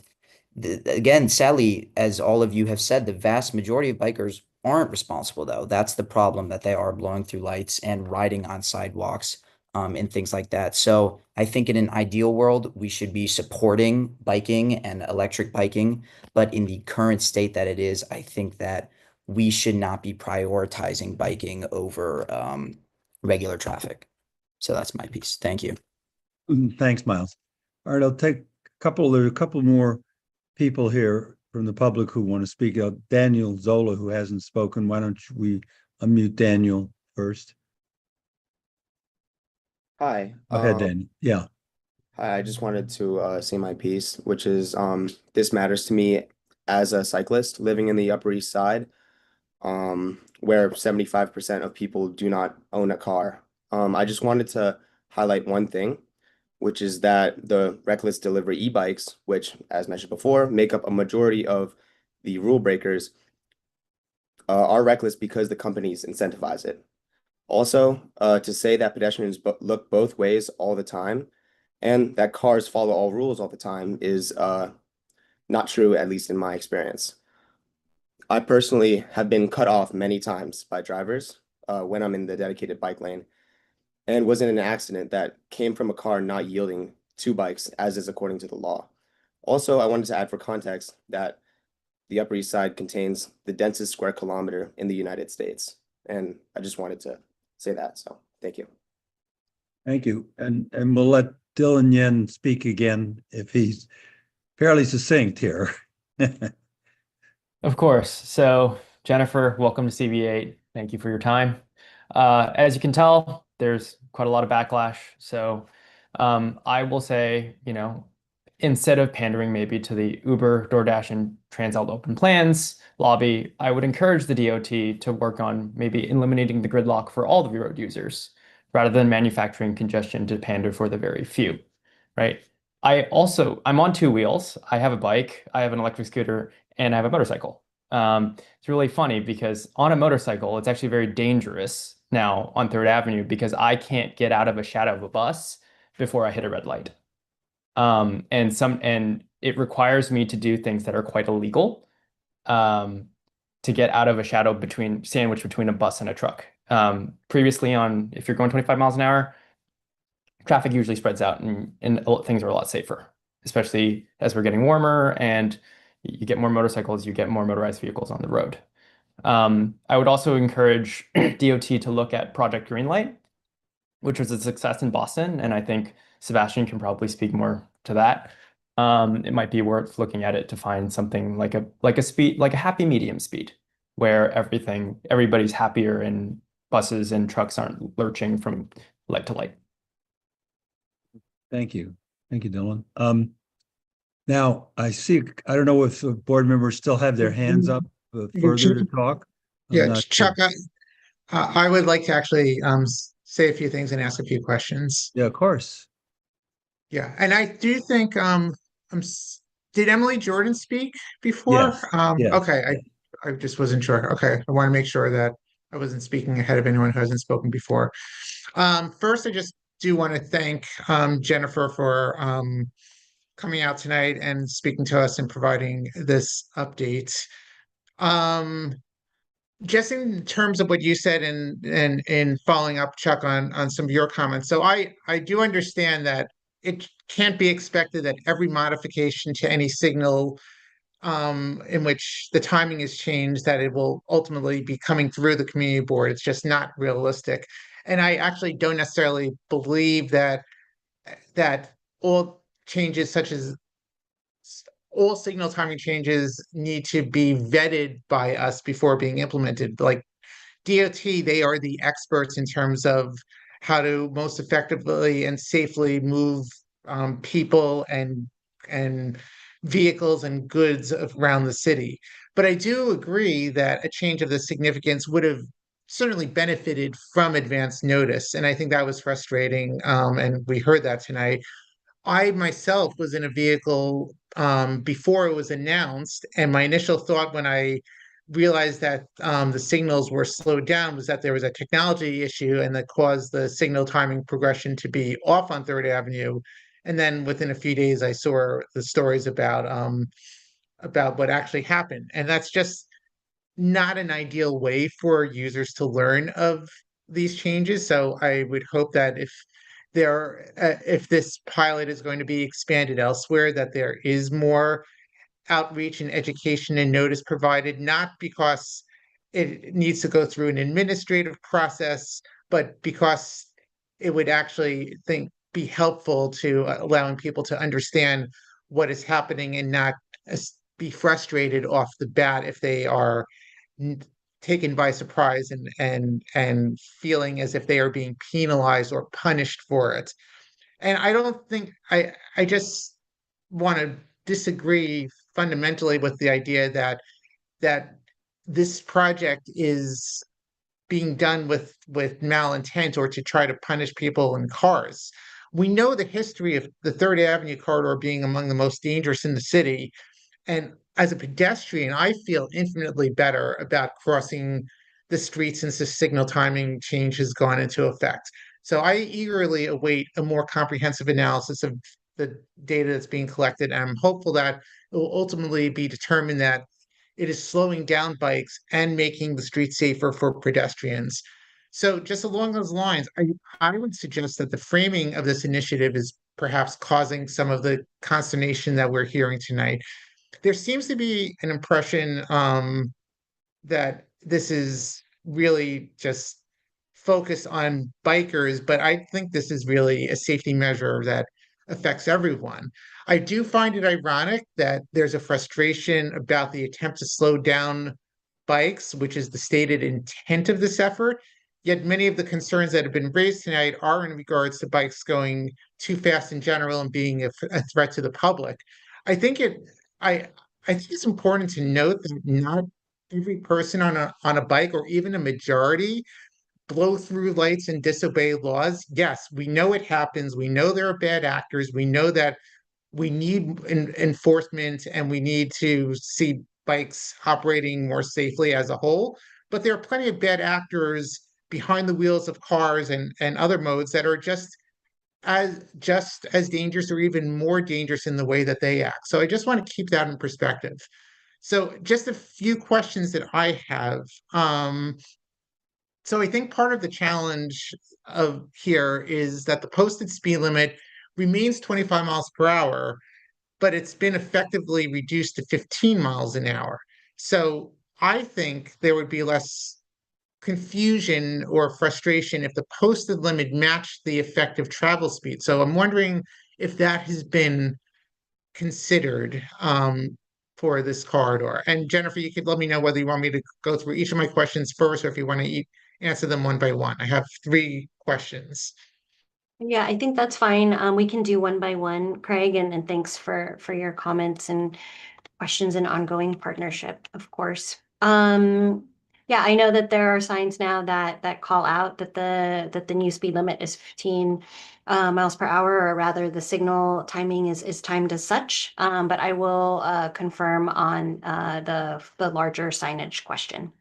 again, sadly, as all of you have said, the vast majority of bikers aren't responsible, though. That's the problem, that they are blowing through lights and riding on sidewalks and things like that. So I think in an ideal world, we should be supporting biking and electric biking. But in the current state that it is, I think that we should not be prioritizing biking over regular traffic. So that's my piece. Thank you. Thanks, Miles. All right, I'll take there are a couple more people here from the public who want to speak. Daniel Zola, who hasn't spoken. Why don't we unmute Daniel first? Hi. Go ahead, Daniel. Yeah. Hi, I just wanted to say my piece, which is this matters to me as a cyclist living in the Upper East Side. where 75% of people do not own a car. I just wanted to highlight one thing, which is that the reckless delivery e-bikes, which, as mentioned before, make up a majority of the rule breakers, are reckless because the companies incentivize it. Also, to say that pedestrians look both ways all the time and that cars follow all rules all the time is not true, at least in my experience. I personally have been cut off many times by drivers when I'm in the dedicated bike lane and was in an accident that came from a car not yielding to bikes as is according to the law. Also, I wanted to add for context that the Upper East Side contains the densest square kilometer in the United States. And I just wanted to say that. So thank you. Thank you. And we'll let Dylan Yen speak again if he's fairly succinct here. Of course. So, Jennifer, welcome to CB8. Thank you for your time. As you can tell, there's quite a lot of backlash. So, I will say, instead of pandering maybe to the Uber, DoorDash, and Transalt Open Plans lobby, I would encourage the DOT to work on maybe eliminating the gridlock for all the road users, rather than manufacturing congestion to pander for the very few, right? I'm on two wheels. I have a bike, I have an electric scooter, and I have a motorcycle. It's really funny because on a motorcycle, it's actually very dangerous now on 3rd Avenue because I can't get out of a shadow of a bus before I hit a red light. And it requires me to do things that are quite illegal to get out of a shadow sandwiched between a bus and a truck. Previously if you're going 25 miles an hour, traffic usually spreads out and things are a lot safer, especially as we're getting warmer and you get more motorcycles, you get more motorized vehicles on the road. I would also encourage DOT to look at Project Greenlight, which was a success in Boston, and I think Sebastian can probably speak more to that. It might be worth looking at it to find something like a happy medium speed, where everybody's happier and buses and trucks aren't lurching from light to light. Thank you. Thank you, Dylan. Now I don't know if the board members still have their hands up further to talk. Yeah, Chuck, I would like to actually say a few things and ask a few questions. Yeah, of course. Yeah, and I do think did Emily Jordan speak before? Yes. Okay, I just wasn't sure. Okay, I want to make sure that I wasn't speaking ahead of anyone who hasn't spoken before. First, I just do want to thank Jennifer for coming out tonight and speaking to us and providing this update. Just in terms of what you said and in following up, Chuck, on some of your comments. So I do understand that it can't be expected that every modification to any signal in which the timing is changed, that it will ultimately be coming through the community board. It's just not realistic. And I actually don't necessarily believe that all changes all signal timing changes need to be vetted by us before being implemented. Like DOT, they are the experts in terms of how to most effectively and safely move people and vehicles and goods around the city. But I do agree that a change of this significance would have certainly benefited from advance notice. And I think that was frustrating. And we heard that tonight. I myself was in a vehicle before it was announced, and my initial thought when I realized that the signals were slowed down was that there was a technology issue and that caused the signal timing progression to be off on 3rd Avenue. And then within a few days, I saw the stories about what actually happened, and that's just not an ideal way for users to learn of these changes. So I would hope that if this pilot is going to be expanded elsewhere, that there is more outreach and education and notice provided, not because it needs to go through an administrative process, but because it would actually be helpful to allowing people to understand what is happening and not be frustrated off the bat if they are taken by surprise and feeling as if they are being penalized or punished for it. And I don't think I just want to disagree fundamentally with the idea that this project is being done with malintent or to try to punish people in cars. We know the history of the Third Avenue corridor being among the most dangerous in the city. And as a pedestrian, I feel infinitely better about crossing the street since the signal timing change has gone into effect. So I eagerly await a more comprehensive analysis of the data that's being collected. And I'm hopeful that it will ultimately be determined that it is slowing down bikes and making the street safer for pedestrians. So just along those lines, I would suggest that the framing of this initiative is perhaps causing some of the consternation that we're hearing tonight. There seems to be an impression that this is really just focused on bikers, but I think this is really a safety measure that affects everyone. I do find it ironic that there's a frustration about the attempt to slow down bikes, which is the stated intent of this effort. Yet many of the concerns that have been raised tonight are in regards to bikes going too fast in general and being a threat to the public. I think it, I, I think it's important to note that not every person on a bike, or even a majority, blow through lights and disobey laws. Yes, we know it happens. We know there are bad actors. We know that we need enforcement and we need to see bikes operating more safely as a whole. But there are plenty of bad actors behind the wheels of cars and other modes that are just as dangerous or even more dangerous in the way that they act. So I just want to keep that in perspective. So just a few questions that I have. So I think part of the challenge of here is that the posted speed limit remains 25 miles per hour, but it's been effectively reduced to 15 miles an hour. So I think there would be less confusion or frustration if the posted limit matched the effective travel speed. So I'm wondering if that has been considered for this corridor. And Jennifer, you could let me know whether you want me to go through each of my questions first, or if you want to answer them one by one. I have 3 questions. Yeah, I think that's fine. We can do one by one, Craig, and thanks for your comments and questions and ongoing partnership, of course. Yeah, I know that there are signs now that call out that the new speed limit is 15 miles per hour, or rather the signal timing is timed as such. But I will confirm on the larger signage question.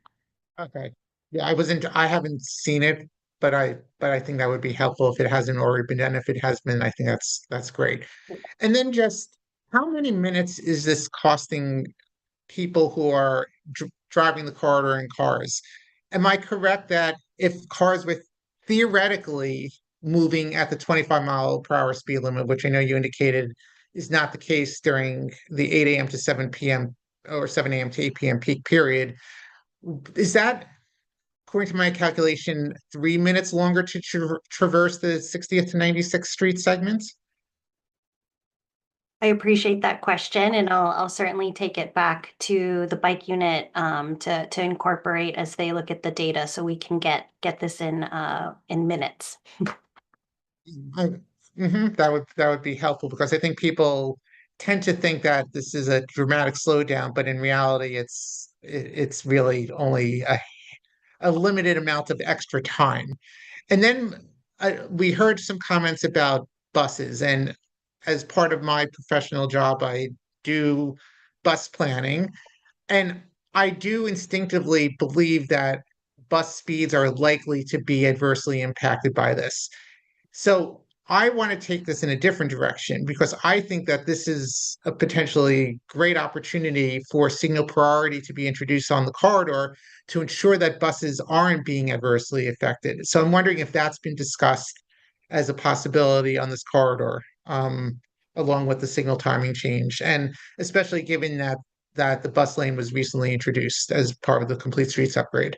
Okay. Yeah, I haven't seen it, but I think that would be helpful if it hasn't already been done. If it has been, I think that's great. And then just how many minutes is this costing people who are driving the corridor in cars? Am I correct that if cars were theoretically moving at the 25 mile per hour speed limit, which I know you indicated is not the case during the 8 a.m. to 7 p.m. or 7 a.m. to 8 p.m. peak period, is that, according to my calculation, 3 minutes longer to traverse the 60th to 96th Street segments? I appreciate that question, and I'll certainly take it back to the bike unit to incorporate as they look at the data, so we can get this in minutes. That would be helpful, because I think people tend to think that this is a dramatic slowdown, but in reality, it's really only a limited amount of extra time. And then we heard some comments about buses, and as part of my professional job, I do bus planning, and I do instinctively believe that bus speeds are likely to be adversely impacted by this. So I want to take this in a different direction, because I think that this is a potentially great opportunity for signal priority to be introduced on the corridor to ensure that buses aren't being adversely affected. So I'm wondering if that's been discussed as a possibility on this corridor, along with the signal timing change, and especially given that the bus lane was recently introduced as part of the Complete Streets upgrade.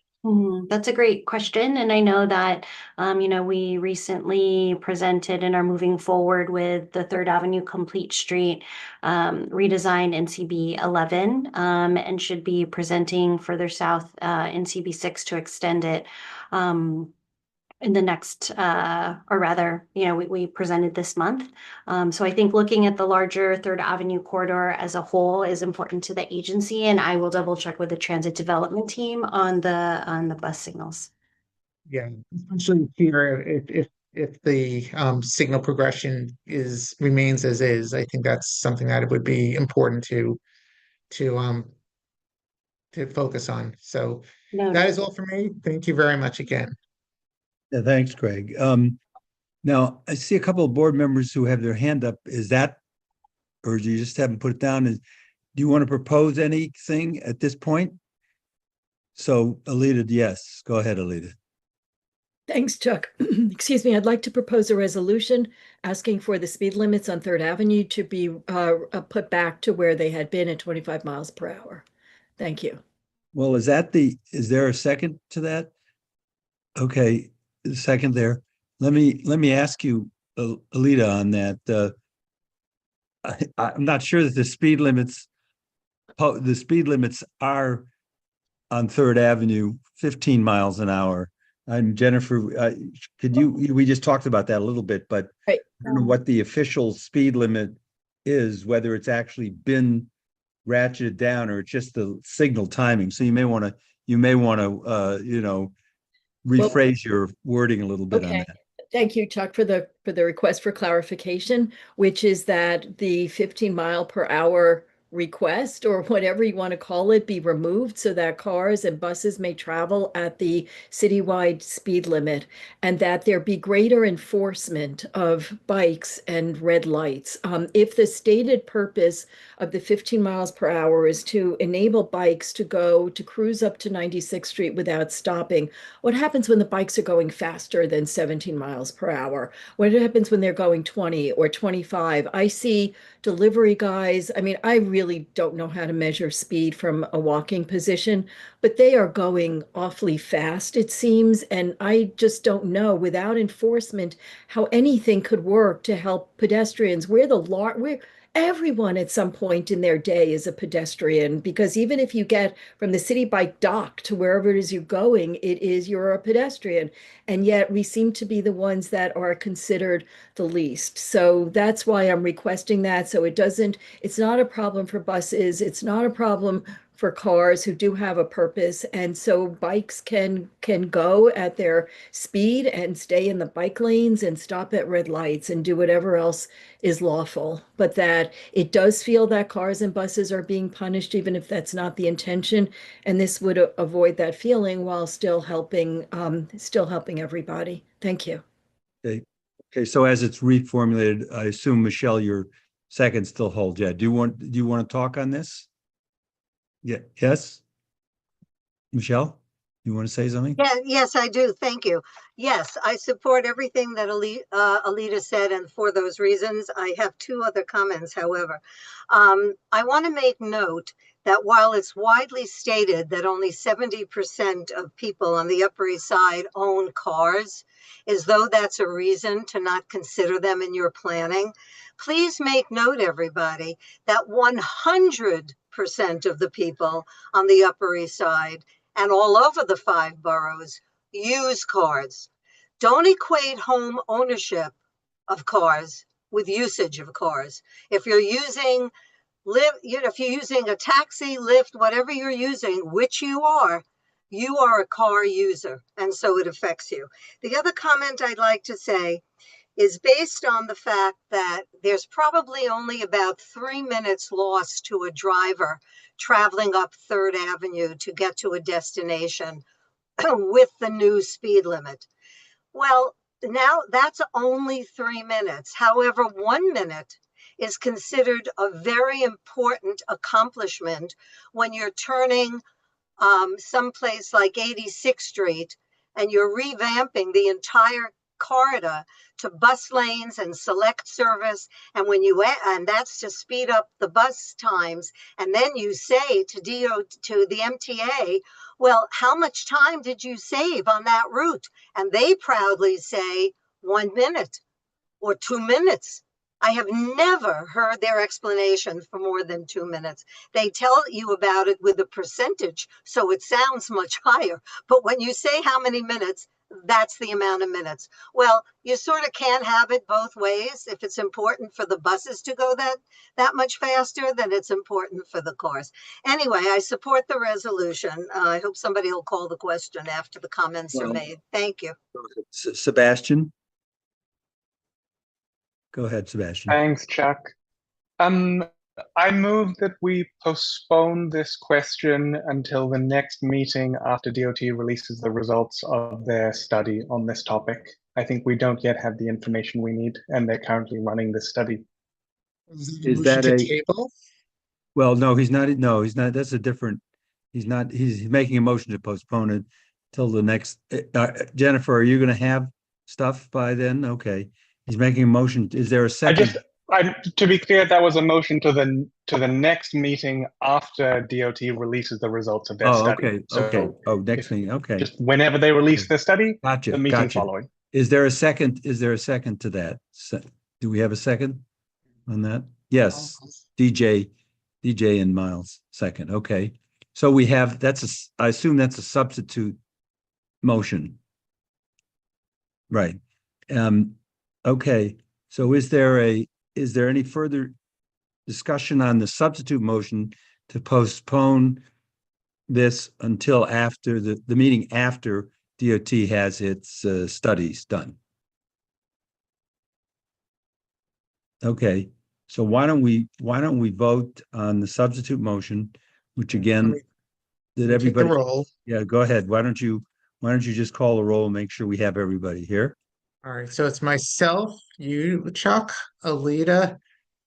That's a great question. And I know that, we recently presented and are moving forward with the Third Avenue Complete Street redesign in CB11, and should be presenting further south in CB6 to extend it. in the next, or rather, we presented this month. So I think looking at the larger Third Avenue corridor as a whole is important to the agency, and I will double check with the transit development team on the bus signals. Yeah, especially here, if the signal progression remains as is, I think that's something that it would be important to focus on. So that is all for me. Thank you very much again. Yeah, thanks, Craig. Now I see a couple of board members who have their hand up. Is that, or do you just haven't put it down? Do you want to propose anything at this point? So Alita, yes, go ahead, Alita. Thanks, Chuck. Excuse me. I'd like to propose a resolution asking for the speed limits on Third Avenue to be put back to where they had been at 25 miles per hour. Thank you. Well, is there a second to that? Okay, second there. Let me ask you, Alita, on that. I'm not sure that the speed limits are on Third Avenue 15 miles an hour. And Jennifer, we just talked about that a little bit, but right. I don't know what the official speed limit is, whether it's actually been ratcheted down or it's just the signal timing. So you may want to rephrase your wording a little bit on that. Thank you, Chuck, for the request for clarification, which is that the 15 mile per hour request, or whatever you want to call it, be removed so that cars and buses may travel at the citywide speed limit, and that there be greater enforcement of bikes and red lights. If the stated purpose of the 15 miles per hour is to enable bikes to cruise up to 96th Street without stopping, what happens when the bikes are going faster than 17 miles per hour? What happens when they're going 20 or 25? I see delivery guys. I mean, I really don't know how to measure speed from a walking position, but they are going awfully fast, it seems. And I just don't know, without enforcement, how anything could work to help pedestrians. Everyone at some point in their day is a pedestrian, because even if you get from the city bike dock to wherever it is you're going, you're a pedestrian. And yet we seem to be the ones that are considered the least. So that's why I'm requesting that. So it's not a problem for buses. It's not a problem for cars who do have a purpose. And so bikes can go at their speed and stay in the bike lanes and stop at red lights and do whatever else is lawful. But that it does feel that cars and buses are being punished, even if that's not the intention. And this would avoid that feeling while still helping everybody. Thank you. Okay. So as it's reformulated, I assume, Michelle, your second still holds. Yeah. Do you want to talk on this? Yeah. Yes. Michelle, you want to say something? Yeah, yes, I do. Thank you. Yes, I support everything that Alita said, and for those reasons, I have two other comments, however. I want to make note that while it's widely stated that only 70% of people on the Upper East Side own cars, as though that's a reason to not consider them in your planning, please make note, everybody, that 100% of the people on the Upper East Side and all over the 5 boroughs use cars. Don't equate home ownership of cars with usage of cars. If you're using if you're using a taxi, Lyft, whatever you're using, which you are a car user, and so it affects you. The other comment I'd like to say is based on the fact that there's probably only about 3 minutes lost to a driver traveling up Third Avenue to get to a destination with the new speed limit. Well, now that's only 3 minutes. However, 1 minute is considered a very important accomplishment when you're turning someplace like 86th Street and you're revamping the entire corridor to bus lanes and select service, and that's to speed up the bus times, and then you say to the MTA, well, how much time did you save on that route? And they proudly say 1 minute or 2 minutes. I have never heard their explanation for more than 2 minutes. They tell you about it with a percentage, so it sounds much higher. But when you say how many minutes, that's the amount of minutes. Well, you sort of can't have it both ways. If it's important for the buses to go that much faster, then it's important for the cars. Anyway, I support the resolution. I hope somebody will call the question after the comments are Well- made. Thank you. Sebastian? Go ahead, Sebastian. Thanks, Chuck. I move that we postpone this question until the next meeting after DOT releases the results of their study on this topic. I think we don't yet have the information we need, and they're currently running this study. Is that a table? Well, no, he's not. No, he's not. That's a different. He's not. He's making a motion to postpone it till the next. Jennifer, are you going to have stuff by then? Okay. He's making a motion. Is there a second? To be clear, that was a motion to the next meeting after DOT releases the results of their study. Okay. So Okay. Oh, next meeting. Okay. just whenever they release their study, Gotcha. the meeting Gotcha. following. Is there a second? Is there a second to that? Do we have a second on that? Yes. DJ and Miles second. Okay. So we have, I assume that's a substitute motion. Right. Okay. So is there any further discussion on the substitute motion to postpone this until after the meeting after DOT has its studies done? Okay. So why don't we vote on the substitute motion, which again, did everybody? Take the roll. Yeah, go ahead. Why don't you just call the roll and make sure we have everybody here? All right, so it's myself, you, Chuck, Alita,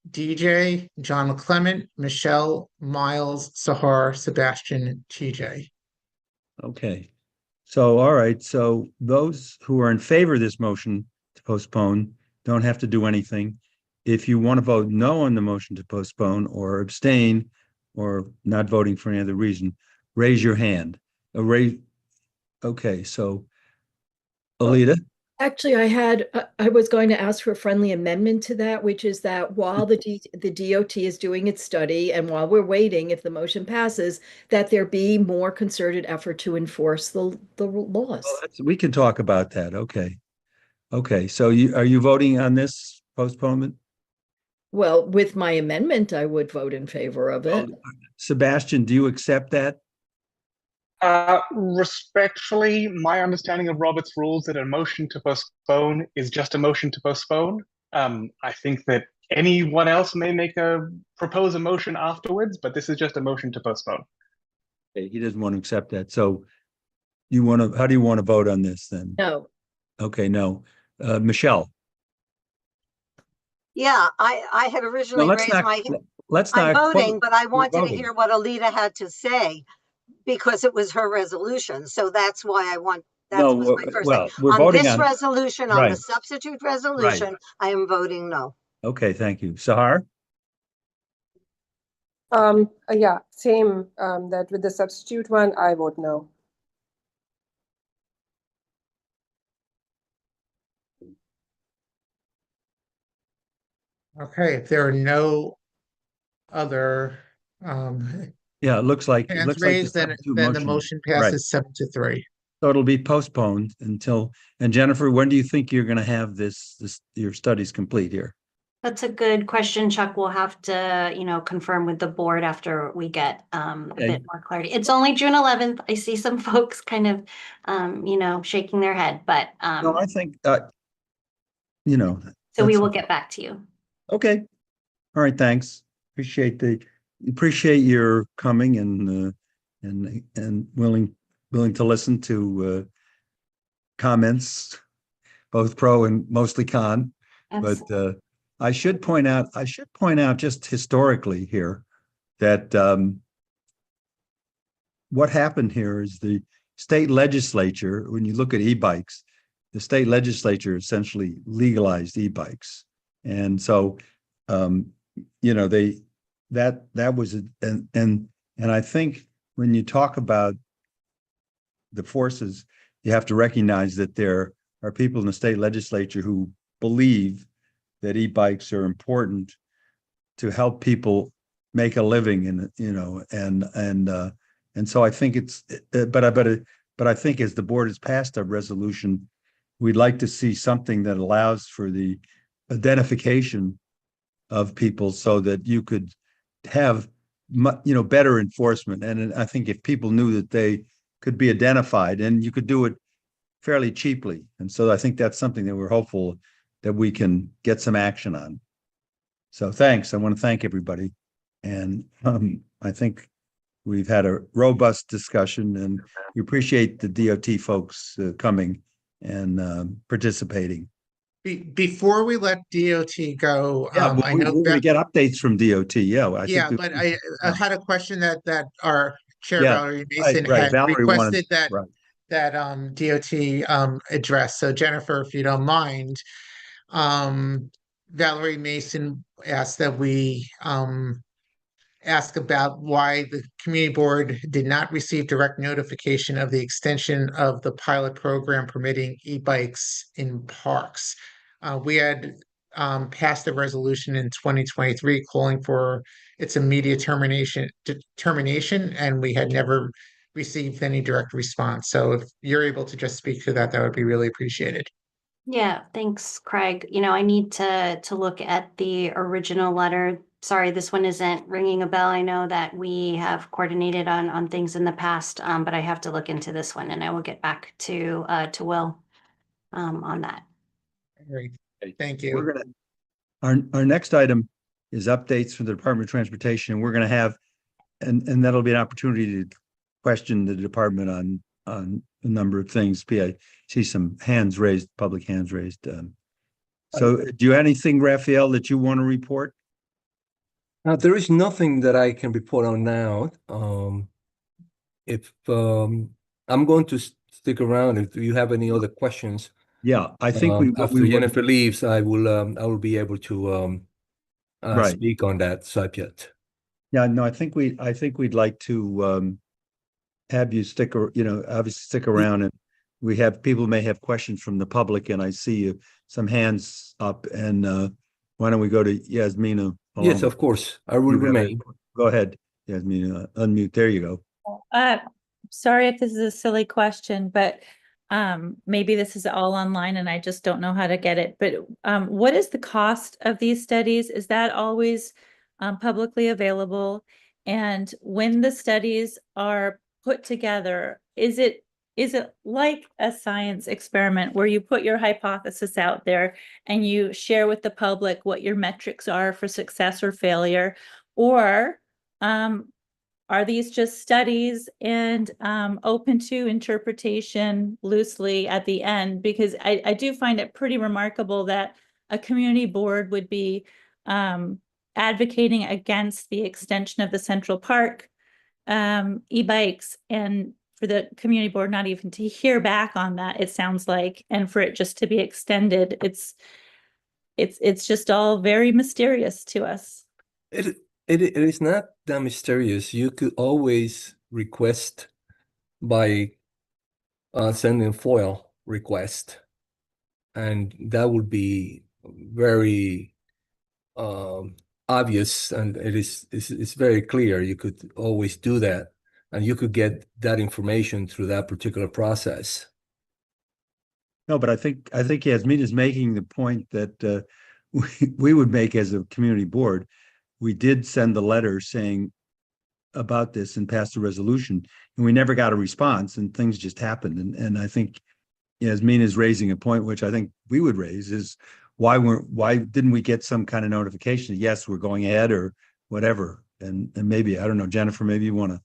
DJ, John McClement, Michelle, Miles, Sahar, Sebastian, TJ. Okay. So, all right. So those who are in favor of this motion to postpone don't have to do anything. If you want to vote no on the motion to postpone or abstain or not voting for any other reason, raise your hand. Okay, so Alita? Actually, I was going to ask for a friendly amendment to that, which is that while the DOT is doing its study and while we're waiting, if the motion passes, that there be more concerted effort to enforce the laws. Well, we can talk about that. Okay. Okay, so are you voting on this postponement? Well, with my amendment, I would vote in favor of it. Sebastian, do you accept that? Respectfully, my understanding of Robert's rules that a motion to postpone is just a motion to postpone. I think that anyone else may propose a motion afterwards, but this is just a motion to postpone. Okay, he doesn't want to accept that. So how do you want to vote on this then? No. Okay, no. Michelle? Yeah, I had originally let's raised not- my, Let's I'm not. voting, but I wanted to voting. hear what Alita had to say because it was her resolution. So that's why that No, was my first well, thing. we're On voting this on- resolution, on the Right. substitute resolution, I am voting no. Okay, thank you. Sahar? Yeah, same, that with the substitute one, I vote no. Okay, if there are no other Yeah, it looks like hands the raised, then substitute the motion passes 7-3. So it'll be postponed until, and Jennifer, when do you think you're going to have your studies complete here? That's a good question, Chuck. We'll have to, confirm with the board after we get a bit more clarity. It's only June 11th. I see some folks kind of, shaking their head, but No, I think, so we that's- will get back to you. Okay. All right, thanks. Appreciate your coming and willing to listen to comments, both pro and mostly con. But I should point out just historically here that what happened here is the state legislature, when you look at e-bikes, the state legislature essentially legalized e-bikes. And so, that was, and I think when you talk about the forces, you have to recognize that there are people in the state legislature who believe that e-bikes are important to help people make a living, and so I think it's, but But I think as the board has passed a resolution, we'd like to see something that allows for the identification of people so that you could have, better enforcement. And I think if people knew that they could be identified, and you could do it fairly cheaply. And so I think that's something that we're hopeful that we can get some action on. So thanks. I want to thank everybody. And I think we've had a robust discussion, and we appreciate the DOT folks coming and participating. Before we let DOT go, Yeah, I we're know going to get updates from DOT. Yeah, I yeah, think. but I had a question that our Chair Yeah, Valerie Mason right. had Valerie wanted, requested that right. DOT address. So Jennifer, if you don't mind, Valerie Mason asked that we ask about why the community board did not receive direct notification of the extension of the pilot program permitting e-bikes in parks. We had passed a resolution in 2023 calling for its immediate termination, and we had never received any direct response. So if you're able to just speak to that, that would be really appreciated. Yeah, thanks, Craig. I need to look at the original letter. Sorry, this one isn't ringing a bell. I know that we have coordinated on things in the past, but I have to look into this one, and I will get back to Will on that. Great, thank you. We're gonna our next item is updates from the Department of Transportation. We're going to have, and that'll be an opportunity to question the department on a number of things. I see some hands raised, public hands raised. So do you have anything, Raphael, that you want to report? There is nothing that I can report on now. If I'm going to stick around, if you have any other questions. Yeah, I think after Jennifer leaves, I will be able to right. speak on that subject. Yeah, no, I think we'd like to have you stick, obviously stick around, and we have people may have questions from the public, and I see some hands up, and why don't we go to Yasmina? Yes, of course, I will remain. Go ahead, Yasmina, unmute. There you go. Sorry if this is a silly question, but maybe this is all online and I just don't know how to get it. But what is the cost of these studies? Is that always publicly available? And when the studies are put together, is it like a science experiment where you put your hypothesis out there and you share with the public what your metrics are for success or failure? Or are these just studies and open to interpretation loosely at the end? Because I do find it pretty remarkable that a community board would be advocating against the extension of the Central Park e-bikes, and for the community board not even to hear back on that, it sounds like, and for it just to be extended, it's just all very mysterious to us. It is not that mysterious. You could always request by sending FOIL request, and that would be very obvious, and it's very clear. You could always do that, and you could get that information through that particular process. No, but I think Yasmin is making the point that we would make as a community board. We did send the letter saying about this and passed a resolution, and we never got a response, and things just happened. And I think Yasmin is raising a point which I think we would raise, is why didn't we get some kind of notification? Yes, we're going ahead or whatever. And maybe, I don't know, Jennifer, maybe you want to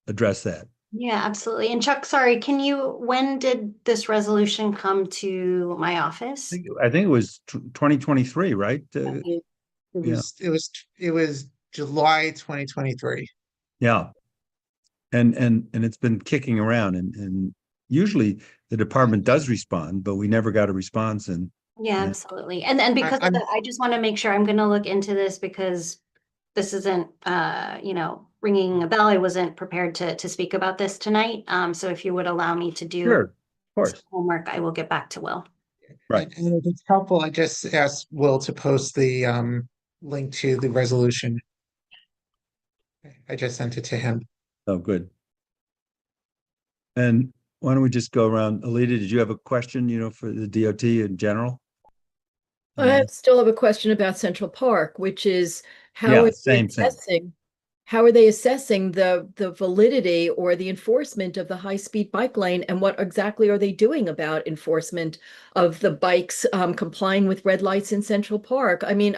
address that. Yeah, absolutely. And Chuck, sorry, when did this resolution come to my office? I think it was 2023, right? It was July 2023. Yeah. And it's been kicking around, and usually the department does respond, but we never got a response. And yeah, absolutely. And because of that, I just want to make sure I'm going to look into this, because this isn't ringing a bell. I wasn't prepared to speak about this tonight. So if you would allow me to do sure, of course, homework, I will get back to Will. Right. And if it's helpful, I just asked Will to post the link to the resolution. I just sent it to him. Oh, good. And why don't we just go around? Alita, did you have a question, for the DOT in general? I still have a question about Central Park, which is how Yeah, are they same thing. assessing the validity or the enforcement of the high-speed bike lane, and what exactly are they doing about enforcement of the bikes complying with red lights in Central Park? I mean,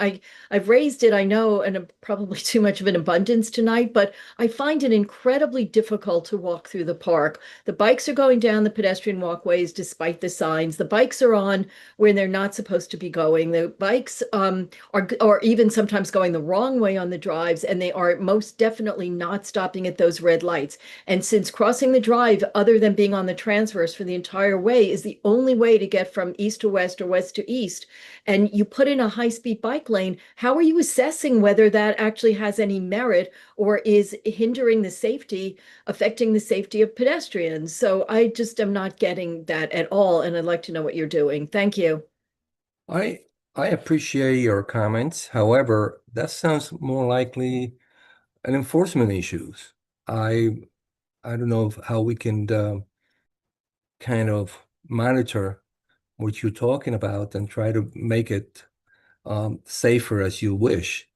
I've raised it, I know, and probably too much of an abundance tonight, but I find it incredibly difficult to walk through the park. The bikes are going down the pedestrian walkways despite the signs. The bikes are on where they're not supposed to be going. The bikes are even sometimes going the wrong way on the drives, and they are most definitely not stopping at those red lights. And since crossing the drive, other than being on the transverse for the entire way, is the only way to get from east to west or west to east, and you put in a high-speed bike lane, how are you assessing whether that actually has any merit or is hindering the safety, affecting the safety of pedestrians? So I just am not getting that at all, and I'd like to know what you're doing. Thank you. I appreciate your comments. However, that sounds more likely an enforcement issues. I don't know how we can kind of monitor what you're talking about and try to make it safer as you wish.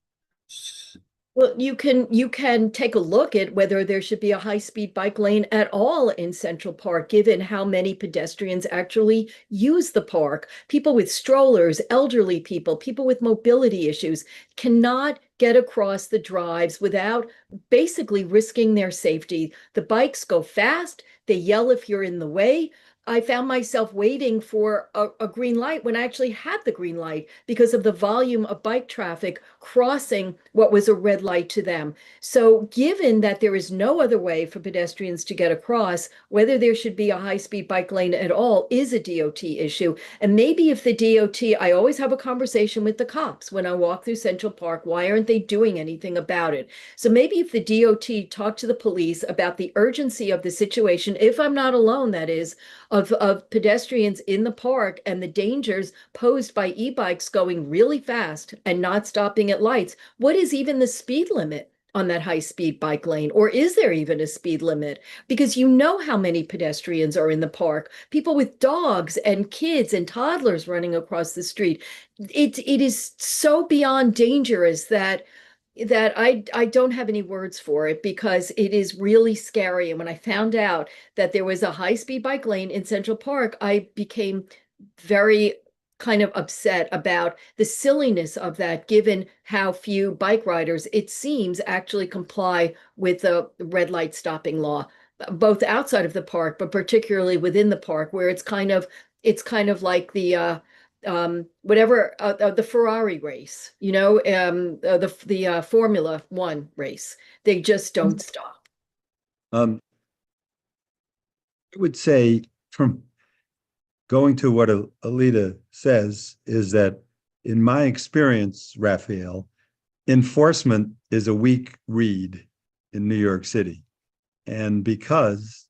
Well, you can take a look at whether there should be a high-speed bike lane at all in Central Park, given how many pedestrians actually use the park. People with strollers, elderly people, people with mobility issues cannot get across the drives without basically risking their safety. The bikes go fast, they yell if you're in the way. I found myself waiting for a green light when I actually had the green light because of the volume of bike traffic crossing what was a red light to them. So given that there is no other way for pedestrians to get across, whether there should be a high-speed bike lane at all is a DOT issue. And maybe if the DOT, I always have a conversation with the cops when I walk through Central Park, why aren't they doing anything about it? So maybe if the DOT talked to the police about the urgency of the situation, if I'm not alone, that is, of pedestrians in the park and the dangers posed by e-bikes going really fast and not stopping at lights. What is even the speed limit on that high-speed bike lane? Or is there even a speed limit? Because you know how many pedestrians are in the park, people with dogs and kids and toddlers running across the street. It is so beyond dangerous that I don't have any words for it, because it is really scary. And when I found out that there was a high-speed bike lane in Central Park, I became very kind of upset about the silliness of that, given how few bike riders, it seems, actually comply with the red light stopping law, both outside of the park, but particularly within the park, where it's kind of like the whatever the Ferrari race, the Formula One race. They just don't stop. I would say, from going to what Alita says, is that in my experience, Raphael, enforcement is a weak read in New York City. And because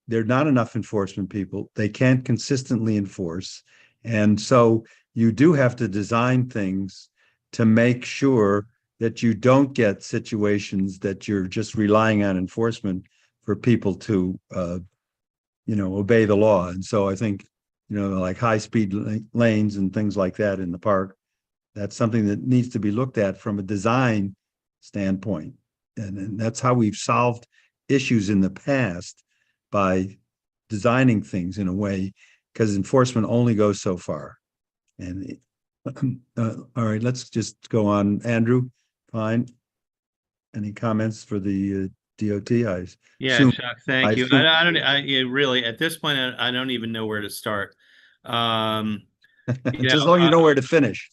there are not enough enforcement people, they can't consistently enforce. And so you do have to design things to make sure that you don't get situations that you're just relying on enforcement for people to obey the law. And so I think, like high-speed lanes and things like that in the park, that's something that needs to be looked at from a design standpoint. And that's how we've solved issues in the past, by designing things in a way, because enforcement only goes so far. And all right, let's just go on. Andrew, fine. Any comments for the DOT? Yeah, Chuck, thank you. Really, at this point, I don't even know where to start. Just as long as you know where to finish.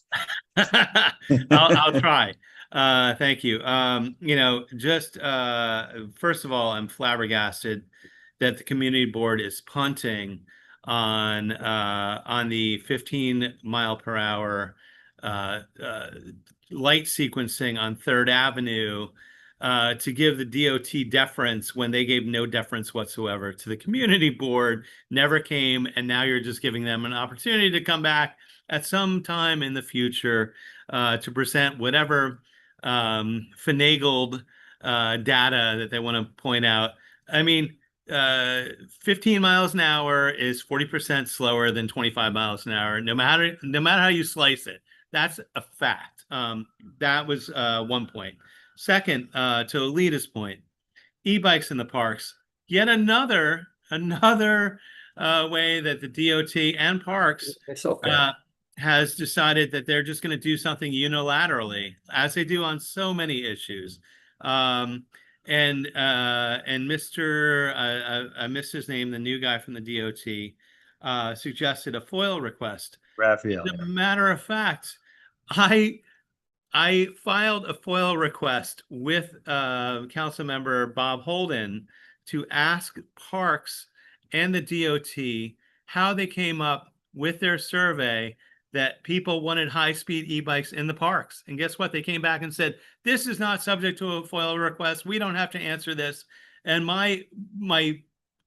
I'll try. Thank you. First of all, I'm flabbergasted that the community board is punting on the 15 mile per hour light sequencing on 3rd Avenue to give the DOT deference when they gave no deference whatsoever to the community board, never came, and now you're just giving them an opportunity to come back at some time in the future to present whatever finagled data that they want to point out. I mean, 15 miles an hour is 40% slower than 25 miles an hour, no matter how you slice it. That's a fact. That was one point. Second, to Alita's point, e-bikes in the parks, yet another way that the DOT and parks It's okay. has decided that they're just going to do something unilaterally, as they do on so many issues. And Mr. I missed his name, the new guy from the DOT, suggested a FOIL request. Raphael. As a matter of fact, I filed a FOIL request with Council Member Bob Holden to ask Parks and the DOT how they came up with their survey that people wanted high-speed e-bikes in the parks. And guess what? They came back and said, this is not subject to a FOIL request. We don't have to answer this. And my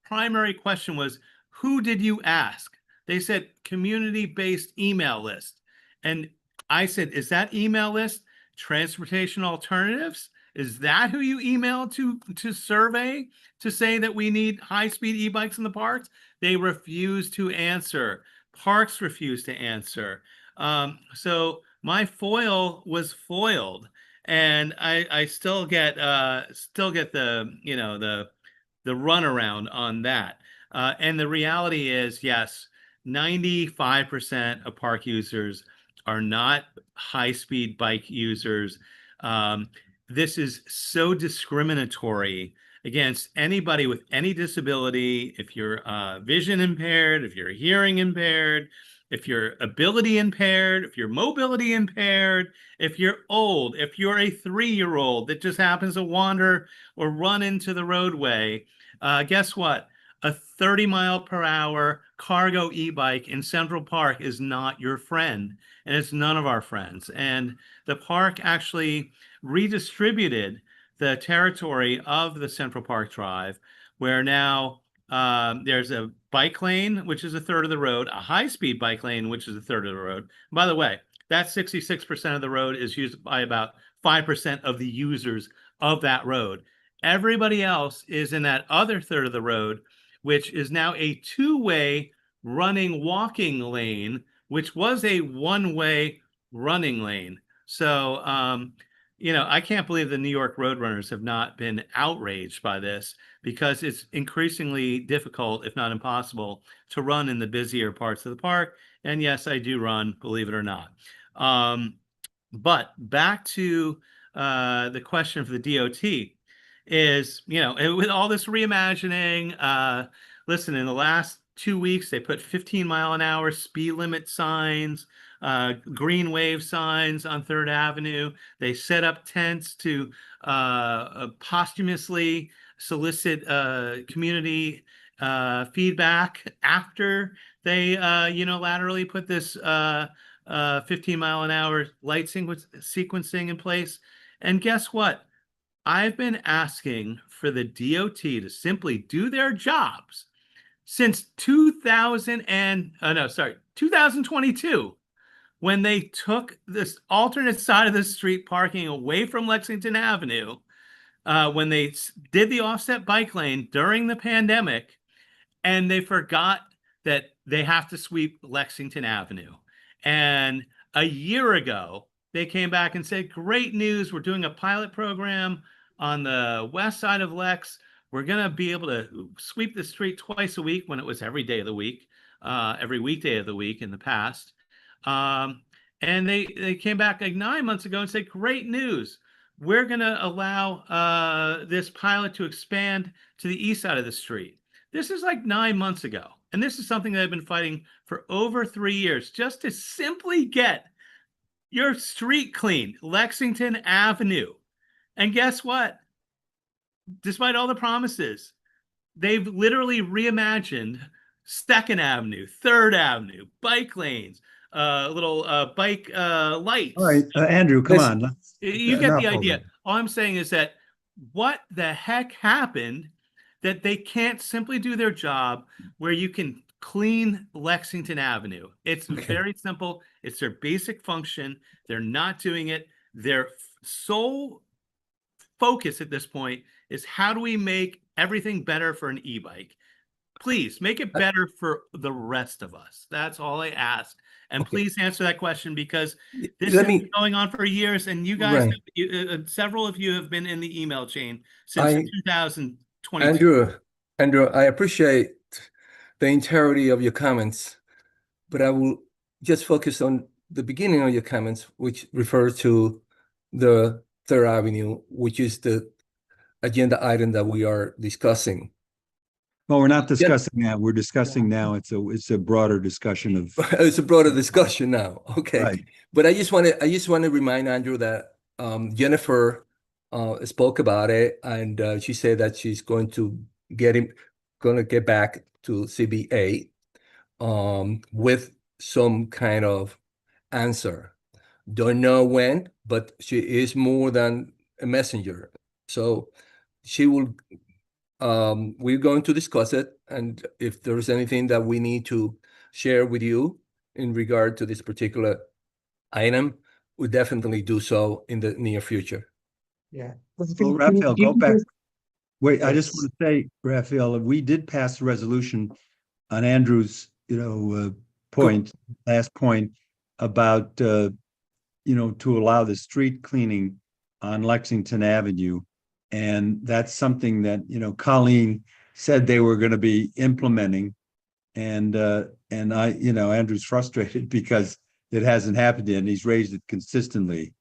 primary question was, who did you ask? They said community-based email list. And I said, is that email list Transportation Alternatives? Is that who you emailed to survey to say that we need high-speed e-bikes in the parks? They refused to answer. Parks refused to answer. So my FOIL was foiled, and I still get the the runaround on that. And the reality is, yes, 95% of park users are not high-speed bike users. This is so discriminatory against anybody with any disability. If you're vision impaired, if you're hearing impaired, if you're ability impaired, if you're mobility impaired, if you're old, if you're a 3-year-old that just happens to wander or run into the roadway, guess what? A 30-mile-per-hour cargo e-bike in Central Park is not your friend, and it's none of our friends. And the park actually redistributed the territory of the Central Park Drive, where now there's a bike lane, which is a third of the road, a high-speed bike lane, which is a third of the road. By the way, that 66% of the road is used by about 5% of the users of that road. Everybody else is in that other third of the road, which is now a two-way running walking lane, which was a one-way running lane. So, I can't believe the New York Roadrunners have not been outraged by this, because it's increasingly difficult, if not impossible, to run in the busier parts of the park. And yes, I do run, believe it or not. But back to the question for the DOT is, with all this reimagining, listen, in the last 2 weeks, they put 15-mile-an-hour speed limit signs, green wave signs on 3rd Avenue. They set up tents to posthumously solicit community feedback after they unilaterally put this 15-mile-an-hour light sequencing in place. And guess what? I've been asking for the DOT to simply do their jobs since 2022, when they took this alternate side of the street parking away from Lexington Avenue, when they did the offset bike lane during the pandemic, and they forgot that they have to sweep Lexington Avenue. And a year ago, they came back and said, great news, we're doing a pilot program on the west side of Lex. We're going to be able to sweep the street twice a week, when it was every day of the week, every weekday of the week in the past. And they came back like 9 months ago and said, great news, we're going to allow this pilot to expand to the east side of the street. This is like 9 months ago. And this is something that I've been fighting for over 3 years, just to simply get your street clean, Lexington Avenue. And guess what? Despite all the promises, they've literally reimagined 2nd Avenue, 3rd Avenue, bike lanes, little bike lights. All right, Andrew, come on. You get the idea. All I'm saying is that what the heck happened that they can't simply do their job where you can clean Lexington Avenue? It's very simple. It's their basic function. They're not doing it. Their sole focus at this point is, how do we make everything better for an e-bike. Please make it better for the rest of us. That's all I ask. And please answer that question, because this has been going on for years, and you guys, several of you have been in the email chain since 2022. Andrew, I appreciate the entirety of your comments, but I will just focus on the beginning of your comments, which refers to the Third Avenue, which is the agenda item that we are discussing. Well, we're not discussing that. We're discussing now. It's a broader discussion of. It's a broader discussion now. Okay, right. But I just want to remind Andrew that Jennifer spoke about it, and she said that she's going to get back to CB8 with some kind of answer. Don't know when, but she is more than a messenger. So she will. We're going to discuss it, and if there's anything that we need to share with you in regard to this particular item, we definitely do so in the near future. Yeah. Well, Raphael, go back. Wait, I just want to say, Raphael, we did pass a resolution on Andrew's, last point about, to allow the street cleaning on Lexington Avenue. And that's something that, Colleen said they were going to be implementing. And Andrew's frustrated because it hasn't happened yet, and he's raised it consistently.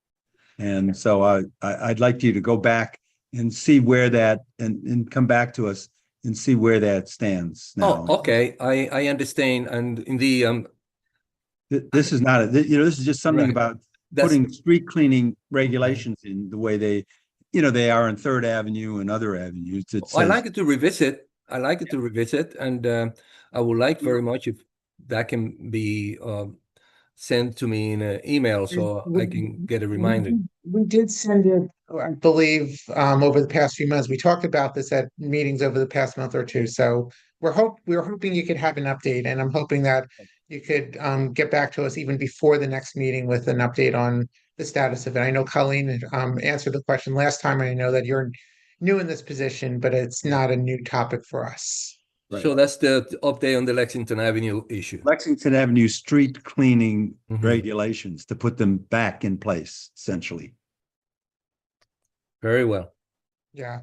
And so I'd like you to go back and see where that, and come back to us and see where that stands now. Oh, okay. I understand. And in the this is not this is just something about putting street cleaning regulations in the way they are on Third Avenue and other avenues. I like it to revisit. And I would like very much if that can be sent to me in an email so I can get a reminder. We did send it, I believe, over the past few months. We talked about this at meetings over the past month or two. So we're hoping you could have an update, and I'm hoping that you could get back to us even before the next meeting with an update on the status of it. I know Colleen answered the question last time, and I know that you're new in this position, but it's not a new topic for us. Right. So that's the update on the Lexington Avenue issue. Lexington Avenue street cleaning regulations to put them back in place, essentially. Very well. Yeah.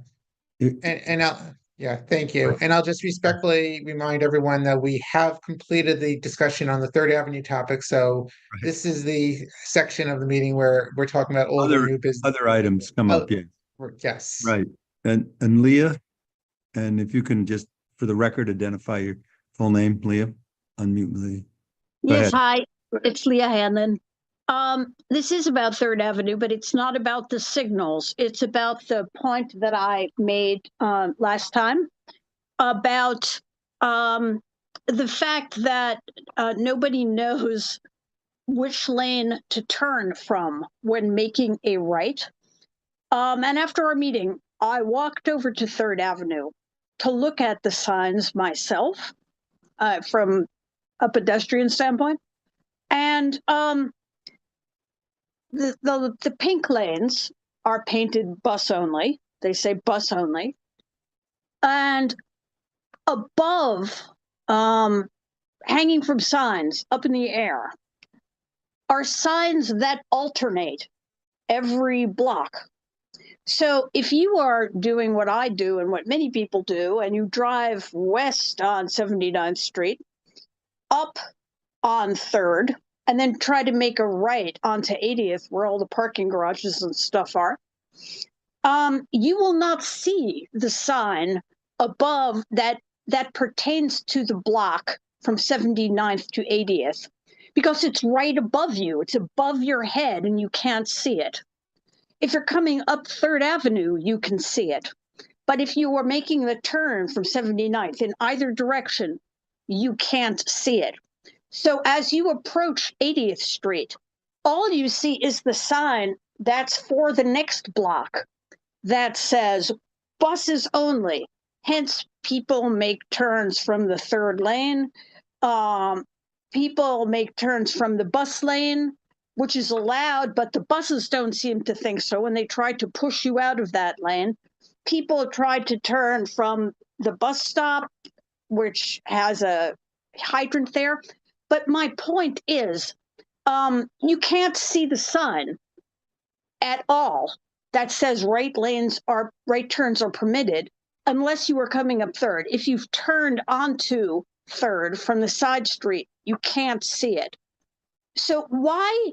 Thank you. And I'll just respectfully remind everyone that we have completed the discussion on the Third Avenue topic. So this is the section of the meeting where we're talking about all the new business. Other items come up, yeah. Yes. Right. And Leah, and if you can just, for the record, identify your full name, Leah. Unmute Leah. Yes, hi, it's Leah Hanlon. This is about Third Avenue, but it's not about the signals. It's about the point that I made last time about the fact that nobody knows which lane to turn from when making a right. And after our meeting, I walked over to Third Avenue to look at the signs myself from a pedestrian standpoint. And the pink lanes are painted bus only. They say bus only. And above, hanging from signs up in the air, are signs that alternate every block. So if you are doing what I do and what many people do, and you drive west on 79th Street, up on 3rd, and then try to make a right onto 80th, where all the parking garages and stuff are, you will not see the sign above that pertains to the block from 79th to 80th, because it's right above you. It's above your head, and you can't see it. If you're coming up 3rd Avenue, you can see it. But if you are making the turn from 79th in either direction, you can't see it. So as you approach 80th Street, all you see is the sign that's for the next block that says buses only. Hence, people make turns from the 3rd lane. People make turns from the bus lane, which is allowed, but the buses don't seem to think so. When they try to push you out of that lane, people have tried to turn from the bus stop, which has a hydrant there. But my point is, you can't see the sign at all that says right turns are permitted unless you are coming up Third. If you've turned onto Third from the side street, you can't see it. So why?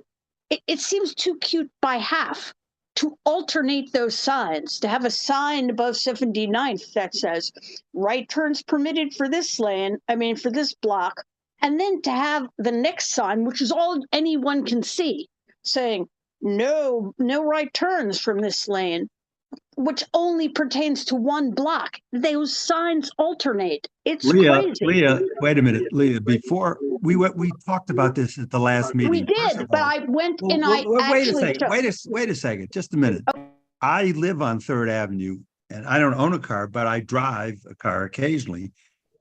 It seems too cute by half to alternate those signs, to have a sign above 79th that says right turns permitted for this lane, for this block, and then to have the next sign, which is all anyone can see, saying no right turns from this lane, which only pertains to one block. Those signs alternate. It's crazy. Leah, wait a minute, Leah. Before we talked about this at the last meeting. We did, but I went and I wait a actually second. Wait a second. Just a minute. I live on Third Avenue, and I don't own a car, but I drive a car occasionally.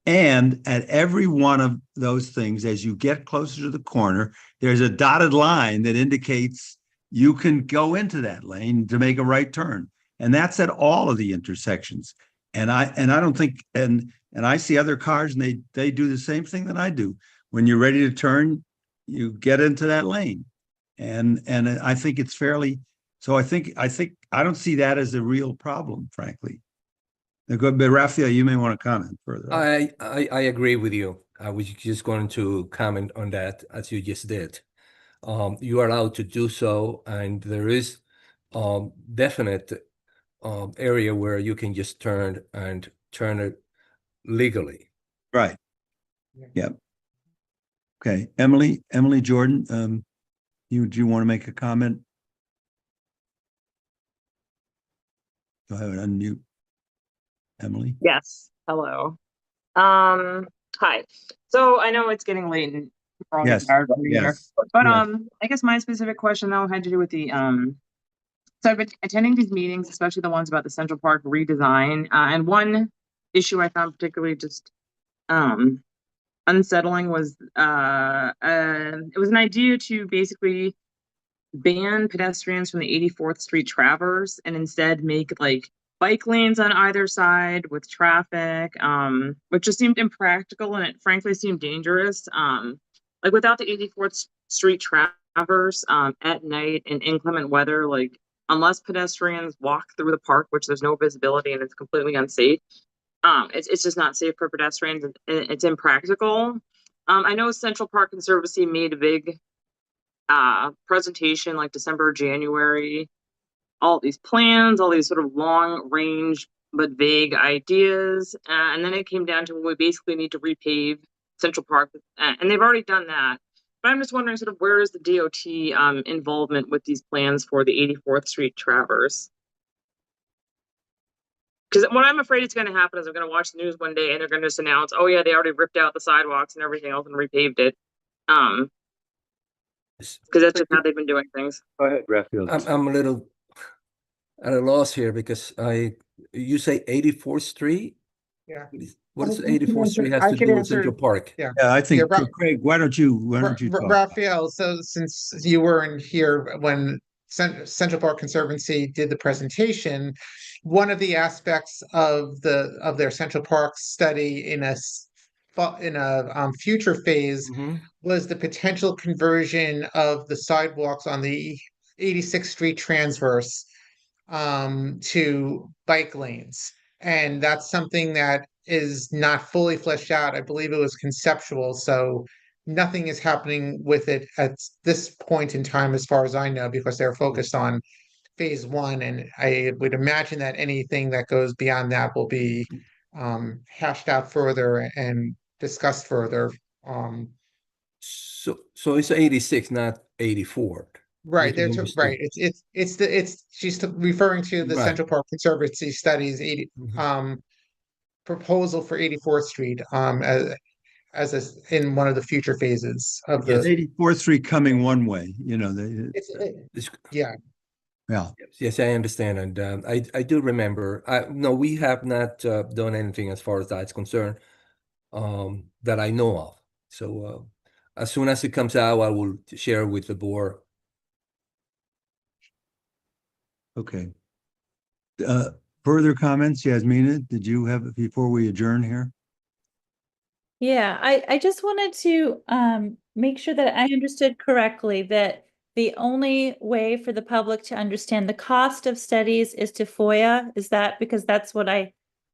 And at every one of those things, as you get closer to the corner, there's a dotted line that indicates you can go into that lane to make a right turn. And that's at all of the intersections. And I don't think, and I see other cars and they do the same thing that I do. When you're ready to turn, you get into that lane. And I think it's fairly, so I think I don't see that as a real problem, frankly. But Raphael, you may want to comment further. I agree with you. I was just going to comment on that as you just did. You are allowed to do so, and there is definite area where you can just turn it legally. Right. Yep. Okay, Emily Jordan, do you want to make a comment? Go ahead, unmute. Emily? Yes. Hello. Hi. So I know it's getting late and we're all Yes. tired over here. Yes. But Yes. I guess my specific question though had to do with the so I've been attending these meetings, especially the ones about the Central Park redesign. And one issue I found particularly just unsettling was it was an idea to basically ban pedestrians from the 84th Street Traverse and instead make like bike lanes on either side with traffic, which just seemed impractical and it frankly seemed dangerous. Like without the 84th Street Traverse at night in inclement weather, like unless pedestrians walk through the park, which there's no visibility and it's completely unsafe, it's just not safe for pedestrians. It's impractical. I know Central Park Conservancy made a big presentation like December, January, all these plans, all these sort of long range but vague ideas. And then it came down to we basically need to repave Central Park. And they've already done that. But I'm just wondering sort of where is the DOT involvement with these plans for the 84th Street Traverse? Because what I'm afraid is going to happen is I'm going to watch the news one day and they're going to just announce, oh yeah, they already ripped out the sidewalks and everything else and repaved it. Because that's just how they've been doing things. Go ahead, Raphael. I'm a little at a loss here because you say 84th Street? Yeah. What does 84th Street has to do with Central Park? Yeah. I think Yeah, Craig, why don't you talk? Raphael, so since you weren't here when Central Park Conservancy did the presentation, one of the aspects of their Central Park study in a future phase was the potential conversion of the sidewalks on the 86th Street Transverse to bike lanes. And that's something that is not fully fleshed out. I believe it was conceptual, so nothing is happening with it at this point in time, as far as I know, because they're focused on phase one. And I would imagine that anything that goes beyond that will be hashed out further and discussed further. So it's 86, not 84. Right, right. She's referring to the Central Park Conservancy Studies proposal for 84th Street in one of the future phases of the 84th Street coming one way, yeah. Yes, I understand, and I do remember. No, we have not done anything as far as that's concerned that I know of. So as soon as it comes out, I will share with the board. Okay. further comments? Yasmina, did you have, before we adjourn here? Yeah, I just wanted to make sure that I understood correctly that the only way for the public to understand the cost of studies is to FOIA. Is that because that's what I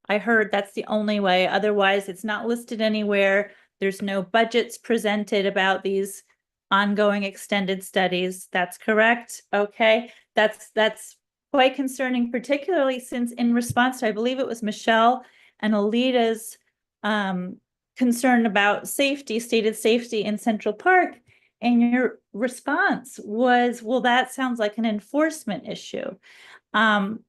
heard that's the only way? Otherwise, it's not listed anywhere. There's no budgets presented about these ongoing extended studies. That's correct. Okay. That's quite concerning, particularly since in response to, I believe it was Michelle and Alita's concern about safety, stated safety in Central Park. And your response was, well, that sounds like an enforcement issue. And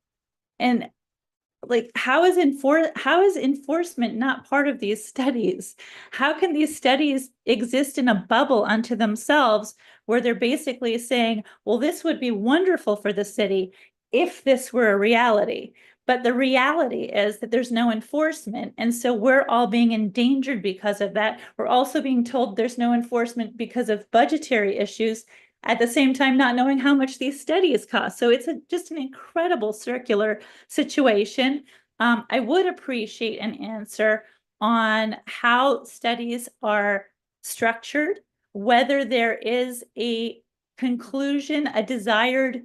like, how is enforcement not part of these studies? How can these studies exist in a bubble unto themselves where they're basically saying, well, this would be wonderful for the city if this were a reality? But the reality is that there's no enforcement. And so we're all being endangered because of that. We're also being told there's no enforcement because of budgetary issues, at the same time not knowing how much these studies cost. So it's just an incredible circular situation. I would appreciate an answer on how studies are structured, whether there is a conclusion, a desired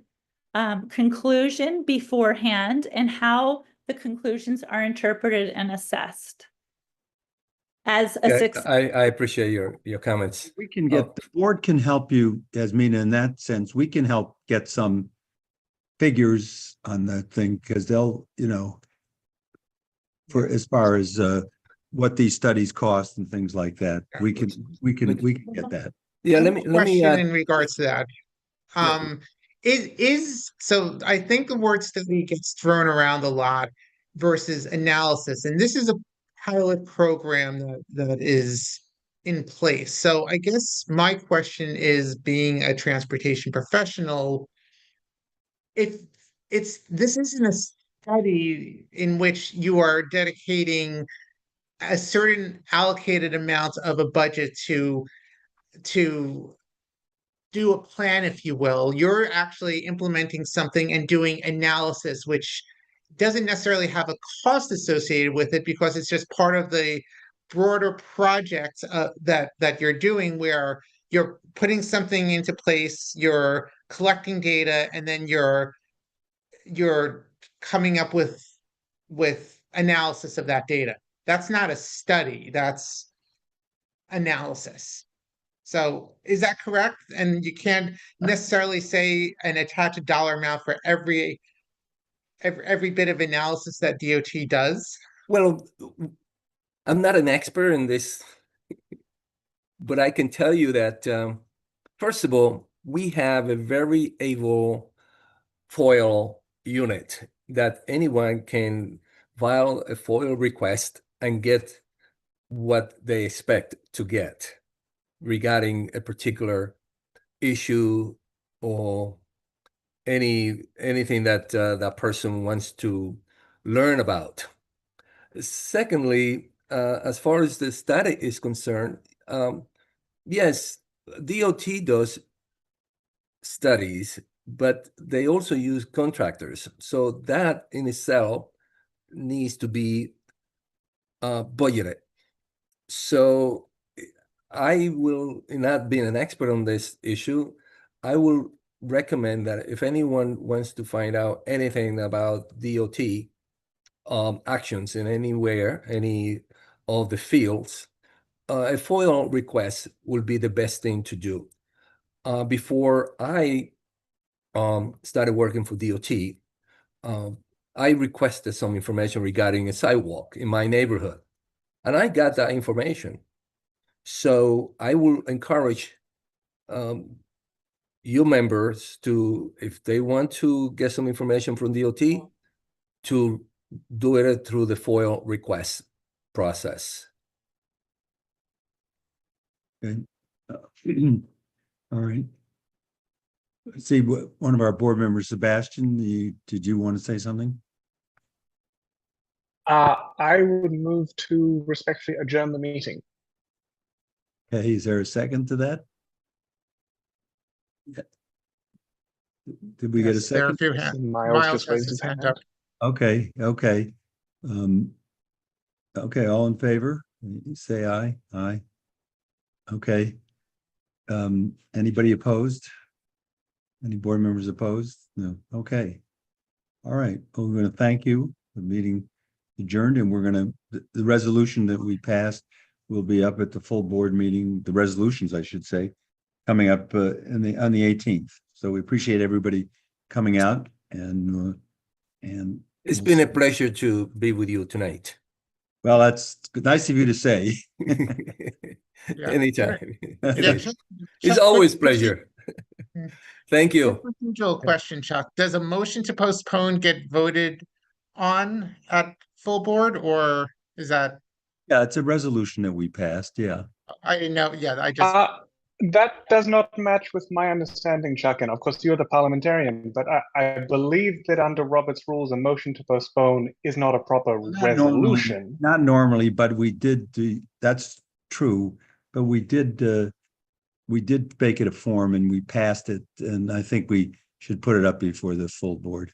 conclusion beforehand, and how the conclusions are interpreted and assessed. As a success. I appreciate your comments. We can get, the board can help you, Yasmina, in that sense. We can help get some figures on that thing, because they'll, you know, for as far as what these studies cost and things like that. We can get that. Yeah, let me question in regards to that. So I think the word study gets thrown around a lot versus analysis, and this is a pilot program that is in place. So I guess my question is, being a transportation professional, if this isn't a study in which you are dedicating a certain allocated amount of a budget to do a plan, if you will. You're actually implementing something and doing analysis, which doesn't necessarily have a cost associated with it, because it's just part of the broader project that you're doing, where you're putting something into place, you're collecting data, and then you're coming up with analysis of that data. That's not a study, that's analysis. So is that correct? And you can't necessarily say and attach a dollar amount for every bit of analysis that DOT does? Well, I'm not an expert in this, but I can tell you that, first of all, we have a very able FOIL unit that anyone can file a FOIL request and get what they expect to get regarding a particular issue or anything that that person wants to learn about. Secondly, as far as the study is concerned, yes, DOT does studies, but they also use contractors. So that in itself needs to be budgeted. So I will, not being an expert on this issue, I will recommend that if anyone wants to find out anything about DOT actions in anywhere, any of the fields, a FOIL request will be the best thing to do. Before I started working for DOT, I requested some information regarding a sidewalk in my neighborhood, and I got that information. So I will encourage you members to, if they want to get some information from DOT, to do it through the FOIL request process. Okay. All right. Let's see, one of our board members, Sebastian, did you want to say something? I would move to respectfully adjourn the meeting. Okay, is there a second to that? Yeah. Did we get a second? Miles just raised his hand up. Okay, okay. Okay, all in favor, say aye, aye. Okay. Anybody opposed? Any board members opposed? No, okay. All right, well, we're gonna thank you, the meeting adjourned, and we're gonna, the resolution that we passed will be up at the full board meeting, the resolutions, I should say, coming up on the 18th. So we appreciate everybody coming out and It's been a pleasure to be with you tonight. well, that's nice of you to say. Yeah. Anytime. Yeah, It's always pleasure. Thank you. Procedural question, Chuck. Does a motion to postpone get voted on at full board, or is that, Yeah, it's a resolution that we passed, yeah. I didn't know, yeah, I just, That does not match with my understanding, Chuck, and of course you're the parliamentarian, but I believe that under Robert's rules, a motion to postpone is not a proper resolution. Not normally, but we did, that's true, but we did make it a form and we passed it, and I think we should put it up before the full board.